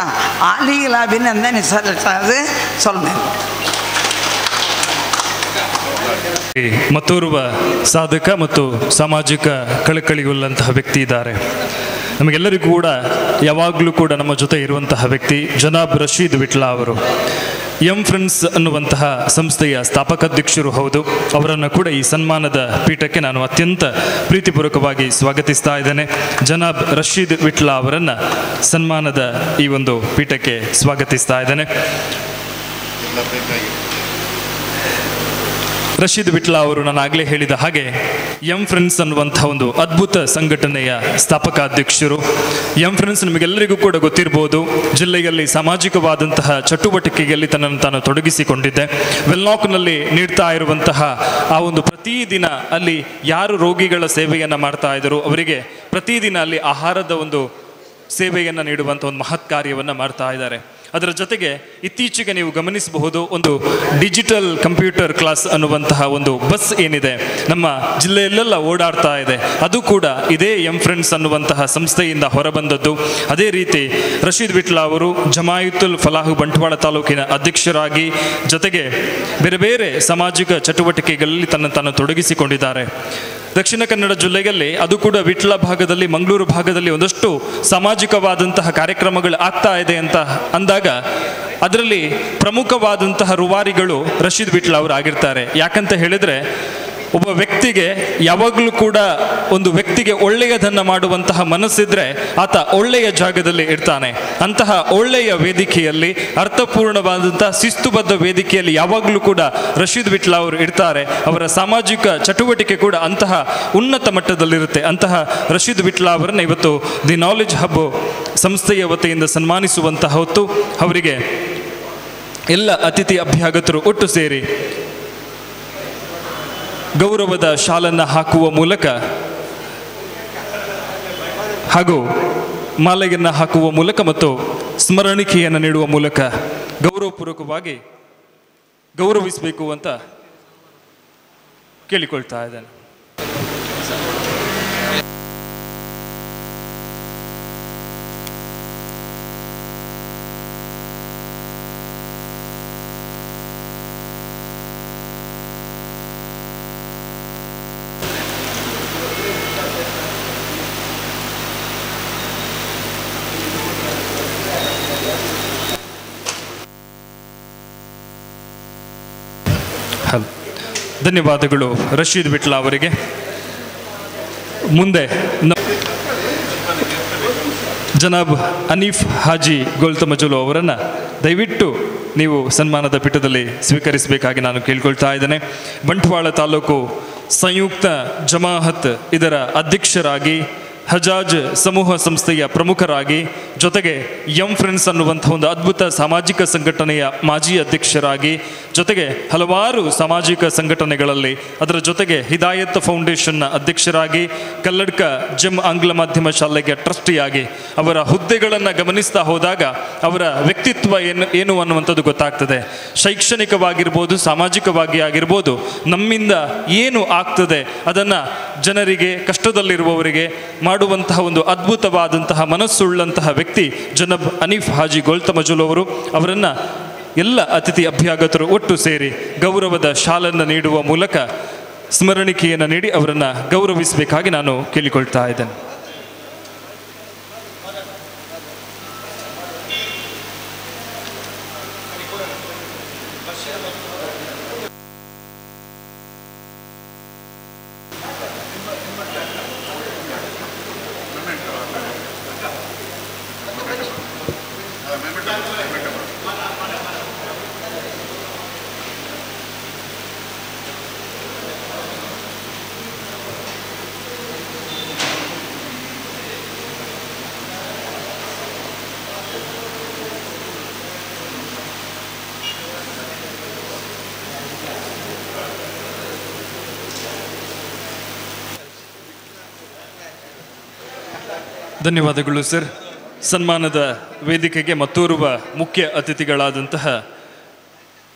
ಆಲಿಗಿಲ ಅಭಿನಂದನೆ ಸಲ್ಲಿಸದು ಸೊಲ್ಲೆ. ಮತ್ತೋರ್ವ ಸಾಧಕ ಮತ್ತು ಸಾಮಾಜಿಕ ಕಳಕಳಿಯುಳ್ಳಂತಹ ವ್ಯಕ್ತಿ ಇದ್ದಾರೆ. ನಮಗೆಲ್ಲರಿಗೂ ಕೂಡ ಯಾವಾಗಲೂ ಕೂಡ ನಮ್ಮ ಜೊತೆ ಇರುವಂತಹ ವ್ಯಕ್ತಿ ಜನಾಬ್ ರಶೀದ್ ವಿಟ್ಲ ಅವರು. ಫ್ರೆಂಡ್ಸ್ ಅನ್ನುವಂತಹ ಸಂಸ್ಥೆಯ ಸ್ಥಾಪಕಾಧ್ಯಕ್ಷರು ಹೌದು. ಅವರನ್ನು ಕೂಡ ಈ ಸನ್ಮಾನದ ಪೀಠಕ್ಕೆ ನಾನು ಅತ್ಯಂತ ಪ್ರೀತಿಪೂರ್ವಕವಾಗಿ ಸ್ವಾಗತಿಸ್ತಾ ಇದ್ದೇನೆ. ಜನಾಬ್ ರಶೀದ್ ವಿಟ್ಲ ಅವರನ್ನು ಸನ್ಮಾನದ ಈ ಒಂದು ಪೀಠಕ್ಕೆ ಸ್ವಾಗತಿಸ್ತಾ ಇದ್ದೇನೆ. ರಶೀದ್ ವಿಟ್ಲ ಅವರು ನಾನು ಆಗಲೇ ಹೇಳಿದ ಹಾಗೆ ಫ್ರೆಂಡ್ಸ್ ಅನ್ನುವಂಥ ಒಂದು ಅದ್ಭುತ ಸಂಘಟನೆಯ ಸ್ಥಾಪಕಾಧ್ಯಕ್ಷರು. ಫ್ರೆಂಡ್ಸ್ ನಿಮಗೆಲ್ಲರಿಗೂ ಕೂಡ ಗೊತ್ತಿರ್ಬೋದು, ಜಿಲ್ಲೆಯಲ್ಲಿ ಸಾಮಾಜಿಕವಾದಂತಹ ಚಟುವಟಿಕೆಯಲ್ಲಿ ತನ್ನನ್ನು ತಾನು ತೊಡಗಿಸಿಕೊಂಡಿದ್ದೆ. ವೆಲ್ಲಾಕ್ನಲ್ಲಿ ನೀಡ್ತಾ ಇರುವಂತಹ ಆ ಒಂದು ಪ್ರತಿದಿನ ಅಲ್ಲಿ ಯಾರು ರೋಗಿಗಳ ಸೇವೆಯನ್ನು ಮಾಡ್ತಾ ಇದ್ದರು ಅವರಿಗೆ ಪ್ರತಿದಿನ ಅಲ್ಲಿ ಆಹಾರದ ಒಂದು ಸೇವೆಯನ್ನು ನೀಡುವಂಥ ಒಂದು ಮಹತ್ ಕಾರ್ಯವನ್ನು ಮಾಡ್ತಾ ಇದ್ದಾರೆ. ಅದರ ಜೊತೆಗೆ ಇತ್ತೀಚೆಗೆ ನೀವು ಗಮನಿಸಬಹುದು, ಒಂದು ಡಿಜಿಟಲ್ ಕಂಪ್ಯೂಟರ್ ಕ್ಲಾಸ್ ಅನ್ನುವಂತಹ ಒಂದು ಬಸ್ ಏನಿದೆ ನಮ್ಮ ಜಿಲ್ಲೆಯಲ್ಲೆಲ್ಲ ಓಡಾಡ್ತಾ ಇದೆ, ಅದು ಕೂಡ ಇದೇ ಫ್ರೆಂಡ್ಸ್ ಅನ್ನುವಂತಹ ಸಂಸ್ಥೆಯಿಂದ ಹೊರಬಂದದ್ದು. ಅದೇ ರೀತಿ ರಶೀದ್ ವಿಟ್ಲ ಅವರು ಜಮಾಯಿತುಲ್ ಫಲಾಹು ಬಂಟ್ವಾಳ ತಾಲೂಕಿನ ಅಧ್ಯಕ್ಷರಾಗಿ ಜೊತೆಗೆ ಬೇರೆ ಬೇರೆ ಸಾಮಾಜಿಕ ಚಟುವಟಿಕೆಗಳಲ್ಲಿ ತಾನು ತೊಡಗಿಸಿಕೊಂಡಿದ್ದಾರೆ. ದಕ್ಷಿಣ ಕನ್ನಡ ಜಿಲ್ಲೆಯಲ್ಲಿ ಅದು ಕೂಡ ವಿಟ್ಲ ಭಾಗದಲ್ಲಿ ಮಂಗಳೂರು ಭಾಗದಲ್ಲಿ ಒಂದಷ್ಟು ಸಾಮಾಜಿಕವಾದಂತಹ ಕಾರ್ಯಕ್ರಮಗಳು ಆಗ್ತಾ ಇದೆ ಅಂತ ಅಂದಾಗ ಅದರಲ್ಲಿ ಪ್ರಮುಖವಾದಂತಹ ರೂವಾರಿಗಳು ರಶೀದ್ ವಿಟ್ಲ ಅವರು ಆಗಿರ್ತಾರೆ. ಯಾಕಂತ ಹೇಳಿದರೆ ಒಬ್ಬ ವ್ಯಕ್ತಿಗೆ ಯಾವಾಗಲೂ ಕೂಡ ಒಂದು ವ್ಯಕ್ತಿಗೆ ಒಳ್ಳೆಯದನ್ನು ಮಾಡುವಂತಹ ಮನಸ್ಸಿದ್ರೆ ಆತ ಒಳ್ಳೆಯ ಜಾಗದಲ್ಲಿ ಇರ್ತಾನೆ. ಅಂತಹ ಒಳ್ಳೆಯ ವೇದಿಕೆಯಲ್ಲಿ ಅರ್ಥಪೂರ್ಣವಾದಂತಹ ಶಿಸ್ತುಬದ್ಧ ವೇದಿಕೆಯಲ್ಲಿ ಯಾವಾಗಲೂ ಕೂಡ ರಶೀದ್ ವಿಟ್ಲ ಅವರು ಇರ್ತಾರೆ. ಅವರ ಸಾಮಾಜಿಕ ಚಟುವಟಿಕೆ ಕೂಡ ಅಂತಹ ಉನ್ನತ ಮಟ್ಟದಲ್ಲಿರುತ್ತೆ. ಅಂತಹ ರಶೀದ್ ವಿಟ್ಲ ಅವರನ್ನು ಇವತ್ತು ದಿ ನಾಲೆಜ್ ಹಬ್ ಸಂಸ್ಥೆಯ ವತಿಯಿಂದ ಸನ್ಮಾನಿಸುವಂತಹ ಹೊತ್ತು ಅವರಿಗೆ ಎಲ್ಲ ಅತಿಥಿ ಅಭ್ಯಾಗತರು ಒಟ್ಟು ಸೇರಿ ಗೌರವದ ಶಾಲನ್ನು ಹಾಕುವ ಮೂಲಕ ಹಾಗೂ ಮಾಲೆಯನ್ನು ಹಾಕುವ ಮೂಲಕ ಮತ್ತು ಸ್ಮರಣಿಕೆಯನ್ನು ನೀಡುವ ಮೂಲಕ ಗೌರವಪೂರ್ವಕವಾಗಿ ಗೌರವಿಸಬೇಕು ಅಂತ ಕೇಳಿಕೊಳ್ತಾ ಇದ್ದೇನೆ. ಧನ್ಯವಾದಗಳು ರಶೀದ್ ವಿಟ್ಲ ಅವರಿಗೆ. ಮುಂದೆ ಜನಾಬ್ ಅನೀಫ್ ಹಾಜಿ ಗೋಲ್ತಮಜುಲು ಅವರನ್ನು ದಯವಿಟ್ಟು ನೀವು ಸನ್ಮಾನದ ಪೀಠದಲ್ಲಿ ಸ್ವೀಕರಿಸಬೇಕಾಗಿ ನಾನು ಕೇಳ್ಕೊಳ್ತಾ ಇದ್ದೇನೆ. ಬಂಟ್ವಾಳ ತಾಲೂಕು ಸಂಯುಕ್ತ ಜಮಾಅತ್ ಇದರ ಅಧ್ಯಕ್ಷರಾಗಿ, ಹಜಾಜ್ ಸಮೂಹ ಸಂಸ್ಥೆಯ ಪ್ರಮುಖರಾಗಿ, ಜೊತೆಗೆ ಯಂಗ್ ಫ್ರೆಂಡ್ಸ್ ಅನ್ನುವಂಥ ಒಂದು ಅದ್ಭುತ ಸಾಮಾಜಿಕ ಸಂಘಟನೆಯ ಮಾಜಿ ಅಧ್ಯಕ್ಷರಾಗಿ, ಜೊತೆಗೆ ಹಲವಾರು ಸಾಮಾಜಿಕ ಸಂಘಟನೆಗಳಲ್ಲಿ, ಅದರ ಜೊತೆಗೆ ಹಿದಾಯತ್ ಫೌಂಡೇಶನ್ನ ಅಧ್ಯಕ್ಷರಾಗಿ, ಕಲ್ಲಡ್ಕ ಜಮ್ ಆಂಗ್ಲ ಮಾಧ್ಯಮ ಶಾಲೆಗೆ ಟ್ರಸ್ಟಿಯಾಗಿ ಅವರ ಹುದ್ದೆಗಳನ್ನು ಗಮನಿಸ್ತಾ ಹೋದಾಗ ಅವರ ವ್ಯಕ್ತಿತ್ವ ಏನು ಅನ್ನುವಂಥದ್ದು ಗೊತ್ತಾಗ್ತದೆ. ಶೈಕ್ಷಣಿಕವಾಗಿರ್ಬೋದು, ಸಾಮಾಜಿಕವಾಗಿ ಆಗಿರ್ಬೋದು, ನಮ್ಮಿಂದ ಏನು ಆಗ್ತದೆ ಅದನ್ನು ಜನರಿಗೆ, ಕಷ್ಟದಲ್ಲಿರುವವರಿಗೆ ಮಾಡುವಂತಹ ಒಂದು ಅದ್ಭುತವಾದಂತಹ ಮನಸ್ಸುಳ್ಳಂತಹ ವ್ಯಕ್ತಿ ಜನಾಬ್ ಅನೀಫ್ ಹಾಜಿ ಗೋಲ್ತಮಜುಲು ಅವರು. ಅವರನ್ನು ಎಲ್ಲ ಅತಿಥಿ ಅಭ್ಯಾಗತರು ಒಟ್ಟು ಸೇರಿ ಗೌರವದ ಶಾಲನ್ನು ನೀಡುವ ಮೂಲಕ ಸ್ಮರಣಿಕೆಯನ್ನು ನೀಡಿ ಅವರನ್ನು ಗೌರವಿಸಬೇಕಾಗಿ ನಾನು ಕೇಳಿಕೊಳ್ತಾ ಇದ್ದೇನೆ. ಧನ್ಯವಾದಗಳು ಸರ್. ಸನ್ಮಾನದ ವೇದಿಕೆಗೆ ಮತ್ತೋರ್ವ ಮುಖ್ಯ ಅತಿಥಿಗಳಾದಂತಹ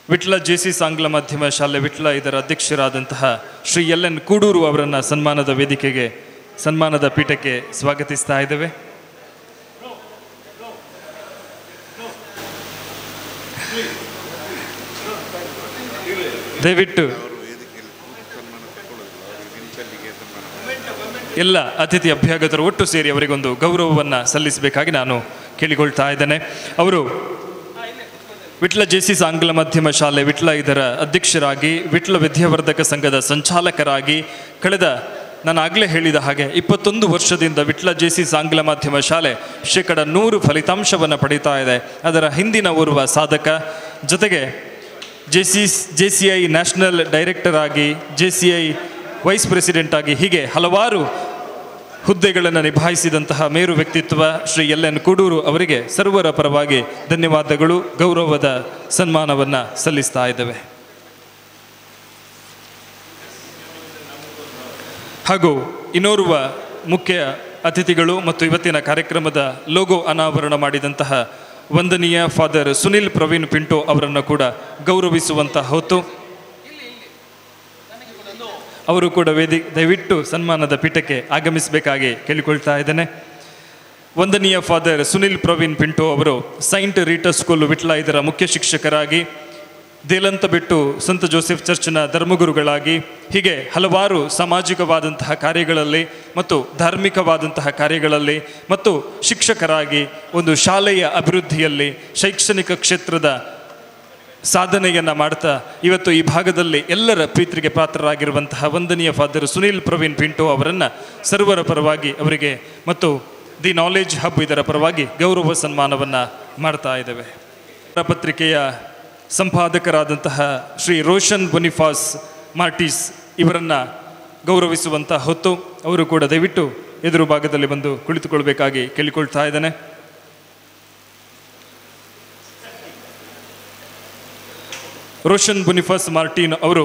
ವಿಟ್ಲ JCS ಆಂಗ್ಲ ಮಾಧ್ಯಮ ಶಾಲೆ ವಿಟ್ಲ ಇದರ ಅಧ್ಯಕ್ಷರಾದಂತಹ ಶ್ರೀ LN ಕೂಡೂರು ಅವರನ್ನು ಸನ್ಮಾನದ ವೇದಿಕೆಗೆ, ಸನ್ಮಾನದ ಪೀಠಕ್ಕೆ ಸ್ವಾಗತಿಸ್ತಾ ಇದ್ದೇವೆ. ದಯವಿಟ್ಟು ಎಲ್ಲ ಅತಿಥಿ ಅಭ್ಯಾಗತರು ಒಟ್ಟು ಸೇರಿ ಅವರಿಗೊಂದು ಗೌರವವನ್ನು ಸಲ್ಲಿಸಬೇಕಾಗಿ ನಾನು ಕೇಳಿಕೊಳ್ತಾ ಇದ್ದೇನೆ. ಅವರು ವಿಟ್ಲ JCS ಆಂಗ್ಲ ಮಾಧ್ಯಮ ಶಾಲೆ ವಿಟ್ಲ ಇದರ ಅಧ್ಯಕ್ಷರಾಗಿ, ವಿಟ್ಲ ವಿದ್ಯಾವರ್ಧಕ ಸಂಘದ ಸಂಚಾಲಕರಾಗಿ, ಕಳೆದ ನಾನು ಆಗಲೇ ಹೇಳಿದ ಹಾಗೆ 21 ವರ್ಷದಿಂದ ವಿಟ್ಲ JCS ಆಂಗ್ಲ ಮಾಧ್ಯಮ ಶಾಲೆ 100% ಫಲಿತಾಂಶವನ್ನು ಪಡೀತಾ ಇದೆ. ಅದರ ಹಿಂದಿನ ಓರ್ವ ಸಾಧಕ, ಜೊತೆಗೆ JCI ನ್ಯಾಷನಲ್ ಡೈರೆಕ್ಟರ್ ಆಗಿ, JCI ವೈಸ್ ಪ್ರೆಸಿಡೆಂಟ್ ಆಗಿ, ಹೀಗೆ ಹಲವಾರು ಹುದ್ದೆಗಳನ್ನು ನಿಭಾಯಿಸಿದಂತಹ ಮೇರು ವ್ಯಕ್ತಿತ್ವ ಶ್ರೀ LN ಕೂಡೂರು ಅವರಿಗೆ ಸರ್ವರ ಪರವಾಗಿ ಧನ್ಯವಾದಗಳು, ಗೌರವದ ಸನ್ಮಾನವನ್ನು ಸಲ್ಲಿಸ್ತಾ ಇದ್ದೇವೆ. ಹಾಗೂ ಇನ್ನೋರ್ವ ಮುಖ್ಯ ಅತಿಥಿಗಳು ಮತ್ತು ಇವತ್ತಿನ ಕಾರ್ಯಕ್ರಮದ ಲೋಗೋ ಅನಾವರಣ ಮಾಡಿದಂತಹ ವಂದನೀಯ ಫಾದರ್ ಸುನಿಲ್ ಪ್ರವೀಣ್ ಪಿಂಟೋ ಅವರನ್ನು ಕೂಡ ಗೌರವಿಸುವಂತಹ ಹೊತ್ತು. ಅವರು ಕೂಡ ದಯವಿಟ್ಟು ಸನ್ಮಾನದ ಪೀಠಕ್ಕೆ ಆಗಮಿಸಬೇಕಾಗಿ ಕೇಳಿಕೊಳ್ತಾ ಇದ್ದೇನೆ. ವಂದನೀಯ ಫಾದರ್ ಸುನಿಲ್ ಪ್ರವೀಣ್ ಪಿಂಟೋ ಅವರು ಸೈಂಟ್ ರೀಟರ್ ಸ್ಕೂಲ್ ವಿಟ್ಲ ಇದರ ಮುಖ್ಯ ಶಿಕ್ಷಕರಾಗಿ, ದೇಲಂತಬೆಟ್ಟು ಸಂತ ಜೋಸೆಫ್ ಚರ್ಚ್ನ ಧರ್ಮಗುರುಗಳಾಗಿ, ಹೀಗೆ ಹಲವಾರು ಸಾಮಾಜಿಕವಾದಂತಹ ಕಾರ್ಯಗಳಲ್ಲಿ ಮತ್ತು ಧಾರ್ಮಿಕವಾದಂತಹ ಕಾರ್ಯಗಳಲ್ಲಿ ಮತ್ತು ಶಿಕ್ಷಕರಾಗಿ ಒಂದು ಶಾಲೆಯ ಅಭಿವೃದ್ಧಿಯಲ್ಲಿ ಶೈಕ್ಷಣಿಕ ಕ್ಷೇತ್ರದ ಸಾಧನೆಯನ್ನು ಮಾಡ್ತಾ ಇವತ್ತು ಈ ಭಾಗದಲ್ಲಿ ಎಲ್ಲರ ಪ್ರೀತಿಗೆ ಪಾತ್ರರಾಗಿರುವಂತಹ ವಂದನೀಯ ಫಾದರ್ ಸುನಿಲ್ ಪ್ರವೀಣ್ ಪಿಂಟೋ ಅವರನ್ನು ಸರ್ವರ ಪರವಾಗಿ ಅವರಿಗೆ ಮತ್ತು ದಿ ನಾಲೆಜ್ ಹಬ್ ಇದರ ಪರವಾಗಿ ಗೌರವ ಸನ್ಮಾನವನ್ನು ಮಾಡ್ತಾ ಇದ್ದೇವೆ. ಪತ್ರಿಕೆಯ ಸಂಪಾದಕರಾದಂತಹ ಶ್ರೀ ರೋಷನ್ ಬೊನಿಫಾಸ್ ಮಾರ್ಟಿಸ್ ಇವರನ್ನು ಗೌರವಿಸುವಂಥ ಹೊತ್ತು. ಅವರು ಕೂಡ ದಯವಿಟ್ಟು ಎದುರು ಭಾಗದಲ್ಲಿ ಬಂದು ಕುಳಿತುಕೊಳ್ಬೇಕಾಗಿ ಕೇಳಿಕೊಳ್ತಾ ಇದ್ದೇನೆ. ರೋಷನ್ ಬೊನಿಫಾಸ್ ಮಾರ್ಟಿನ್ ಅವರು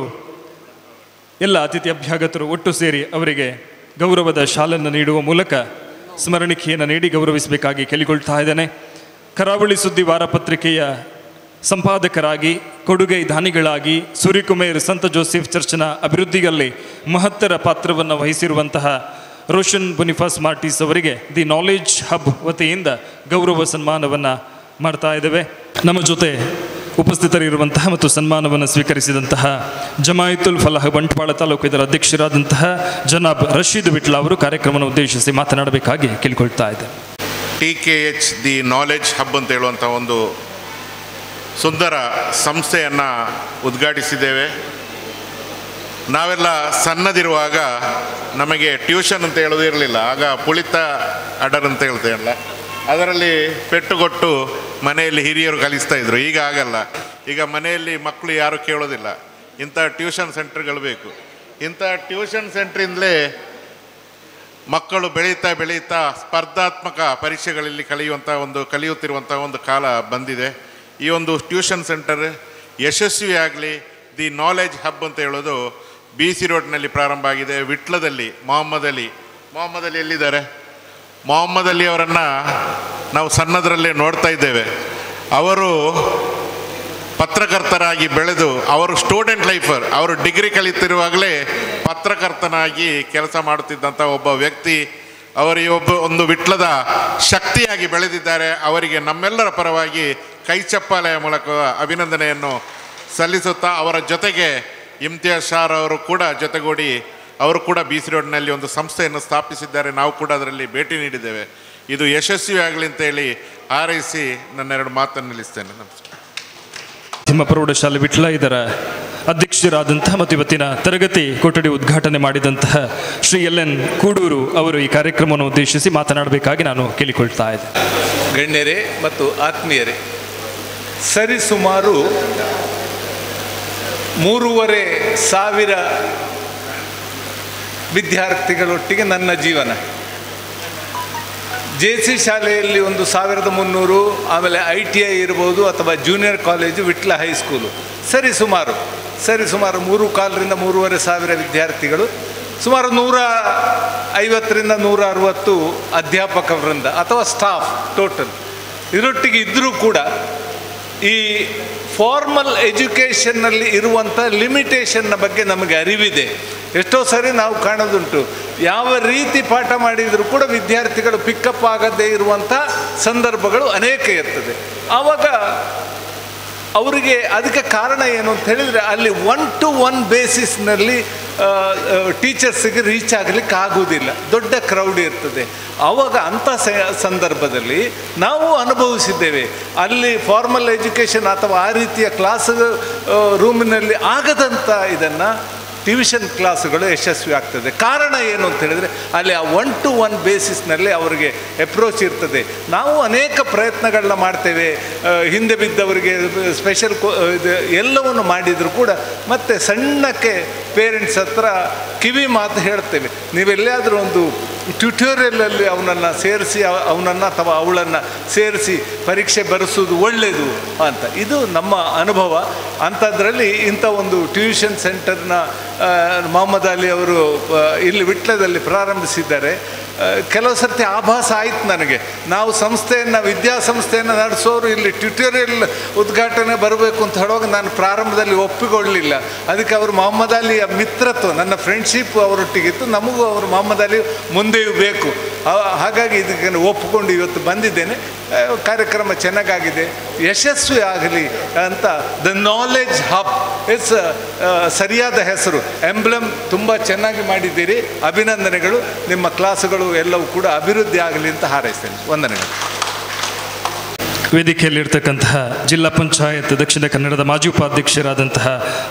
ಎಲ್ಲ ಅತಿಥಿ ಅಭ್ಯಾಗತರು ಒಟ್ಟು ಸೇರಿ ಅವರಿಗೆ ಗೌರವದ ಶಾಲನ್ನು ನೀಡುವ ಮೂಲಕ ಸ್ಮರಣಿಕೆಯನ್ನು ನೀಡಿ ಗೌರವಿಸಬೇಕಾಗಿ ಕೇಳಿಕೊಳ್ತಾ ಇದ್ದೇನೆ. ಕರಾವಳಿ ಸುದ್ದಿ ವಾರಪತ್ರಿಕೆಯ ಸಂಪಾದಕರಾಗಿ, ಕೊಡುಗೆ ದಾನಿಗಳಾಗಿ, ಸೂರ್ಯಕುಮೇರ್ ಸಂತ ಜೋಸೆಫ್ ಚರ್ಚ್ನ ಅಭಿವೃದ್ಧಿಯಲ್ಲಿ ಮಹತ್ತರ ಪಾತ್ರವನ್ನು ವಹಿಸಿರುವಂತಹ ರೋಷನ್ ಬೊನಿಫಾಸ್ ಮಾರ್ಟಿಸ್ ಅವರಿಗೆ ದಿ ನಾಲೆಜ್ ಹಬ್ ವತಿಯಿಂದ ಗೌರವ ಸನ್ಮಾನವನ್ನು ಮಾಡ್ತಾ ಇದ್ದೇವೆ. ನಮ್ಮ ಜೊತೆ ಉಪಸ್ಥಿತರಿರುವಂತಹ ಮತ್ತು ಸನ್ಮಾನವನ್ನು ಸ್ವೀಕರಿಸಿದಂತಹ ಜಮಾಯಿತುಲ್ ಫಲಾಹ್ ಬಂಟ್ವಾಳ ತಾಲೂಕು ಇದರ ಅಧ್ಯಕ್ಷರಾದಂತಹ ಜನಾಬ್ ರಶೀದ್ ವಿಟ್ಲ ಅವರು ಕಾರ್ಯಕ್ರಮವನ್ನು ಉದ್ದೇಶಿಸಿ ಮಾತನಾಡಬೇಕಾಗಿ ಕೇಳಿಕೊಳ್ತಾ ಇದೆ. TKH ದಿ ನಾಲೆಜ್ ಹಬ್ ಅಂತ ಹೇಳುವಂಥ ಒಂದು ಸುಂದರ ಸಂಸ್ಥೆಯನ್ನು ಉದ್ಘಾಟಿಸಿದ್ದೇವೆ. ನಾವೆಲ್ಲ ಸಣ್ಣದಿರುವಾಗ ನಮಗೆ ಟ್ಯೂಷನ್ ಅಂತ ಹೇಳೋದು ಇರಲಿಲ್ಲ. ಆಗ ಪುಳಿತ ಅಡರ್ ಅಂತ ಹೇಳ್ತೇವಲ್ಲ, ಅದರಲ್ಲಿ ಪೆಟ್ಟುಕೊಟ್ಟು ಮನೆಯಲ್ಲಿ ಹಿರಿಯರು ಕಲಿಸ್ತಾ ಇದ್ರು. ಈಗ ಆಗಲ್ಲ. ಈಗ ಮನೆಯಲ್ಲಿ ಮಕ್ಕಳು ಯಾರು ಕೇಳೋದಿಲ್ಲ, ಇಂಥ ಟ್ಯೂಷನ್ ಸೆಂಟರ್ಗಳು ಬೇಕು. ಇಂಥ ಟ್ಯೂಷನ್ ಸೆಂಟ್ರಿಂದಲೇ ಮಕ್ಕಳು ಬೆಳೀತಾ ಸ್ಪರ್ಧಾತ್ಮಕ ಪರೀಕ್ಷೆಗಳಲ್ಲಿ ಕಲಿಯುತ್ತಿರುವಂಥ ಒಂದು ಕಾಲ ಬಂದಿದೆ. ಈ ಒಂದು ಟ್ಯೂಷನ್ ಸೆಂಟರ್ ಯಶಸ್ವಿಯಾಗಲಿ. ದಿ ನಾಲೆಜ್ ಹಬ್ ಅಂತ ಹೇಳೋದು BC ರೋಡ್ನಲ್ಲಿ ಪ್ರಾರಂಭ ಆಗಿದೆ. ವಿಟ್ಲದಲ್ಲಿ ಮೊಹಮ್ಮದ್ ಅಲಿ ಎಲ್ಲಿದ್ದಾರೆ? ಮೊಹಮ್ಮದ್ ಅಲಿ ಅವರನ್ನು ನಾವು ಸಣ್ಣದರಲ್ಲೇ ನೋಡ್ತಾ ಇದ್ದೇವೆ. ಅವರು ಪತ್ರಕರ್ತರಾಗಿ ಬೆಳೆದು ಅವರು ಸ್ಟೂಡೆಂಟ್ ಲೈಫರ್, ಅವರು ಡಿಗ್ರಿ ಕಲಿತಿರುವಾಗಲೇ ಪತ್ರಕರ್ತನಾಗಿ ಕೆಲಸ ಮಾಡುತ್ತಿದ್ದಂಥ ಒಬ್ಬ ವ್ಯಕ್ತಿ. ಅವರಿಗೆ ಒಂದು ವಿಟ್ಲದ ಶಕ್ತಿಯಾಗಿ ಬೆಳೆದಿದ್ದಾರೆ. ಅವರಿಗೆ ನಮ್ಮೆಲ್ಲರ ಪರವಾಗಿ ಕೈಚಪ್ಪಾಲೆಯ ಮೂಲಕ ಅಭಿನಂದನೆಯನ್ನು ಸಲ್ಲಿಸುತ್ತಾ, ಅವರ ಜೊತೆಗೆ ಇಮ್ತಿಯಾಜ್ ಶಾರ್ ಅವರು ಕೂಡ ಜೊತೆಗೂಡಿ ಅವರು ಕೂಡ BC ರೋಡ್ನಲ್ಲಿ ಒಂದು ಸಂಸ್ಥೆಯನ್ನು ಸ್ಥಾಪಿಸಿದ್ದಾರೆ. ನಾವು ಕೂಡ ಅದರಲ್ಲಿ ಭೇಟಿ ನೀಡಿದ್ದೇವೆ. ಇದು ಯಶಸ್ವಿಯಾಗಲಿ ಅಂತೇಳಿ ಹಾರೈಸಿ ನನ್ನೆರಡು ಮಾತನ್ನು ನಿಲ್ಲಿಸ್ತೇನೆ. ನಮಸ್ಕಾರ. ನಿಮ್ಮ ಪ್ರೌಢಶಾಲೆ ವಿಟ್ಲ ಇದರ ಅಧ್ಯಕ್ಷರಾದಂತಹ ಮತ್ತು ಇವತ್ತಿನ ತರಗತಿ ಕೊಠಡಿ ಉದ್ಘಾಟನೆ ಮಾಡಿದಂತಹ ಶ್ರೀ LN ಕೂಡೂರು ಅವರು ಈ ಕಾರ್ಯಕ್ರಮವನ್ನು ಉದ್ದೇಶಿಸಿ ಮಾತನಾಡಬೇಕಾಗಿ ನಾನು ಕೇಳಿಕೊಳ್ತಾ ಇದ್ದೆ. ಗಣ್ಯರೇ ಮತ್ತು ಆತ್ಮೀಯರೇ, ಸರಿಸುಮಾರು 3,500 ವಿದ್ಯಾರ್ಥಿಗಳೊಟ್ಟಿಗೆ ನನ್ನ ಜೀವನ. JC ಶಾಲೆಯಲ್ಲಿ ಒಂದು 1,300, ಆಮೇಲೆ ITI ಇರ್ಬೋದು ಅಥವಾ ಜೂನಿಯರ್ ಕಾಲೇಜು, ವಿಟ್ಲ ಹೈಸ್ಕೂಲು, ಸರಿಸುಮಾರು 3,400ರಿಂದ 3,500 ವಿದ್ಯಾರ್ಥಿಗಳು, ಸುಮಾರು 150ರಿಂದ 160 ಅಧ್ಯಾಪಕ ವೃಂದ ಅಥವಾ ಸ್ಟಾಫ್ ಟೋಟಲ್ ಇದರೊಟ್ಟಿಗೆ ಇದ್ದರೂ ಕೂಡ ಈ ಫಾರ್ಮಲ್ ಎಜುಕೇಷನ್ನಲ್ಲಿ ಇರುವಂಥ ಲಿಮಿಟೇಷನ್ನ ಬಗ್ಗೆ ನಮಗೆ ಅರಿವಿದೆ. ಎಷ್ಟೋ ಸರಿ ನಾವು ಕಾಣೋದುಂಟು, ಯಾವ ರೀತಿ ಪಾಠ ಮಾಡಿದರೂ ಕೂಡ ವಿದ್ಯಾರ್ಥಿಗಳು ಪಿಕಪ್ ಆಗದೇ ಇರುವಂಥ ಸಂದರ್ಭಗಳು ಅನೇಕ ಇರ್ತದೆ. ಆವಾಗ ಅವರಿಗೆ ಅದಕ್ಕೆ ಕಾರಣ ಏನು ಅಂತ ಹೇಳಿದರೆ, ಅಲ್ಲಿ 1-to-1 ಬೇಸಿಸ್ನಲ್ಲಿ ಟೀಚರ್ಸಿಗೆ ರೀಚ್ ಆಗಲಿಕ್ಕೆ ಆಗುವುದಿಲ್ಲ, ದೊಡ್ಡ ಕ್ರೌಡ್ ಇರ್ತದೆ. ಆವಾಗ ಅಂಥ ಸಂದರ್ಭದಲ್ಲಿ ನಾವು ಅನುಭವಿಸಿದ್ದೇವೆ. ಅಲ್ಲಿ ಫಾರ್ಮಲ್ ಎಜುಕೇಷನ್ ಅಥವಾ ಆ ರೀತಿಯ ಕ್ಲಾಸ್ ರೂಮಿನಲ್ಲಿ ಆಗದಂಥ ಇದನ್ನು ಟ್ಯೂಷನ್ ಕ್ಲಾಸುಗಳು ಯಶಸ್ವಿ ಆಗ್ತದೆ. ಕಾರಣ ಏನು ಅಂತ ಹೇಳಿದರೆ, ಅಲ್ಲಿ ಆ 1-to-1 ಬೇಸಿಸ್ನಲ್ಲಿ ಅವರಿಗೆ ಅಪ್ರೋಚ್ ಇರ್ತದೆ. ನಾವು ಅನೇಕ ಪ್ರಯತ್ನಗಳನ್ನ ಮಾಡ್ತೇವೆ, ಹಿಂದೆ ಬಿದ್ದವರಿಗೆ ಸ್ಪೆಷಲ್ ಇದು ಎಲ್ಲವನ್ನು ಮಾಡಿದರೂ ಕೂಡ ಮತ್ತೆ ಸಣ್ಣಕ್ಕೆ ಪೇರೆಂಟ್ಸ್ ಹತ್ರ ಕಿವಿ ಮಾತು ಹೇಳ್ತೇವೆ, ನೀವೆಲ್ಲಾದರೂ ಒಂದು ಟ್ಯುಟೋರಿಯಲಲ್ಲಿ ಅವನನ್ನು ಸೇರಿಸಿ ಅವನನ್ನು ಅಥವಾ ಅವಳನ್ನು ಸೇರಿಸಿ ಪರೀಕ್ಷೆ ಬರೆಸೋದು ಒಳ್ಳೆಯದು ಅಂತ. ಇದು ನಮ್ಮ ಅನುಭವ. ಅಂಥದ್ರಲ್ಲಿ ಇಂಥ ಒಂದು ಟ್ಯೂಷನ್ ಸೆಂಟರ್ನ ಮೊಹಮ್ಮದ್ ಅಲಿ ಅವರು ಇಲ್ಲಿ ವಿಟ್ಲದಲ್ಲಿ ಪ್ರಾರಂಭಿಸಿದ್ದಾರೆ. ಕೆಲವು ಸರ್ತಿ ಆಭಾಸ ಆಯಿತು ನನಗೆ, ನಾವು ವಿದ್ಯಾಸಂಸ್ಥೆಯನ್ನು ನಡೆಸೋರು ಇಲ್ಲಿ ಟ್ಯುಟೋರಿಯಲ್ ಉದ್ಘಾಟನೆ ಬರಬೇಕು ಅಂತ ಹೇಳುವಾಗ ನಾನು ಪ್ರಾರಂಭದಲ್ಲಿ ಒಪ್ಪಿಕೊಳ್ಳಲಿಲ್ಲ. ಅದಕ್ಕೆ ಅವರು ಮೊಹಮ್ಮದ್ ಅಲಿಯ ಮಿತ್ರತ್ವ, ನನ್ನ ಫ್ರೆಂಡ್ಶಿಪ್ ಅವರೊಟ್ಟಿಗಿತ್ತು, ನಮಗೂ ಅವರು ಮೊಹಮ್ಮದ್ ಅಲಿ ಮುಂದೆಯೂ ಬೇಕು. ಹಾಗಾಗಿ ಇದಕ್ಕೆ ಒಪ್ಪಿಕೊಂಡು ಇವತ್ತು ಬಂದಿದ್ದೇನೆ. ಕಾರ್ಯಕ್ರಮ ಚೆನ್ನಾಗಾಗಿದೆ, ಯಶಸ್ವಿ ಆಗಲಿ ಅಂತ ದ ನಾಲೆಜ್ ಹಬ್ ಇಟ್ಸ್ ಸರಿಯಾದ ಹೆಸರು, ಎಂಬ್ಲಮ್ ತುಂಬ ಚೆನ್ನಾಗಿ ಮಾಡಿದ್ದೀರಿ, ಅಭಿನಂದನೆಗಳು. ನಿಮ್ಮ ಕ್ಲಾಸುಗಳು ಎಲ್ಲವೂ ಕೂಡ ಅಭಿವೃದ್ಧಿ ಆಗಲಿ ಅಂತ ಹಾರೈಸ್ತೇನೆ. ವಂದನೆಗಳು. ವೇದಿಕೆಯಲ್ಲಿರ್ತಕ್ಕಂತಹ ಜಿಲ್ಲಾ ಪಂಚಾಯತ್ ದಕ್ಷಿಣ ಕನ್ನಡದ ಮಾಜಿ ಉಪಾಧ್ಯಕ್ಷರಾದಂತಹ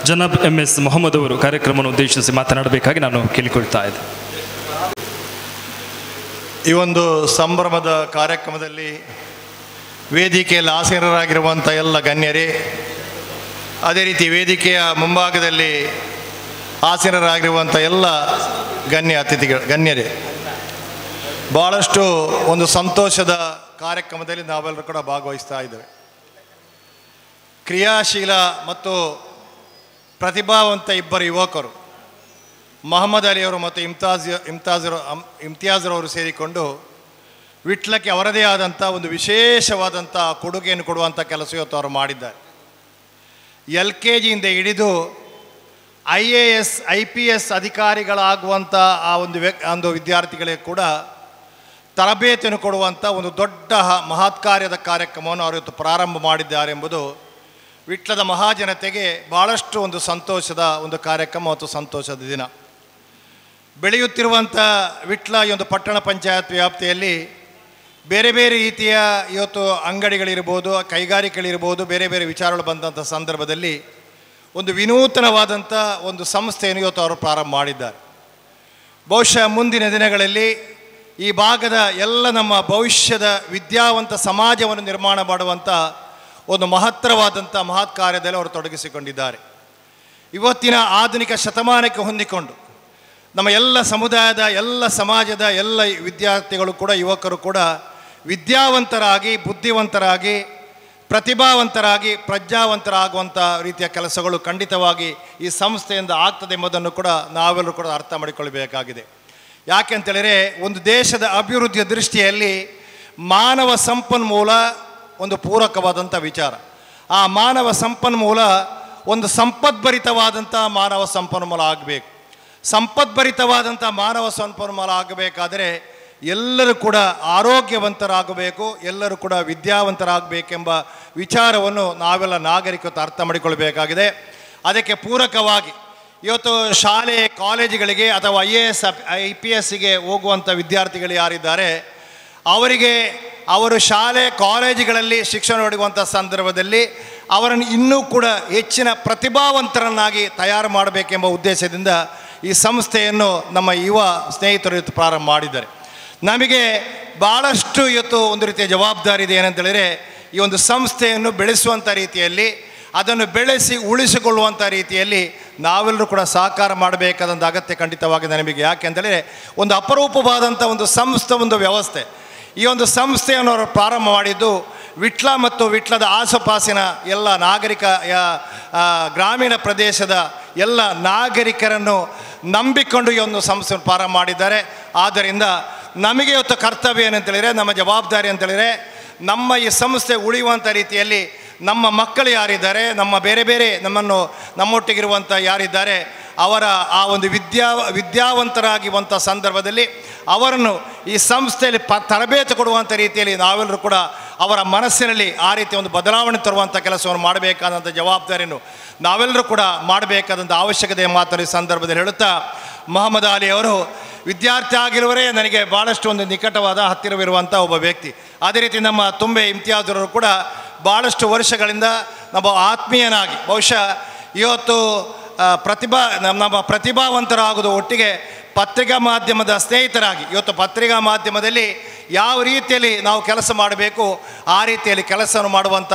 ಜನಾಬ್ MS ಮೊಹಮ್ಮದ್ ಅವರು ಕಾರ್ಯಕ್ರಮವನ್ನು ಉದ್ದೇಶಿಸಿ ಮಾತನಾಡಬೇಕಾಗಿ ನಾನು ಕೇಳಿಕೊಳ್ತಾ ಇದ್ದೆ. ಈ ಒಂದು ಸಂಭ್ರಮದ ಕಾರ್ಯಕ್ರಮದಲ್ಲಿ ವೇದಿಕೆಯಲ್ಲಿ ಆಸೀನರಾಗಿರುವಂಥ ಎಲ್ಲ ಗಣ್ಯರೇ, ಅದೇ ರೀತಿ ವೇದಿಕೆಯ ಮುಂಭಾಗದಲ್ಲಿ ಆಸೀನರಾಗಿರುವಂಥ ಎಲ್ಲ ಗಣ್ಯರೇ, ಭಾಳಷ್ಟು ಒಂದು ಸಂತೋಷದ ಕಾರ್ಯಕ್ರಮದಲ್ಲಿ ನಾವೆಲ್ಲರೂ ಕೂಡ ಭಾಗವಹಿಸ್ತಾ ಇದ್ದೇವೆ. ಕ್ರಿಯಾಶೀಲ ಮತ್ತು ಪ್ರತಿಭಾವಂತ ಇಬ್ಬರು ಯುವಕರು ಮೊಹಮ್ಮದ್ ಅಲಿ ಅವರು ಮತ್ತು ಇಮ್ತಿಯಾಜ್ರವರು ಸೇರಿಕೊಂಡು ವಿಟ್ಲಕ್ಕೆ ಅವರದೇ ಆದಂಥ ಒಂದು ವಿಶೇಷವಾದಂಥ ಕೊಡುಗೆಯನ್ನು ಕೊಡುವಂಥ ಕೆಲಸ ಇವತ್ತು ಅವರು ಮಾಡಿದ್ದಾರೆ. LKGಯಿಂದ ಹಿಡಿದು IAS IPS ಅಧಿಕಾರಿಗಳಾಗುವಂಥ ಆ ಒಂದು ವಿದ್ಯಾರ್ಥಿಗಳಿಗೆ ಕೂಡ ತರಬೇತಿಯನ್ನು ಕೊಡುವಂಥ ಒಂದು ದೊಡ್ಡ ಮಹತ್ ಕಾರ್ಯದ ಕಾರ್ಯಕ್ರಮವನ್ನು ಅವರು ಇವತ್ತು ಪ್ರಾರಂಭ ಮಾಡಿದ್ದಾರೆ ಎಂಬುದು ವಿಟ್ಲದ ಮಹಾಜನತೆಗೆ ಭಾಳಷ್ಟು ಒಂದು ಸಂತೋಷದ ಒಂದು ಕಾರ್ಯಕ್ರಮ ಮತ್ತು ಸಂತೋಷದ ದಿನ. ಬೆಳೆಯುತ್ತಿರುವಂಥ ವಿಟ್ಲ ಈ ಒಂದು ಪಟ್ಟಣ ಪಂಚಾಯತ್ ವ್ಯಾಪ್ತಿಯಲ್ಲಿ ಬೇರೆ ಬೇರೆ ರೀತಿಯ ಇವತ್ತು ಅಂಗಡಿಗಳಿರ್ಬೋದು, ಕೈಗಾರಿಕೆಗಳಿರ್ಬೋದು, ಬೇರೆ ಬೇರೆ ವಿಚಾರಗಳು ಬಂದಂಥ ಸಂದರ್ಭದಲ್ಲಿ ಒಂದು ವಿನೂತನವಾದಂಥ ಒಂದು ಸಂಸ್ಥೆಯನ್ನು ಇವತ್ತು ಅವರು ಪ್ರಾರಂಭ ಮಾಡಿದ್ದಾರೆ. ಬಹುಶಃ ಮುಂದಿನ ದಿನಗಳಲ್ಲಿ ಈ ಭಾಗದ ಎಲ್ಲ ನಮ್ಮ ಭವಿಷ್ಯದ ವಿದ್ಯಾವಂತ ಸಮಾಜವನ್ನು ನಿರ್ಮಾಣ ಮಾಡುವಂಥ ಒಂದು ಮಹತ್ತರವಾದಂಥ ಮಹತ್ ಕಾರ್ಯದಲ್ಲಿ ಅವರು ತೊಡಗಿಸಿಕೊಂಡಿದ್ದಾರೆ. ಇವತ್ತಿನ ಆಧುನಿಕ ಶತಮಾನಕ್ಕೆ ಹೊಂದಿಕೊಂಡು ನಮ್ಮ ಎಲ್ಲ ಸಮುದಾಯದ ಎಲ್ಲ ಸಮಾಜದ ಎಲ್ಲ ವಿದ್ಯಾರ್ಥಿಗಳು ಕೂಡ ಯುವಕರು ಕೂಡ ವಿದ್ಯಾವಂತರಾಗಿ ಬುದ್ಧಿವಂತರಾಗಿ ಪ್ರತಿಭಾವಂತರಾಗಿ ಪ್ರಜ್ಞಾವಂತರಾಗುವಂಥ ರೀತಿಯ ಕೆಲಸಗಳು ಖಂಡಿತವಾಗಿ ಈ ಸಂಸ್ಥೆಯಿಂದ ಆಗ್ತದೆ ಎಂಬುದನ್ನು ಕೂಡ ನಾವೆಲ್ಲರೂ ಕೂಡ ಅರ್ಥ ಮಾಡಿಕೊಳ್ಳಬೇಕಾಗಿದೆ. ಯಾಕೆ ಅಂತೇಳಿದರೆ ಒಂದು ದೇಶದ ಅಭಿವೃದ್ಧಿಯ ದೃಷ್ಟಿಯಲ್ಲಿ ಮಾನವ ಸಂಪನ್ಮೂಲ ಒಂದು ಪೂರಕವಾದಂಥ ವಿಚಾರ. ಆ ಮಾನವ ಸಂಪನ್ಮೂಲ ಒಂದು ಸಂಪದ್ಭರಿತವಾದಂಥ ಮಾನವ ಸಂಪನ್ಮೂಲ ಆಗಬೇಕು. ಸಂಪದ್ಭರಿತವಾದಂಥ ಮಾನವ ಸಂಪನ್ಮೂಲ ಆಗಬೇಕಾದರೆ ಎಲ್ಲರೂ ಕೂಡ ಆರೋಗ್ಯವಂತರಾಗಬೇಕು, ಎಲ್ಲರೂ ಕೂಡ ವಿದ್ಯಾವಂತರಾಗಬೇಕೆಂಬ ವಿಚಾರವನ್ನು ನಾವೆಲ್ಲ ನಾಗರಿಕತೆ ಅರ್ಥ ಮಾಡಿಕೊಳ್ಬೇಕಾಗಿದೆ. ಅದಕ್ಕೆ ಪೂರಕವಾಗಿ ಇವತ್ತು ಶಾಲೆ ಕಾಲೇಜುಗಳಿಗೆ ಅಥವಾ IAS IPSಗೆ ಹೋಗುವಂಥ ವಿದ್ಯಾರ್ಥಿಗಳು ಯಾರಿದ್ದಾರೆ ಅವರಿಗೆ ಅವರು ಶಾಲೆ ಕಾಲೇಜುಗಳಲ್ಲಿ ಶಿಕ್ಷಣ ಪಡೆಯುವಂಥ ಸಂದರ್ಭದಲ್ಲಿ ಅವರನ್ನು ಇನ್ನೂ ಕೂಡ ಹೆಚ್ಚಿನ ಪ್ರತಿಭಾವಂತರನ್ನಾಗಿ ತಯಾರು ಮಾಡಬೇಕೆಂಬ ಉದ್ದೇಶದಿಂದ ಈ ಸಂಸ್ಥೆಯನ್ನು ನಮ್ಮ ಯುವ ಸ್ನೇಹಿತರು ಇವತ್ತು ಪ್ರಾರಂಭ ಮಾಡಿದ್ದಾರೆ. ನಮಗೆ ಭಾಳಷ್ಟು ಇವತ್ತು ಒಂದು ರೀತಿಯ ಜವಾಬ್ದಾರಿ ಇದೆ. ಏನಂತೇಳಿದರೆ ಈ ಒಂದು ಸಂಸ್ಥೆಯನ್ನು ಬೆಳೆಸುವಂಥ ರೀತಿಯಲ್ಲಿ ಅದನ್ನು ಬೆಳೆಸಿ ಉಳಿಸಿಕೊಳ್ಳುವಂಥ ರೀತಿಯಲ್ಲಿ ನಾವೆಲ್ಲರೂ ಕೂಡ ಸಹಕಾರ ಮಾಡಬೇಕಾದಂಥ ಅಗತ್ಯ ಖಂಡಿತವಾಗಿದೆ ನಮಗೆ. ಯಾಕೆಂದರೆ ಒಂದು ಅಪರೂಪವಾದಂಥ ಒಂದು ಸಂಸ್ಥೆ ಒಂದು ವ್ಯವಸ್ಥೆ. ಈ ಒಂದು ಸಂಸ್ಥೆಯನ್ನು ಅವರು ಪ್ರಾರಂಭ ಮಾಡಿದ್ದು ವಿಟ್ಲ ಮತ್ತು ವಿಟ್ಲದ ಆಸುಪಾಸಿನ ಎಲ್ಲ ನಾಗರಿಕ ಗ್ರಾಮೀಣ ಪ್ರದೇಶದ ಎಲ್ಲ ನಾಗರಿಕರನ್ನು ನಂಬಿಕೊಂಡು ಈ ಒಂದು ಸಂಸ್ಥೆಯನ್ನು ಪ್ರಾರಂಭ ಮಾಡಿದ್ದಾರೆ. ಆದ್ದರಿಂದ ನಮಗೆ ಇವತ್ತು ಕರ್ತವ್ಯ ಏನಂತೇಳಿದರೆ, ನಮ್ಮ ಜವಾಬ್ದಾರಿ ಅಂತೇಳಿದರೆ, ನಮ್ಮ ಈ ಸಂಸ್ಥೆ ಉಳಿಯುವಂಥ ರೀತಿಯಲ್ಲಿ ನಮ್ಮ ಮಕ್ಕಳು ಯಾರಿದ್ದಾರೆ, ನಮ್ಮ ಬೇರೆ ಬೇರೆ ನಮ್ಮೊಟ್ಟಿಗಿರುವಂಥ ಯಾರಿದ್ದಾರೆ ಅವರ ಆ ಒಂದು ವಿದ್ಯಾವಂತರಾಗಿರುವಂಥ ಸಂದರ್ಭದಲ್ಲಿ ಅವರನ್ನು ಈ ಸಂಸ್ಥೆಯಲ್ಲಿ ತರಬೇತಿ ಕೊಡುವಂಥ ರೀತಿಯಲ್ಲಿ ನಾವೆಲ್ಲರೂ ಕೂಡ ಅವರ ಮನಸ್ಸಿನಲ್ಲಿ ಆ ರೀತಿಯ ಒಂದು ಬದಲಾವಣೆ ತರುವಂಥ ಕೆಲಸವನ್ನು ಮಾಡಬೇಕಾದಂಥ ಜವಾಬ್ದಾರಿಯನ್ನು ನಾವೆಲ್ಲರೂ ಕೂಡ ಮಾಡಬೇಕಾದಂಥ ಅವಶ್ಯಕತೆ ಮಾತನ್ನು ಈ ಸಂದರ್ಭದಲ್ಲಿ ಹೇಳುತ್ತಾ, ಮೊಹಮ್ಮದ್ ಅಲಿ ಅವರು ವಿದ್ಯಾರ್ಥಿ ಆಗಿರುವವರೇ ನನಗೆ ಭಾಳಷ್ಟು ಒಂದು ನಿಕಟವಾದ ಹತ್ತಿರವಿರುವಂಥ ಒಬ್ಬ ವ್ಯಕ್ತಿ. ಅದೇ ರೀತಿ ನಮ್ಮ ತುಂಬೆ ಇಮ್ತಿಯಾಜ್ರವರು ಕೂಡ ಭಾಳಷ್ಟು ವರ್ಷಗಳಿಂದ ನಮ್ಮ ಆತ್ಮೀಯನಾಗಿ ಬಹುಶಃ ಇವತ್ತು ನಮ್ಮ ಪ್ರತಿಭಾವಂತರಾಗೋದು ಒಟ್ಟಿಗೆ ಪತ್ರಿಕಾ ಮಾಧ್ಯಮದ ಸ್ನೇಹಿತರಾಗಿ ಇವತ್ತು ಪತ್ರಿಕಾ ಮಾಧ್ಯಮದಲ್ಲಿ ಯಾವ ರೀತಿಯಲ್ಲಿ ನಾವು ಕೆಲಸ ಮಾಡಬೇಕು ಆ ರೀತಿಯಲ್ಲಿ ಕೆಲಸವನ್ನು ಮಾಡುವಂಥ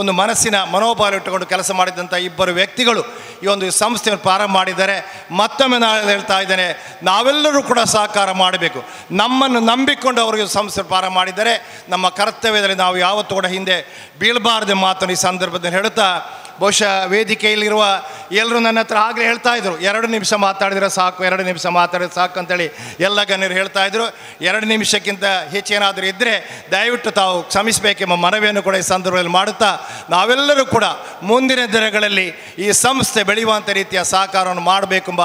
ಒಂದು ಮನಸ್ಸಿನ ಮನೋಭಾವ ಇಟ್ಟುಕೊಂಡು ಕೆಲಸ ಮಾಡಿದಂಥ ಇಬ್ಬರು ವ್ಯಕ್ತಿಗಳು ಈ ಒಂದು ಸಂಸ್ಥೆಯನ್ನು ಪ್ರಾರಂಭ ಮಾಡಿದ್ದಾರೆ. ಮತ್ತೊಮ್ಮೆ ನಾನು ಹೇಳ್ತಾ ಇದ್ದೇನೆ, ನಾವೆಲ್ಲರೂ ಕೂಡ ಸಹಕಾರ ಮಾಡಬೇಕು. ನಮ್ಮನ್ನು ನಂಬಿಕೊಂಡು ಅವರಿಗೆ ಸಂಸ್ಥೆ ಪ್ರಾರಂಭ ಮಾಡಿದ್ದಾರೆ. ನಮ್ಮ ಕರ್ತವ್ಯದಲ್ಲಿ ನಾವು ಯಾವತ್ತೂ ಕೂಡ ಹಿಂದೆ ಬೀಳಬಾರದು ಮಾತನ್ನು ಈ ಸಂದರ್ಭದಲ್ಲಿ ಹೇಳುತ್ತಾ, ಬಹುಶಃ ವೇದಿಕೆಯಲ್ಲಿರುವ ಎಲ್ಲರೂ ನನ್ನ ಹತ್ರ ಆಗಲೇ ಹೇಳ್ತಾ ಇದ್ರು, 2 ನಿಮಿಷ ಮಾತಾಡಿದರೆ ಸಾಕು, 2 ನಿಮಿಷ ಮಾತಾಡಿದ್ರೆ ಸಾಕು ಅಂತೇಳಿ ಎಲ್ಲ ಗಣ್ಯರು ಹೇಳ್ತಾ ಇದ್ರು. 2 ನಿಮಿಷಕ್ಕಿಂತ ಹೆಚ್ಚೇನಾದರೂ ಇದ್ದರೆ ದಯವಿಟ್ಟು ತಾವು ಕ್ಷಮಿಸಬೇಕೆಂಬ ಮನವಿಯನ್ನು ಕೂಡ ಈ ಸಂದರ್ಭದಲ್ಲಿ ಮಾಡುತ್ತಾ, ನಾವೆಲ್ಲರೂ ಕೂಡ ಮುಂದಿನ ದಿನಗಳಲ್ಲಿ ಈ ಸಂಸ್ಥೆ ಬೆಳೆಯುವಂಥ ರೀತಿಯ ಸಹಕಾರವನ್ನು ಮಾಡಬೇಕೆಂಬ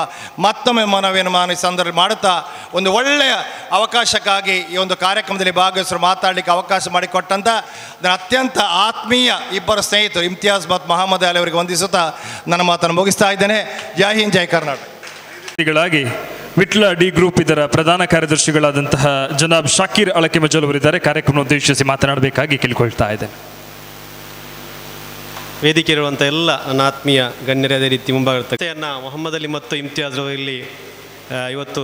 ಮತ್ತೊಮ್ಮೆ ಮನವಿಯನ್ನು ನಾನು ಈ ಸಂದರ್ಭದಲ್ಲಿ ಮಾಡುತ್ತಾ, ಒಂದು ಒಳ್ಳೆಯ ಅವಕಾಶಕ್ಕಾಗಿ ಈ ಒಂದು ಕಾರ್ಯಕ್ರಮದಲ್ಲಿ ಭಾಗವಹಿಸಲು ಮಾತಾಡಲಿಕ್ಕೆ ಅವಕಾಶ ಮಾಡಿಕೊಟ್ಟಂಥ ಅತ್ಯಂತ ಆತ್ಮೀಯ ಇಬ್ಬರು ಸ್ನೇಹಿತರು ಇಮ್ತಿಯಾಜ್ ಮತ್ತು ಮೊಹಮ್ಮದ್ ಅಲಿ ಅವರಿಗೆ ವಂದಿಸುತ್ತಾ ನನ್ನ ಮಾತನ್ನು ಮುಗಿಸ್ತಾ ಇದ್ದೇನೆ. ಜೈ ಹಿಂದ್, ಜೈ ಕರ್ನಾಟಕ. ವಿಟ್ಲ ಡಿ ಗ್ರೂಪ್ ಇದರ ಪ್ರಧಾನ ಕಾರ್ಯದರ್ಶಿಗಳಾದಂತಹ ಜನಾಬ್ ಶಾಕೀರ್ ಅಳಕೆ ಮಜಲ್ ಅವರಿದ್ದಾರೆ. ಕಾರ್ಯಕ್ರಮ ಉದ್ದೇಶಿಸಿ ಮಾತನಾಡಬೇಕಾಗಿ ಕೇಳಿಕೊಳ್ತಾ ಇದ್ದೇನೆ. ವೇದಿಕೆ ಇರುವಂಥ ಎಲ್ಲ ನನ್ನ ಆತ್ಮೀಯ ಗಣ್ಯರೇ ಅದೇ ರೀತಿ ಮುಂಭಾಗತೆಯನ್ನು ಮೊಹಮ್ಮದ್ ಅಲಿ ಮತ್ತು ಇಮ್ತಿಯಾಜ್ ಇಲ್ಲಿ ಇವತ್ತು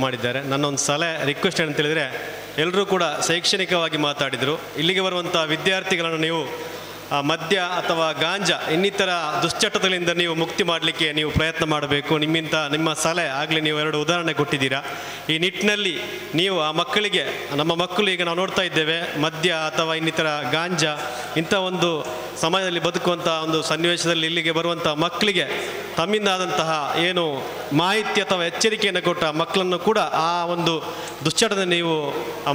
ಮಾಡಿದ್ದಾರೆ. ನನ್ನ ಒಂದು ಸಲಹೆ ರಿಕ್ವೆಸ್ಟ್ ಏನಂತ ಹೇಳಿದರೆ, ಎಲ್ಲರೂ ಕೂಡ ಶೈಕ್ಷಣಿಕವಾಗಿ ಮಾತಾಡಿದರು. ಇಲ್ಲಿಗೆ ಬರುವಂಥ ವಿದ್ಯಾರ್ಥಿಗಳನ್ನು ನೀವು ಮದ್ಯ ಅಥವಾ ಗಾಂಜಾ ಇನ್ನಿತರ ದುಶ್ಚಟಗಳಿಂದ ನೀವು ಮುಕ್ತಿ ಮಾಡಲಿಕ್ಕೆ ನೀವು ಪ್ರಯತ್ನ ಮಾಡಬೇಕು. ನಿಮ್ಮ ಸಲಹೆ ಆಗಲಿ ನೀವು 2 ಉದಾಹರಣೆ ಕೊಟ್ಟಿದ್ದೀರಾ. ಈ ನಿಟ್ಟಿನಲ್ಲಿ ನೀವು ಆ ಮಕ್ಕಳಿಗೆ, ನಮ್ಮ ಮಕ್ಕಳು ಈಗ ನಾವು ನೋಡ್ತಾ ಇದ್ದೇವೆ ಮದ್ಯ ಅಥವಾ ಇನ್ನಿತರ ಗಾಂಜಾ ಇಂಥ ಒಂದು ಸಮಾಜದಲ್ಲಿ ಬದುಕುವಂಥ ಒಂದು ಸನ್ನಿವೇಶದಲ್ಲಿ ಇಲ್ಲಿಗೆ ಬರುವಂಥ ಮಕ್ಕಳಿಗೆ ತಮ್ಮಿಂದಾದಂತಹ ಏನು ಮಾಹಿತಿ ಅಥವಾ ಎಚ್ಚರಿಕೆಯನ್ನು ಕೊಟ್ಟ ಮಕ್ಕಳನ್ನು ಕೂಡ ಆ ಒಂದು ದುಶ್ಚಟದ ನೀವು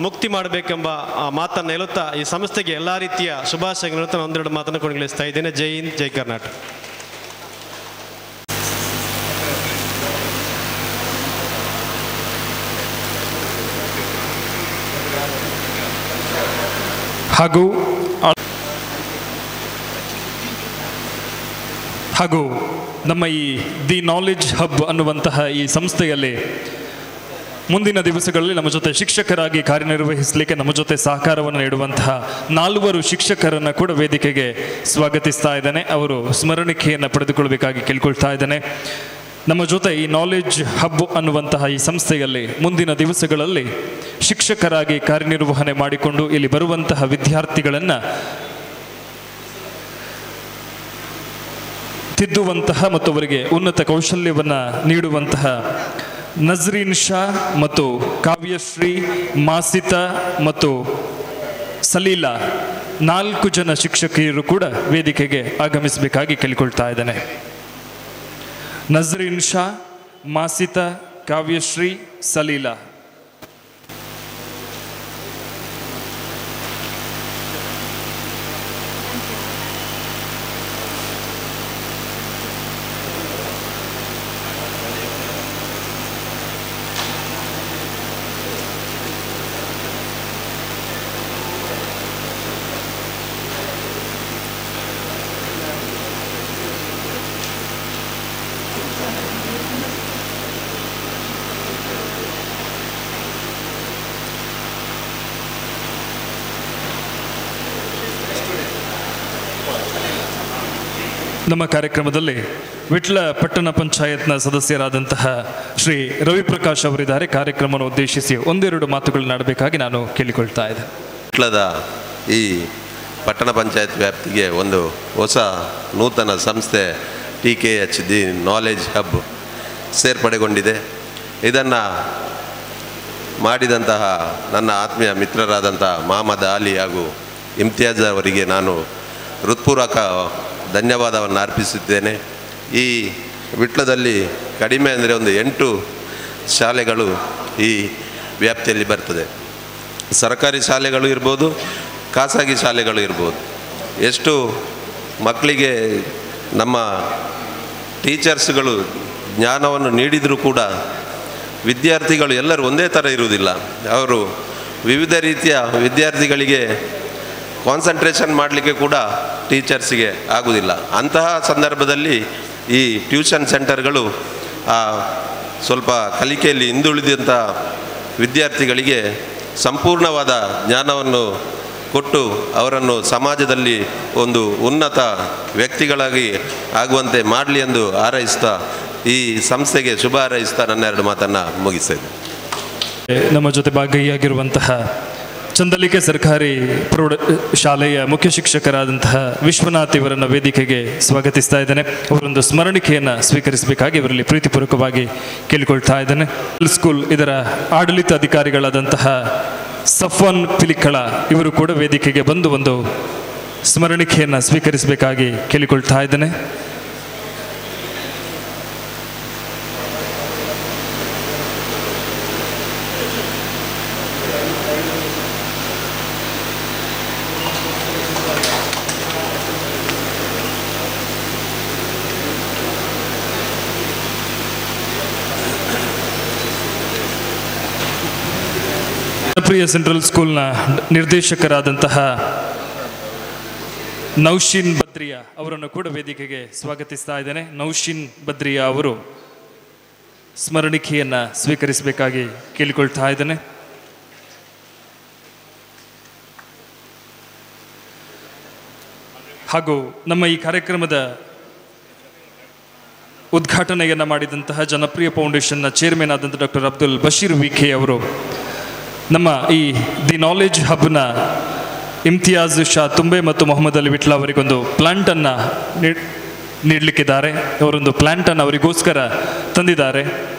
ಮುಕ್ತಿ ಮಾಡಬೇಕೆಂಬ ಮಾತನ್ನು ಹೇಳುತ್ತಾ ಈ ಸಂಸ್ಥೆಗೆ ಎಲ್ಲ ರೀತಿಯ ಶುಭಾಶಯಗಳು ಹೇಳುತ್ತಾ 1-2 ಮಾತನ್ನು ಕೊನೆಗೊಳಿಸ್ತಾ ಇದ್ದೇನೆ. ಜೈ ಹಿಂದ್, ಜೈ ಕರ್ನಾಟಕ. ಹಾಗೂ ನಮ್ಮ ಈ ದಿ ನಾಲೆಡ್ಜ್ ಹಬ್ ಅನ್ನುವಂತಹ ಈ ಸಂಸ್ಥೆಯಲ್ಲಿ ಮುಂದಿನ ದಿವಸಗಳಲ್ಲಿ ನಮ್ಮ ಜೊತೆ ಶಿಕ್ಷಕರಾಗಿ ಕಾರ್ಯನಿರ್ವಹಿಸಲಿಕ್ಕೆ ನಮ್ಮ ಜೊತೆ ಸಹಕಾರವನ್ನು ನೀಡುವಂತಹ 4 ಶಿಕ್ಷಕರನ್ನು ಕೂಡ ವೇದಿಕೆಗೆ ಸ್ವಾಗತಿಸ್ತಾ ಇದ್ದೇನೆ. ಅವರು ಸ್ಮರಣಿಕೆಯನ್ನು ಪಡೆದುಕೊಳ್ಳಬೇಕಾಗಿ ಕೇಳ್ಕೊಳ್ತಾ ಇದ್ದೇನೆ. ನಮ್ಮ ಜೊತೆ ಈ ನಾಲೆಡ್ಜ್ ಹಬ್ ಅನ್ನುವಂತಹ ಈ ಸಂಸ್ಥೆಯಲ್ಲಿ ಮುಂದಿನ ದಿವಸಗಳಲ್ಲಿ ಶಿಕ್ಷಕರಾಗಿ ಕಾರ್ಯನಿರ್ವಹಣೆ ಮಾಡಿಕೊಂಡು ಇಲ್ಲಿ ಬರುವಂತಹ ವಿದ್ಯಾರ್ಥಿಗಳನ್ನು ತಿದ್ದುವಂತಹ ಮತ್ತು ಅವರಿಗೆ ಉನ್ನತ ಕೌಶಲ್ಯವನ್ನು ನೀಡುವಂತಹ ನಜ್ರೀನ್ ಶಾ ಮತ್ತು ಕಾವ್ಯಶ್ರೀ, ಮಾಸಿತಾ ಮತ್ತು ಸಲೀಲಾ 4 ಜನ ಶಿಕ್ಷಕಿಯರು ಕೂಡ ವೇದಿಕೆಗೆ ಆಗಮಿಸಬೇಕಾಗಿ ಕೇಳಿಕೊಳ್ತಾ ಇದ್ದೇನೆ. ನಜ್ರೀನ್ ಶಾ, ಮಾಸಿತಾ, ಕಾವ್ಯಶ್ರೀ, ಸಲೀಲಾ. ನಮ್ಮ ಕಾರ್ಯಕ್ರಮದಲ್ಲಿ ವಿಟ್ಲ ಪಟ್ಟಣ ಪಂಚಾಯತ್ನ ಸದಸ್ಯರಾದಂತಹ ಶ್ರೀ ರವಿಪ್ರಕಾಶ್ ಅವರಿದ್ದಾರೆ. ಕಾರ್ಯಕ್ರಮವನ್ನು ಉದ್ದೇಶಿಸಿ 1-2 ಮಾತುಗಳನ್ನಾಡಬೇಕಾಗಿ ನಾನು ಕೇಳಿಕೊಳ್ತಾ ಇದ್ದೆ. ವಿಟ್ಲದ ಈ ಪಟ್ಟಣ ಪಂಚಾಯತ್ ವ್ಯಾಪ್ತಿಗೆ ಒಂದು ಹೊಸ ನೂತನ ಸಂಸ್ಥೆ TKH ದಿ ನಾಲೆಡ್ಜ್ ಹಬ್ ಸೇರ್ಪಡೆಗೊಂಡಿದೆ. ಇದನ್ನು ಮಾಡಿದಂತಹ ನನ್ನ ಆತ್ಮೀಯ ಮಿತ್ರರಾದಂತಹ ಮಹಮ್ಮದ್ ಅಲಿ ಹಾಗೂ ಇಮ್ತಿಯಾಜ್ ಅವರಿಗೆ ನಾನು ಹೃತ್ಪೂರ್ವಕ ಧನ್ಯವಾದವನ್ನು ಅರ್ಪಿಸುತ್ತೇನೆ. ಈ ವಿಟ್ಲದಲ್ಲಿ ಕಡಿಮೆ ಅಂದರೆ ಒಂದು 8 ಶಾಲೆಗಳು ಈ ವ್ಯಾಪ್ತಿಯಲ್ಲಿ ಬರ್ತದೆ. ಸರ್ಕಾರಿ ಶಾಲೆಗಳು ಇರ್ಬೋದು, ಖಾಸಗಿ ಶಾಲೆಗಳು ಇರ್ಬೋದು. ಎಷ್ಟು ಮಕ್ಕಳಿಗೆ ನಮ್ಮ ಟೀಚರ್ಸ್ಗಳು ಜ್ಞಾನವನ್ನು ನೀಡಿದರೂ ಕೂಡ ವಿದ್ಯಾರ್ಥಿಗಳು ಎಲ್ಲರೂ ಒಂದೇ ಥರ ಇರುವುದಿಲ್ಲ. ಅವರು ವಿವಿಧ ರೀತಿಯ ವಿದ್ಯಾರ್ಥಿಗಳಿಗೆ ಕಾನ್ಸಂಟ್ರೇಷನ್ ಮಾಡಲಿಕ್ಕೆ ಕೂಡ ಟೀಚರ್ಸಿಗೆ ಆಗುವುದಿಲ್ಲ. ಅಂತಹ ಸಂದರ್ಭದಲ್ಲಿ ಈ ಟ್ಯೂಷನ್ ಸೆಂಟರ್ಗಳು ಸ್ವಲ್ಪ ಕಲಿಕೆಯಲ್ಲಿ ಹಿಂದುಳಿದಂಥ ವಿದ್ಯಾರ್ಥಿಗಳಿಗೆ ಸಂಪೂರ್ಣವಾದ ಜ್ಞಾನವನ್ನು ಕೊಟ್ಟು ಅವರನ್ನು ಸಮಾಜದಲ್ಲಿ ಒಂದು ಉನ್ನತ ವ್ಯಕ್ತಿಗಳಾಗಿ ಆಗುವಂತೆ ಮಾಡಲಿ ಎಂದು ಹಾರೈಸ್ತಾ ಈ ಸಂಸ್ಥೆಗೆ ಶುಭ ಹಾರೈಸ್ತಾ ನನ್ನ 2 ಮಾತನ್ನು ಮುಗಿಸ್ತೇನೆ. ನಮ್ಮ ಜೊತೆ ಭಾಗಿಯಾಗಿರುವಂತಹ ಚಂದಲಿಕೆ ಸರ್ಕಾರಿ ಪ್ರೌಢ ಶಾಲೆಯ ಮುಖ್ಯ ಶಿಕ್ಷಕರಾದಂತಹ ವಿಶ್ವನಾಥ್ ಇವರನ್ನು ವೇದಿಕೆಗೆ ಸ್ವಾಗತಿಸ್ತಾ ಇದ್ದೇನೆ. ಅವರೊಂದು ಸ್ಮರಣಿಕೆಯನ್ನು ಸ್ವೀಕರಿಸಬೇಕಾಗಿ ಇವರಲ್ಲಿ ಪ್ರೀತಿಪೂರ್ವಕವಾಗಿ ಕೇಳಿಕೊಳ್ತಾ ಇದ್ದೇನೆ. ಸ್ಕೂಲ್ ಇದರ ಆಡಳಿತ ಅಧಿಕಾರಿಗಳಾದಂತಹ ಸಫ್ವಾನ್ ಪಿಲಿಕಳ ಇವರು ಕೂಡ ವೇದಿಕೆಗೆ ಬಂದು ಒಂದು ಸ್ಮರಣಿಕೆಯನ್ನು ಸ್ವೀಕರಿಸಬೇಕಾಗಿ ಕೇಳಿಕೊಳ್ತಾ ಇದ್ದೇನೆ. ಜನಪ್ರಿಯ ಸೆಂಟ್ರಲ್ ಸ್ಕೂಲ್ನ ನಿರ್ದೇಶಕರಾದಂತಹ ನೌಶೀನ್ ಬದ್ರಿಯಾ ಅವರನ್ನು ಕೂಡ ವೇದಿಕೆಗೆ ಸ್ವಾಗತಿಸ್ತಾ ಇದ್ದೇನೆ. ನೌಶೀನ್ ಬದ್ರಿಯಾ ಅವರು ಸ್ಮರಣಿಕೆಯನ್ನು ಸ್ವೀಕರಿಸಬೇಕಾಗಿ ಕೇಳಿಕೊಳ್ತಾ ಇದ್ದೇನೆ. ಹಾಗೂ ನಮ್ಮ ಈ ಕಾರ್ಯಕ್ರಮದ ಉದ್ಘಾಟನೆಯನ್ನು ಮಾಡಿದಂತಹ ಜನಪ್ರಿಯ ಫೌಂಡೇಶನ್ನ ಚೇರ್ಮನ್ ಆದಂಥ ಡಾಕ್ಟರ್ ಅಬ್ದುಲ್ ಬಶೀರ್ ವಿಖೆ ಅವರು ನಮ್ಮ ಈ ದಿ ನಾಲೆಡ್ಜ್ ಹಬ್ನ ಇಮ್ತಿಯಾಜ್ ಶಾ ತುಂಬೆ ಮತ್ತು ಮೊಹಮ್ಮದ್ ಅಲಿ ವಿಟ್ಲ ಅವರಿಗೊಂದು ಪ್ಲಾಂಟನ್ನು ನೀಡಲಿಕ್ಕಿದ್ದಾರೆ. ಅವರೊಂದು ಪ್ಲಾಂಟನ್ನು ಅವರಿಗೋಸ್ಕರ ತಂದಿದ್ದಾರೆ.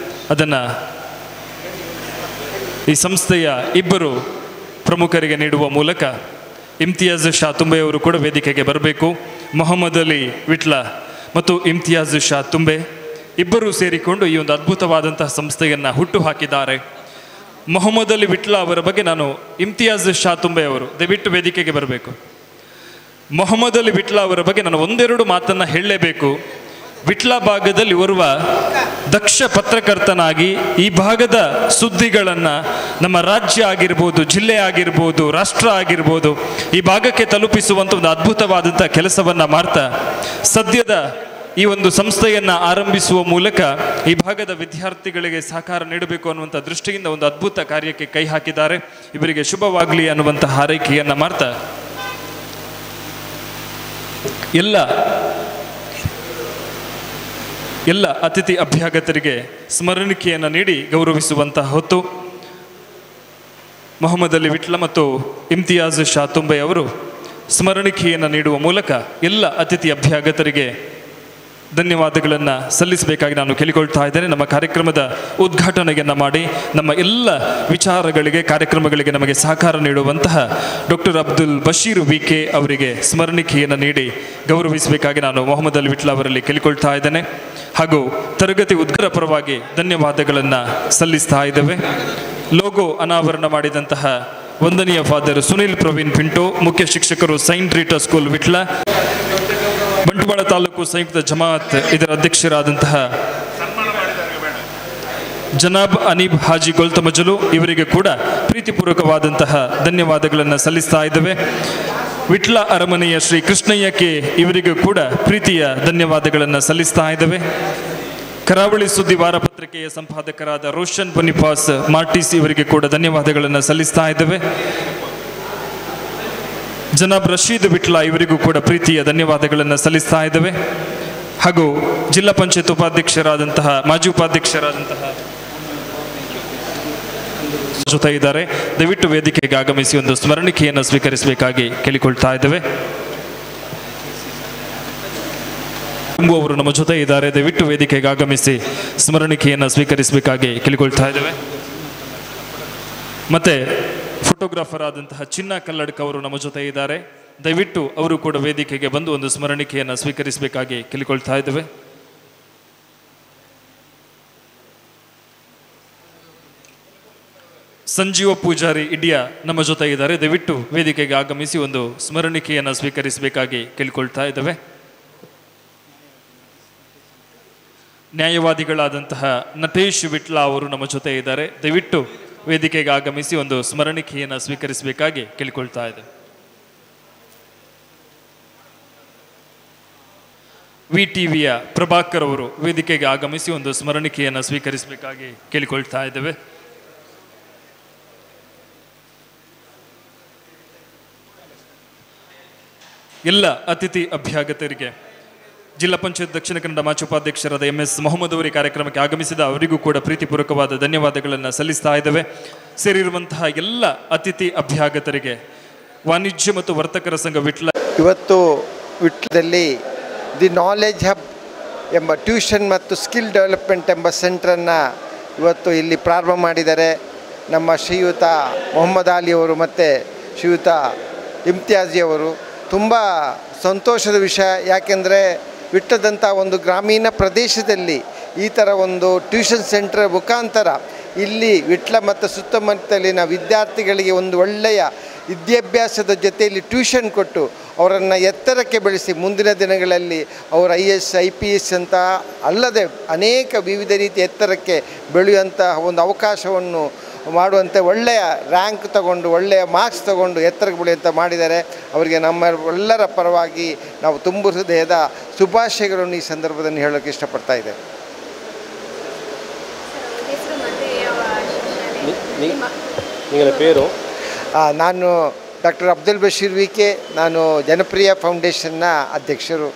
ಅದನ್ನು ಈ ಸಂಸ್ಥೆಯ 2 ಪ್ರಮುಖರಿಗೆ ನೀಡುವ ಮೂಲಕ ಇಮ್ತಿಯಾಜ್ ಶಾ ತುಂಬೆ ಅವರು ಕೂಡ ವೇದಿಕೆಗೆ ಬರಬೇಕು. ಮೊಹಮ್ಮದ್ ಅಲಿ ವಿಟ್ಲ ಮತ್ತು ಇಮ್ತಿಯಾಜ್ ಶಾ ತುಂಬೆ ಇಬ್ಬರೂ ಸೇರಿಕೊಂಡು ಈ ಒಂದು ಅದ್ಭುತವಾದಂತಹ ಸಂಸ್ಥೆಯನ್ನು ಹುಟ್ಟು ಹಾಕಿದ್ದಾರೆ. ಮೊಹಮ್ಮದ್ ಅಲಿ ವಿಟ್ಲ ಅವರ ಬಗ್ಗೆ ನಾನು ಇಮ್ತಿಯಾಜ್ ಶಾ ತುಂಬೆ ಅವರು ದಯವಿಟ್ಟು ವೇದಿಕೆಗೆ ಬರಬೇಕು. ಮೊಹಮ್ಮದ್ ಅಲಿ ವಿಟ್ಲ ಅವರ ಬಗ್ಗೆ ನಾನು 1-2 ಮಾತನ್ನು ಹೇಳಲೇಬೇಕು. ವಿಟ್ಲ ಭಾಗದಲ್ಲಿ ಓರ್ವ ದಕ್ಷ ಪತ್ರಕರ್ತನಾಗಿ ಈ ಭಾಗದ ಸುದ್ದಿಗಳನ್ನು ನಮ್ಮ ರಾಜ್ಯ ಆಗಿರ್ಬೋದು, ಜಿಲ್ಲೆ ಆಗಿರ್ಬೋದು, ರಾಷ್ಟ್ರ ಆಗಿರ್ಬೋದು, ಈ ಭಾಗಕ್ಕೆ ತಲುಪಿಸುವಂಥ ಒಂದು ಅದ್ಭುತವಾದಂಥ ಕೆಲಸವನ್ನು ಮಾಡ್ತಾ ಸದ್ಯದ ಈ ಒಂದು ಸಂಸ್ಥೆಯನ್ನು ಆರಂಭಿಸುವ ಮೂಲಕ ಈ ಭಾಗದ ವಿದ್ಯಾರ್ಥಿಗಳಿಗೆ ಸಹಕಾರ ನೀಡಬೇಕು ಅನ್ನುವಂಥ ದೃಷ್ಟಿಯಿಂದ ಒಂದು ಅದ್ಭುತ ಕಾರ್ಯಕ್ಕೆ ಕೈ ಹಾಕಿದ್ದಾರೆ. ಇವರಿಗೆ ಶುಭವಾಗಲಿ ಅನ್ನುವಂಥ ಹಾರೈಕೆಯನ್ನು ಮಾಡ್ತಾ ಎಲ್ಲ ಅತಿಥಿ ಅಭ್ಯಾಗತರಿಗೆ ಸ್ಮರಣಿಕೆಯನ್ನು ನೀಡಿ ಗೌರವಿಸುವಂತಹ ಹೊತ್ತು ಮೊಹಮ್ಮದ್ ಅಲಿ ವಿಟ್ಲ ಮತ್ತು ಇಮ್ತಿಯಾಜ್ ಶಾ ತುಂಬೆ ಅವರು ಸ್ಮರಣಿಕೆಯನ್ನು ನೀಡುವ ಮೂಲಕ ಎಲ್ಲ ಅತಿಥಿ ಅಭ್ಯಾಗತರಿಗೆ ಧನ್ಯವಾದಗಳನ್ನು ಸಲ್ಲಿಸಬೇಕಾಗಿ ನಾನು ಕೇಳಿಕೊಳ್ತಾ ಇದ್ದೇನೆ. ನಮ್ಮ ಕಾರ್ಯಕ್ರಮದ ಉದ್ಘಾಟನೆಯನ್ನು ಮಾಡಿ ನಮ್ಮ ಎಲ್ಲ ವಿಚಾರಗಳಿಗೆ ಕಾರ್ಯಕ್ರಮಗಳಿಗೆ ನಮಗೆ ಸಹಕಾರ ನೀಡುವಂತಹ ಡಾಕ್ಟರ್ ಅಬ್ದುಲ್ ಬಶೀರ್ ವಿಕೆ ಅವರಿಗೆ ಸ್ಮರಣಿಕೆಯನ್ನು ನೀಡಿ ಗೌರವಿಸಬೇಕಾಗಿ ನಾನು ಮೊಹಮ್ಮದ್ ಅಲಿ ವಿಟ್ಲ ಅವರಲ್ಲಿ ಕೇಳಿಕೊಳ್ತಾ ಇದ್ದೇನೆ. ಹಾಗೂ ತರಗತಿ ಉದ್ಘಾಟಕರ ಪರವಾಗಿ ಧನ್ಯವಾದಗಳನ್ನು ಸಲ್ಲಿಸ್ತಾ ಇದ್ದೇವೆ. ಲೋಗೋ ಅನಾವರಣ ಮಾಡಿದಂತಹ ವಂದನೀಯ ಫಾದರ್ ಸುನಿಲ್ ಪ್ರವೀಣ್ ಪಿಂಟೋ, ಮುಖ್ಯ ಶಿಕ್ಷಕರು saint Rita school Vitla, Bantwal taluk Samyukta Jamaat ಇದರ ಅಧ್ಯಕ್ಷರಾದಂತಹ ಜನಾಬ್ ಅನೀಬ್ ಹಾಜಿ ಗೊಲ್ತಮಜಲು ಇವರಿಗೆ ಕೂಡ ಪ್ರೀತಿಪೂರ್ವಕವಾದಂತಹ ಧನ್ಯವಾದಗಳನ್ನು ಸಲ್ಲಿಸ್ತಾ ಇದ್ದೇವೆ. ವಿಟ್ಲ ಅರಮನೆಯ ಶ್ರೀ ಕೃಷ್ಣಯ್ಯ ಕೆ ಇವರಿಗೂ ಕೂಡ ಪ್ರೀತಿಯ ಧನ್ಯವಾದಗಳನ್ನು ಸಲ್ಲಿಸ್ತಾ ಇದ್ದೇವೆ. ಕರಾವಳಿ ಸುದ್ದಿ ವಾರಪತ್ರಿಕೆಯ ಸಂಪಾದಕರಾದ ರೋಷನ್ ಬನಿಪಾಸ್ ಮಾರ್ಟಿಸ್ ಇವರಿಗೆ ಕೂಡ ಧನ್ಯವಾದಗಳನ್ನು ಸಲ್ಲಿಸ್ತಾ ಇದ್ದೇವೆ. ಜನಾಬ್ ರಶೀದ್ ವಿಟ್ಲ ಇವರಿಗೂ ಕೂಡ ಪ್ರೀತಿಯ ಧನ್ಯವಾದಗಳನ್ನು ಸಲ್ಲಿಸ್ತಾ ಇದ್ದೇವೆ. ಹಾಗೂ ಜಿಲ್ಲಾ ಪಂಚಾಯತ್ ಉಪಾಧ್ಯಕ್ಷರಾದಂತಹ ಮಾಜಿ ಉಪಾಧ್ಯಕ್ಷರಾದಂತಹ ಜೊತೆ ಇದ್ದಾರೆ. ದಯವಿಟ್ಟು ವೇದಿಕೆಗೆ ಆಗಮಿಸಿ ಒಂದು ಸ್ಮರಣಿಕೆಯನ್ನು ಸ್ವೀಕರಿಸಬೇಕಾಗಿ ಕೇಳಿಕೊಳ್ತಾ ಇದ್ದೇವೆ. ಅವರು ನಮ್ಮ ಜೊತೆ ಇದ್ದಾರೆ. ದಯವಿಟ್ಟು ವೇದಿಕೆಗೆ ಆಗಮಿಸಿ ಸ್ಮರಣಿಕೆಯನ್ನು ಸ್ವೀಕರಿಸಬೇಕಾಗಿ ಕೇಳಿಕೊಳ್ತಾ ಇದ್ದೇವೆ. ಮತ್ತೆ ಫೋಟೋಗ್ರಾಫರ್ ಆದಂತಹ ಚಿನ್ನ ಕಲ್ಲಡ್ಕ ಅವರು ನಮ್ಮ ಜೊತೆ ಇದ್ದಾರೆ. ದಯವಿಟ್ಟು ಅವರು ಕೂಡ ವೇದಿಕೆಗೆ ಬಂದು ಒಂದು ಸ್ಮರಣಿಕೆಯನ್ನು ಸ್ವೀಕರಿಸಬೇಕಾಗಿ ಕೇಳಿಕೊಳ್ತಾ ಇದ್ದೇವೆ. ಸಂಜೀವ ಪೂಜಾರಿ ಇಡಿಯಾ ನಮ್ಮ ಜೊತೆ ಇದ್ದಾರೆ. ದಯವಿಟ್ಟು ವೇದಿಕೆಗೆ ಆಗಮಿಸಿ ಒಂದು ಸ್ಮರಣಿಕೆಯನ್ನು ಸ್ವೀಕರಿಸಬೇಕಾಗಿ ಕೇಳಿಕೊಳ್ತಾ ಇದ್ದೇವೆ. ನ್ಯಾಯವಾದಿಗಳಾದಂತಹ ನಟೇಶ್ ವಿಟ್ಲ ಅವರು ನಮ್ಮ ಜೊತೆ ಇದ್ದಾರೆ. ದಯವಿಟ್ಟು ವೇದಿಕೆಗೆ ಆಗಮಿಸಿ ಒಂದು ಸ್ಮರಣಿಕೆಯನ್ನು ಸ್ವೀಕರಿಸಬೇಕಾಗಿ ಕೇಳಿಕೊಳ್ತಾ ಇದ್ದೇವೆ. ವಿಟಿವಿಯ ಪ್ರಭಾಕರ್ ಅವರು ವೇದಿಕೆಗೆ ಆಗಮಿಸಿ ಒಂದು ಸ್ಮರಣಿಕೆಯನ್ನು ಸ್ವೀಕರಿಸಬೇಕಾಗಿ ಕೇಳಿಕೊಳ್ತಾ ಇದ್ದೇವೆ. ಎಲ್ಲ ಅತಿಥಿ ಅಭ್ಯಾಗತರಿಗೆ ಜಿಲ್ಲಾ ಪಂಚಾಯತ್ ದಕ್ಷಿಣ ಕನ್ನಡ ಮಾಜಿ ಉಪಾಧ್ಯಕ್ಷರಾದ MS ಮೊಹಮ್ಮದ್ ಅವರು ಕಾರ್ಯಕ್ರಮಕ್ಕೆ ಆಗಮಿಸಿದ ಅವರಿಗೂ ಕೂಡ ಪ್ರೀತಿಪೂರ್ವಕವಾದ ಧನ್ಯವಾದಗಳನ್ನು ಸಲ್ಲಿಸ್ತಾ ಇದ್ದೇವೆ. ಸೇರಿರುವಂತಹ ಎಲ್ಲ ಅತಿಥಿ ಅಭ್ಯಾಗತರಿಗೆ ವಾಣಿಜ್ಯ ಮತ್ತು ವರ್ತಕರ ಸಂಘ ವಿಟ್ಲ ಇವತ್ತು ವಿಟ್ಲದಲ್ಲಿ ದಿ ನಾಲೆಜ್ ಹಬ್ ಎಂಬ ಟ್ಯೂಷನ್ ಮತ್ತು ಸ್ಕಿಲ್ ಡೆವಲಪ್ಮೆಂಟ್ ಎಂಬ ಸೆಂಟ್ರನ್ನು ಇವತ್ತು ಇಲ್ಲಿ ಪ್ರಾರಂಭ ಮಾಡಿದ್ದಾರೆ. ನಮ್ಮ ಶ್ರೀಯುತ ಮೊಹಮ್ಮದ್ ಅಲಿ ಅವರು ಮತ್ತು ಶ್ರೀಯುತ ಇಮ್ತಿಯಾಜಿ ಅವರು. ತುಂಬ ಸಂತೋಷದ ವಿಷಯ. ಯಾಕೆಂದರೆ ವಿಟ್ಲದಂಥ ಒಂದು ಗ್ರಾಮೀಣ ಪ್ರದೇಶದಲ್ಲಿ ಈ ಥರ ಒಂದು ಟ್ಯೂಷನ್ ಸೆಂಟರ್ ಮುಖಾಂತರ ಇಲ್ಲಿ ವಿಟ್ಲ ಮತ್ತು ಸುತ್ತಮುತ್ತಲಿನ ವಿದ್ಯಾರ್ಥಿಗಳಿಗೆ ಒಂದು ಒಳ್ಳೆಯ ವಿದ್ಯಾಭ್ಯಾಸದ ಜೊತೆಯಲ್ಲಿ ಟ್ಯೂಷನ್ ಕೊಟ್ಟು ಅವರನ್ನು ಎತ್ತರಕ್ಕೆ ಬೆಳೆಸಿ ಮುಂದಿನ ದಿನಗಳಲ್ಲಿ ಅವರು IAS IPS ಅಂತ ಅಲ್ಲದೆ ಅನೇಕ ವಿವಿಧ ರೀತಿ ಎತ್ತರಕ್ಕೆ ಬೆಳೆಯುವಂತಹ ಒಂದು ಅವಕಾಶವನ್ನು ಮಾಡುವಂತೆ ಒಳ್ಳೆಯ ರ್ಯಾಂಕ್ ತಗೊಂಡು ಒಳ್ಳೆಯ ಮಾರ್ಕ್ಸ್ ತಗೊಂಡು ಎತ್ತರಕ್ಕೆ ಬೆಳೆಯುವಂಥ ಮಾಡಿದ್ದಾರೆ. ಅವರಿಗೆ ನಮ್ಮ ಎಲ್ಲರ ಪರವಾಗಿ ನಾವು ತುಂಬು ಹೃದಯದ ಶುಭಾಶಯಗಳನ್ನು ಈ ಸಂದರ್ಭದಲ್ಲಿ ಹೇಳೋಕ್ಕೆ ಇಷ್ಟಪಡ್ತಾ ಇದ್ದೇವೆ. ಪೇರು ನಾನು ಡಾಕ್ಟರ್ ಅಬ್ದುಲ್ ಬಶೀರ್ ವಿಕೆ. ನಾನು ಜನಪ್ರಿಯ ಫೌಂಡೇಶನ್ನ ಅಧ್ಯಕ್ಷರು,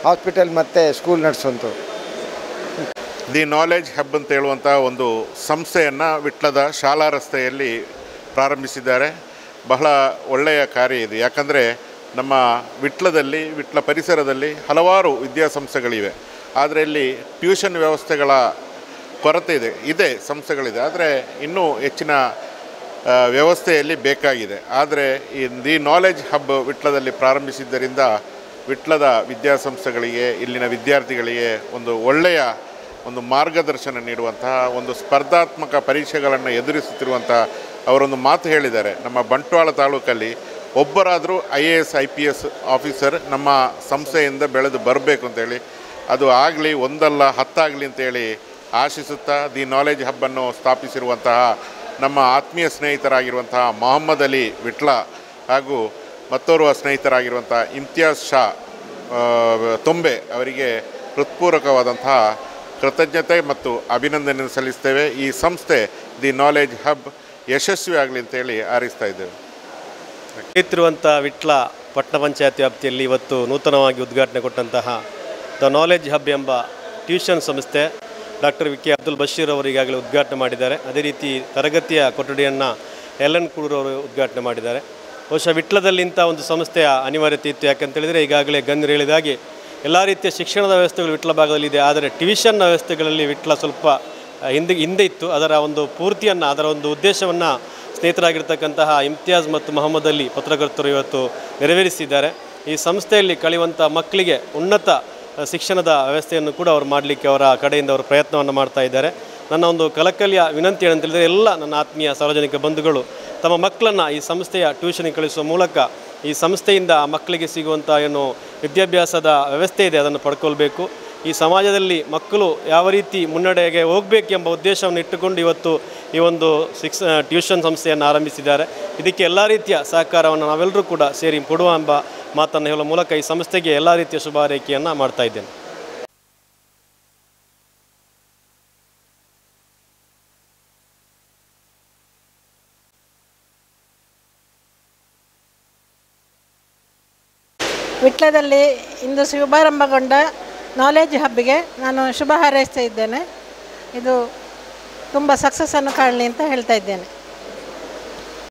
ಹಾಸ್ಪಿಟಲ್ ಮತ್ತು ಸ್ಕೂಲ್ ನಡೆಸುವಂಥವ್ರು. ದಿ ನಾಲೆಜ್ ಹಬ್ ಅಂತ ಹೇಳುವಂಥ ಒಂದು ಸಂಸ್ಥೆಯನ್ನು ವಿಟ್ಲದ ಶಾಲಾ ರಸ್ತೆಯಲ್ಲಿ ಪ್ರಾರಂಭಿಸಿದ್ದಾರೆ. ಬಹಳ ಒಳ್ಳೆಯ ಕಾರ್ಯ ಇದು. ಯಾಕಂದರೆ ನಮ್ಮ ವಿಟ್ಲದಲ್ಲಿ ವಿಟ್ಲ ಪರಿಸರದಲ್ಲಿ ಹಲವಾರು ವಿದ್ಯಾಸಂಸ್ಥೆಗಳಿವೆ. ಆದರೆ ಇಲ್ಲಿ ಟ್ಯೂಷನ್ ವ್ಯವಸ್ಥೆಗಳ ಕೊರತೆ ಇದೆ ಸಂಸ್ಥೆಗಳಿದೆ. ಆದರೆ ಇನ್ನೂ ಹೆಚ್ಚಿನ ವ್ಯವಸ್ಥೆಯಲ್ಲಿ ಬೇಕಾಗಿದೆ. ಆದರೆ ಈ ದಿ ನಾಲೆಜ್ ಹಬ್ ವಿಟ್ಲದಲ್ಲಿ ಪ್ರಾರಂಭಿಸಿದ್ದರಿಂದ ವಿಟ್ಲದ ವಿದ್ಯಾಸಂಸ್ಥೆಗಳಿಗೆ ಇಲ್ಲಿನ ವಿದ್ಯಾರ್ಥಿಗಳಿಗೆ ಒಂದು ಒಳ್ಳೆಯ ಒಂದು ಮಾರ್ಗದರ್ಶನ ನೀಡುವಂತಹ ಒಂದು ಸ್ಪರ್ಧಾತ್ಮಕ ಪರೀಕ್ಷೆಗಳನ್ನು ಎದುರಿಸುತ್ತಿರುವಂಥ ಅವರೊಂದು ಮಾತು ಹೇಳಿದ್ದಾರೆ. ನಮ್ಮ ಬಂಟ್ವಾಳ ತಾಲೂಕಲ್ಲಿ ಒಬ್ಬರಾದರೂ IAS IPS ಆಫೀಸರ್ ನಮ್ಮ ಸಂಸ್ಥೆಯಿಂದ ಬೆಳೆದು ಬರಬೇಕು ಅಂತೇಳಿ, ಅದು ಆಗಲಿ ಒಂದಲ್ಲ 10 ಆಗಲಿ ಅಂತೇಳಿ ಆಶಿಸುತ್ತಾ ದಿ ನಾಲೆಜ್ ಹಬ್ಬನ್ನು ಸ್ಥಾಪಿಸಿರುವಂತಹ ನಮ್ಮ ಆತ್ಮೀಯ ಸ್ನೇಹಿತರಾಗಿರುವಂತಹ ಮೊಹಮ್ಮದ್ ಅಲಿ ವಿಟ್ಲ ಹಾಗೂ ಮತ್ತೋರ್ವ ಸ್ನೇಹಿತರಾಗಿರುವಂಥ ಇಮ್ತಿಯಾಜ್ ಶಾ ತುಂಬೆ ಅವರಿಗೆ ಹೃತ್ಪೂರ್ವಕವಾದಂತಹ ಕೃತಜ್ಞತೆ ಮತ್ತು ಅಭಿನಂದನೆ ಸಲ್ಲಿಸ್ತೇವೆ. ಈ ಸಂಸ್ಥೆ ದಿ ನಾಲೆಜ್ ಹಬ್ ಯಶಸ್ವಿ ಆಗಲಿ ಅಂತೇಳಿ ಹಾರೈಸ್ತಾ ಇದ್ದೇವೆ. ನಡೆಯುತ್ತಿರುವಂಥ ವಿಟ್ಲ ಪಟ್ಟಣ ಪಂಚಾಯತ್ ವ್ಯಾಪ್ತಿಯಲ್ಲಿ ಇವತ್ತು ನೂತನವಾಗಿ ಉದ್ಘಾಟನೆ ಕೊಟ್ಟಂತಹ ದ ನಾಲೆಜ್ ಹಬ್ ಎಂಬ ಟ್ಯೂಷನ್ ಸಂಸ್ಥೆ doctor V K Abdul Bashir ಅವರು ಈಗಾಗಲೇ ಉದ್ಘಾಟನೆ ಮಾಡಿದ್ದಾರೆ. ಅದೇ ರೀತಿ ತರಗತಿಯ ಕೊಠಡಿಯನ್ನು LN ಕುಡೂರ್ ಅವರು ಉದ್ಘಾಟನೆ ಮಾಡಿದ್ದಾರೆ. ಬಹುಶಃ ವಿಟ್ಲದಲ್ಲಿ ಇಂಥ ಒಂದು ಸಂಸ್ಥೆಯ ಅನಿವಾರ್ಯತೆ ಇತ್ತು. ಯಾಕಂತೇಳಿದರೆ ಈಗಾಗಲೇ ಗಣ್ಯರು ಹೇಳಿದಾಗೆ ಎಲ್ಲ ರೀತಿಯ ಶಿಕ್ಷಣದ ವ್ಯವಸ್ಥೆಗಳು ವಿಟ್ಲ ಭಾಗದಲ್ಲಿದೆ. ಆದರೆ ಟ್ಯೂಷನ್ನ ವ್ಯವಸ್ಥೆಗಳಲ್ಲಿ ವಿಟ್ಲ ಸ್ವಲ್ಪ ಹಿಂದೆ ಇತ್ತು. ಅದರ ಒಂದು ಪೂರ್ತಿಯನ್ನು, ಅದರ ಒಂದು ಉದ್ದೇಶವನ್ನು ಸ್ನೇಹಿತರಾಗಿರ್ತಕ್ಕಂತಹ ಇಮ್ತಿಯಾಜ್ ಮತ್ತು ಮೊಹಮ್ಮದ್ ಅಲಿ ಪತ್ರಕರ್ತರು ಇವತ್ತು ನೆರವೇರಿಸಿದ್ದಾರೆ. ಈ ಸಂಸ್ಥೆಯಲ್ಲಿ ಕಳೆಯುವಂಥ ಮಕ್ಕಳಿಗೆ ಉನ್ನತ ಶಿಕ್ಷಣದ ವ್ಯವಸ್ಥೆಯನ್ನು ಕೂಡ ಅವರು ಮಾಡಲಿಕ್ಕೆ ಅವರ ಕಡೆಯಿಂದ ಅವರು ಪ್ರಯತ್ನವನ್ನು ಮಾಡ್ತಾ ಇದ್ದಾರೆ. ನನ್ನ ಒಂದು ಕಳಕಳಿಯ ವಿನಂತಿ ಏನಂತೇಳಿದರೆ ಎಲ್ಲ ನನ್ನ ಆತ್ಮೀಯ ಸಾರ್ವಜನಿಕ ಬಂಧುಗಳು ತಮ್ಮ ಮಕ್ಕಳನ್ನು ಈ ಸಂಸ್ಥೆಯ ಟ್ಯೂಷನಿಗೆ ಕಳಿಸುವ ಮೂಲಕ ಈ ಸಂಸ್ಥೆಯಿಂದ ಆ ಮಕ್ಕಳಿಗೆ ಸಿಗುವಂಥ ಏನು ವಿದ್ಯಾಭ್ಯಾಸದ ವ್ಯವಸ್ಥೆ ಇದೆ ಅದನ್ನು ಪಡ್ಕೊಳ್ಬೇಕು. ಈ ಸಮಾಜದಲ್ಲಿ ಮಕ್ಕಳು ಯಾವ ರೀತಿ ಮುನ್ನಡೆಗೆ ಹೋಗಬೇಕೆಂಬ ಉದ್ದೇಶವನ್ನು ಇಟ್ಟುಕೊಂಡು ಇವತ್ತು ಈ ಒಂದು ಟ್ಯೂಷನ್ ಸಂಸ್ಥೆಯನ್ನು ಆರಂಭಿಸಿದ್ದಾರೆ. ಇದಕ್ಕೆ ಎಲ್ಲ ರೀತಿಯ ಸಹಕಾರವನ್ನು ನಾವೆಲ್ಲರೂ ಕೂಡ ಸೇರಿ ಕೊಡುವ ಎಂಬ ಮಾತನ್ನು ಹೇಳುವ ಮೂಲಕ ಈ ಸಂಸ್ಥೆಗೆ ಎಲ್ಲ ರೀತಿಯ ಶುಭ ಹಾರೈಕೆಯನ್ನು ಮಾಡ್ತಾ ಇದ್ದೇನೆ. ವಿಟ್ಲದಲ್ಲಿ ಇಂದು ಶುಭಾರಂಭಗೊಂಡ ನಾಲೆಜ್ ಹಬ್ಬಿಗೆ ನಾನು ಶುಭ ಹಾರೈಸ್ತಾ ಇದ್ದೇನೆ. ಇದು ತುಂಬ ಸಕ್ಸಸ್ಸನ್ನು ಕಾಣಲಿ ಅಂತ ಹೇಳ್ತಾ ಇದ್ದೇನೆ.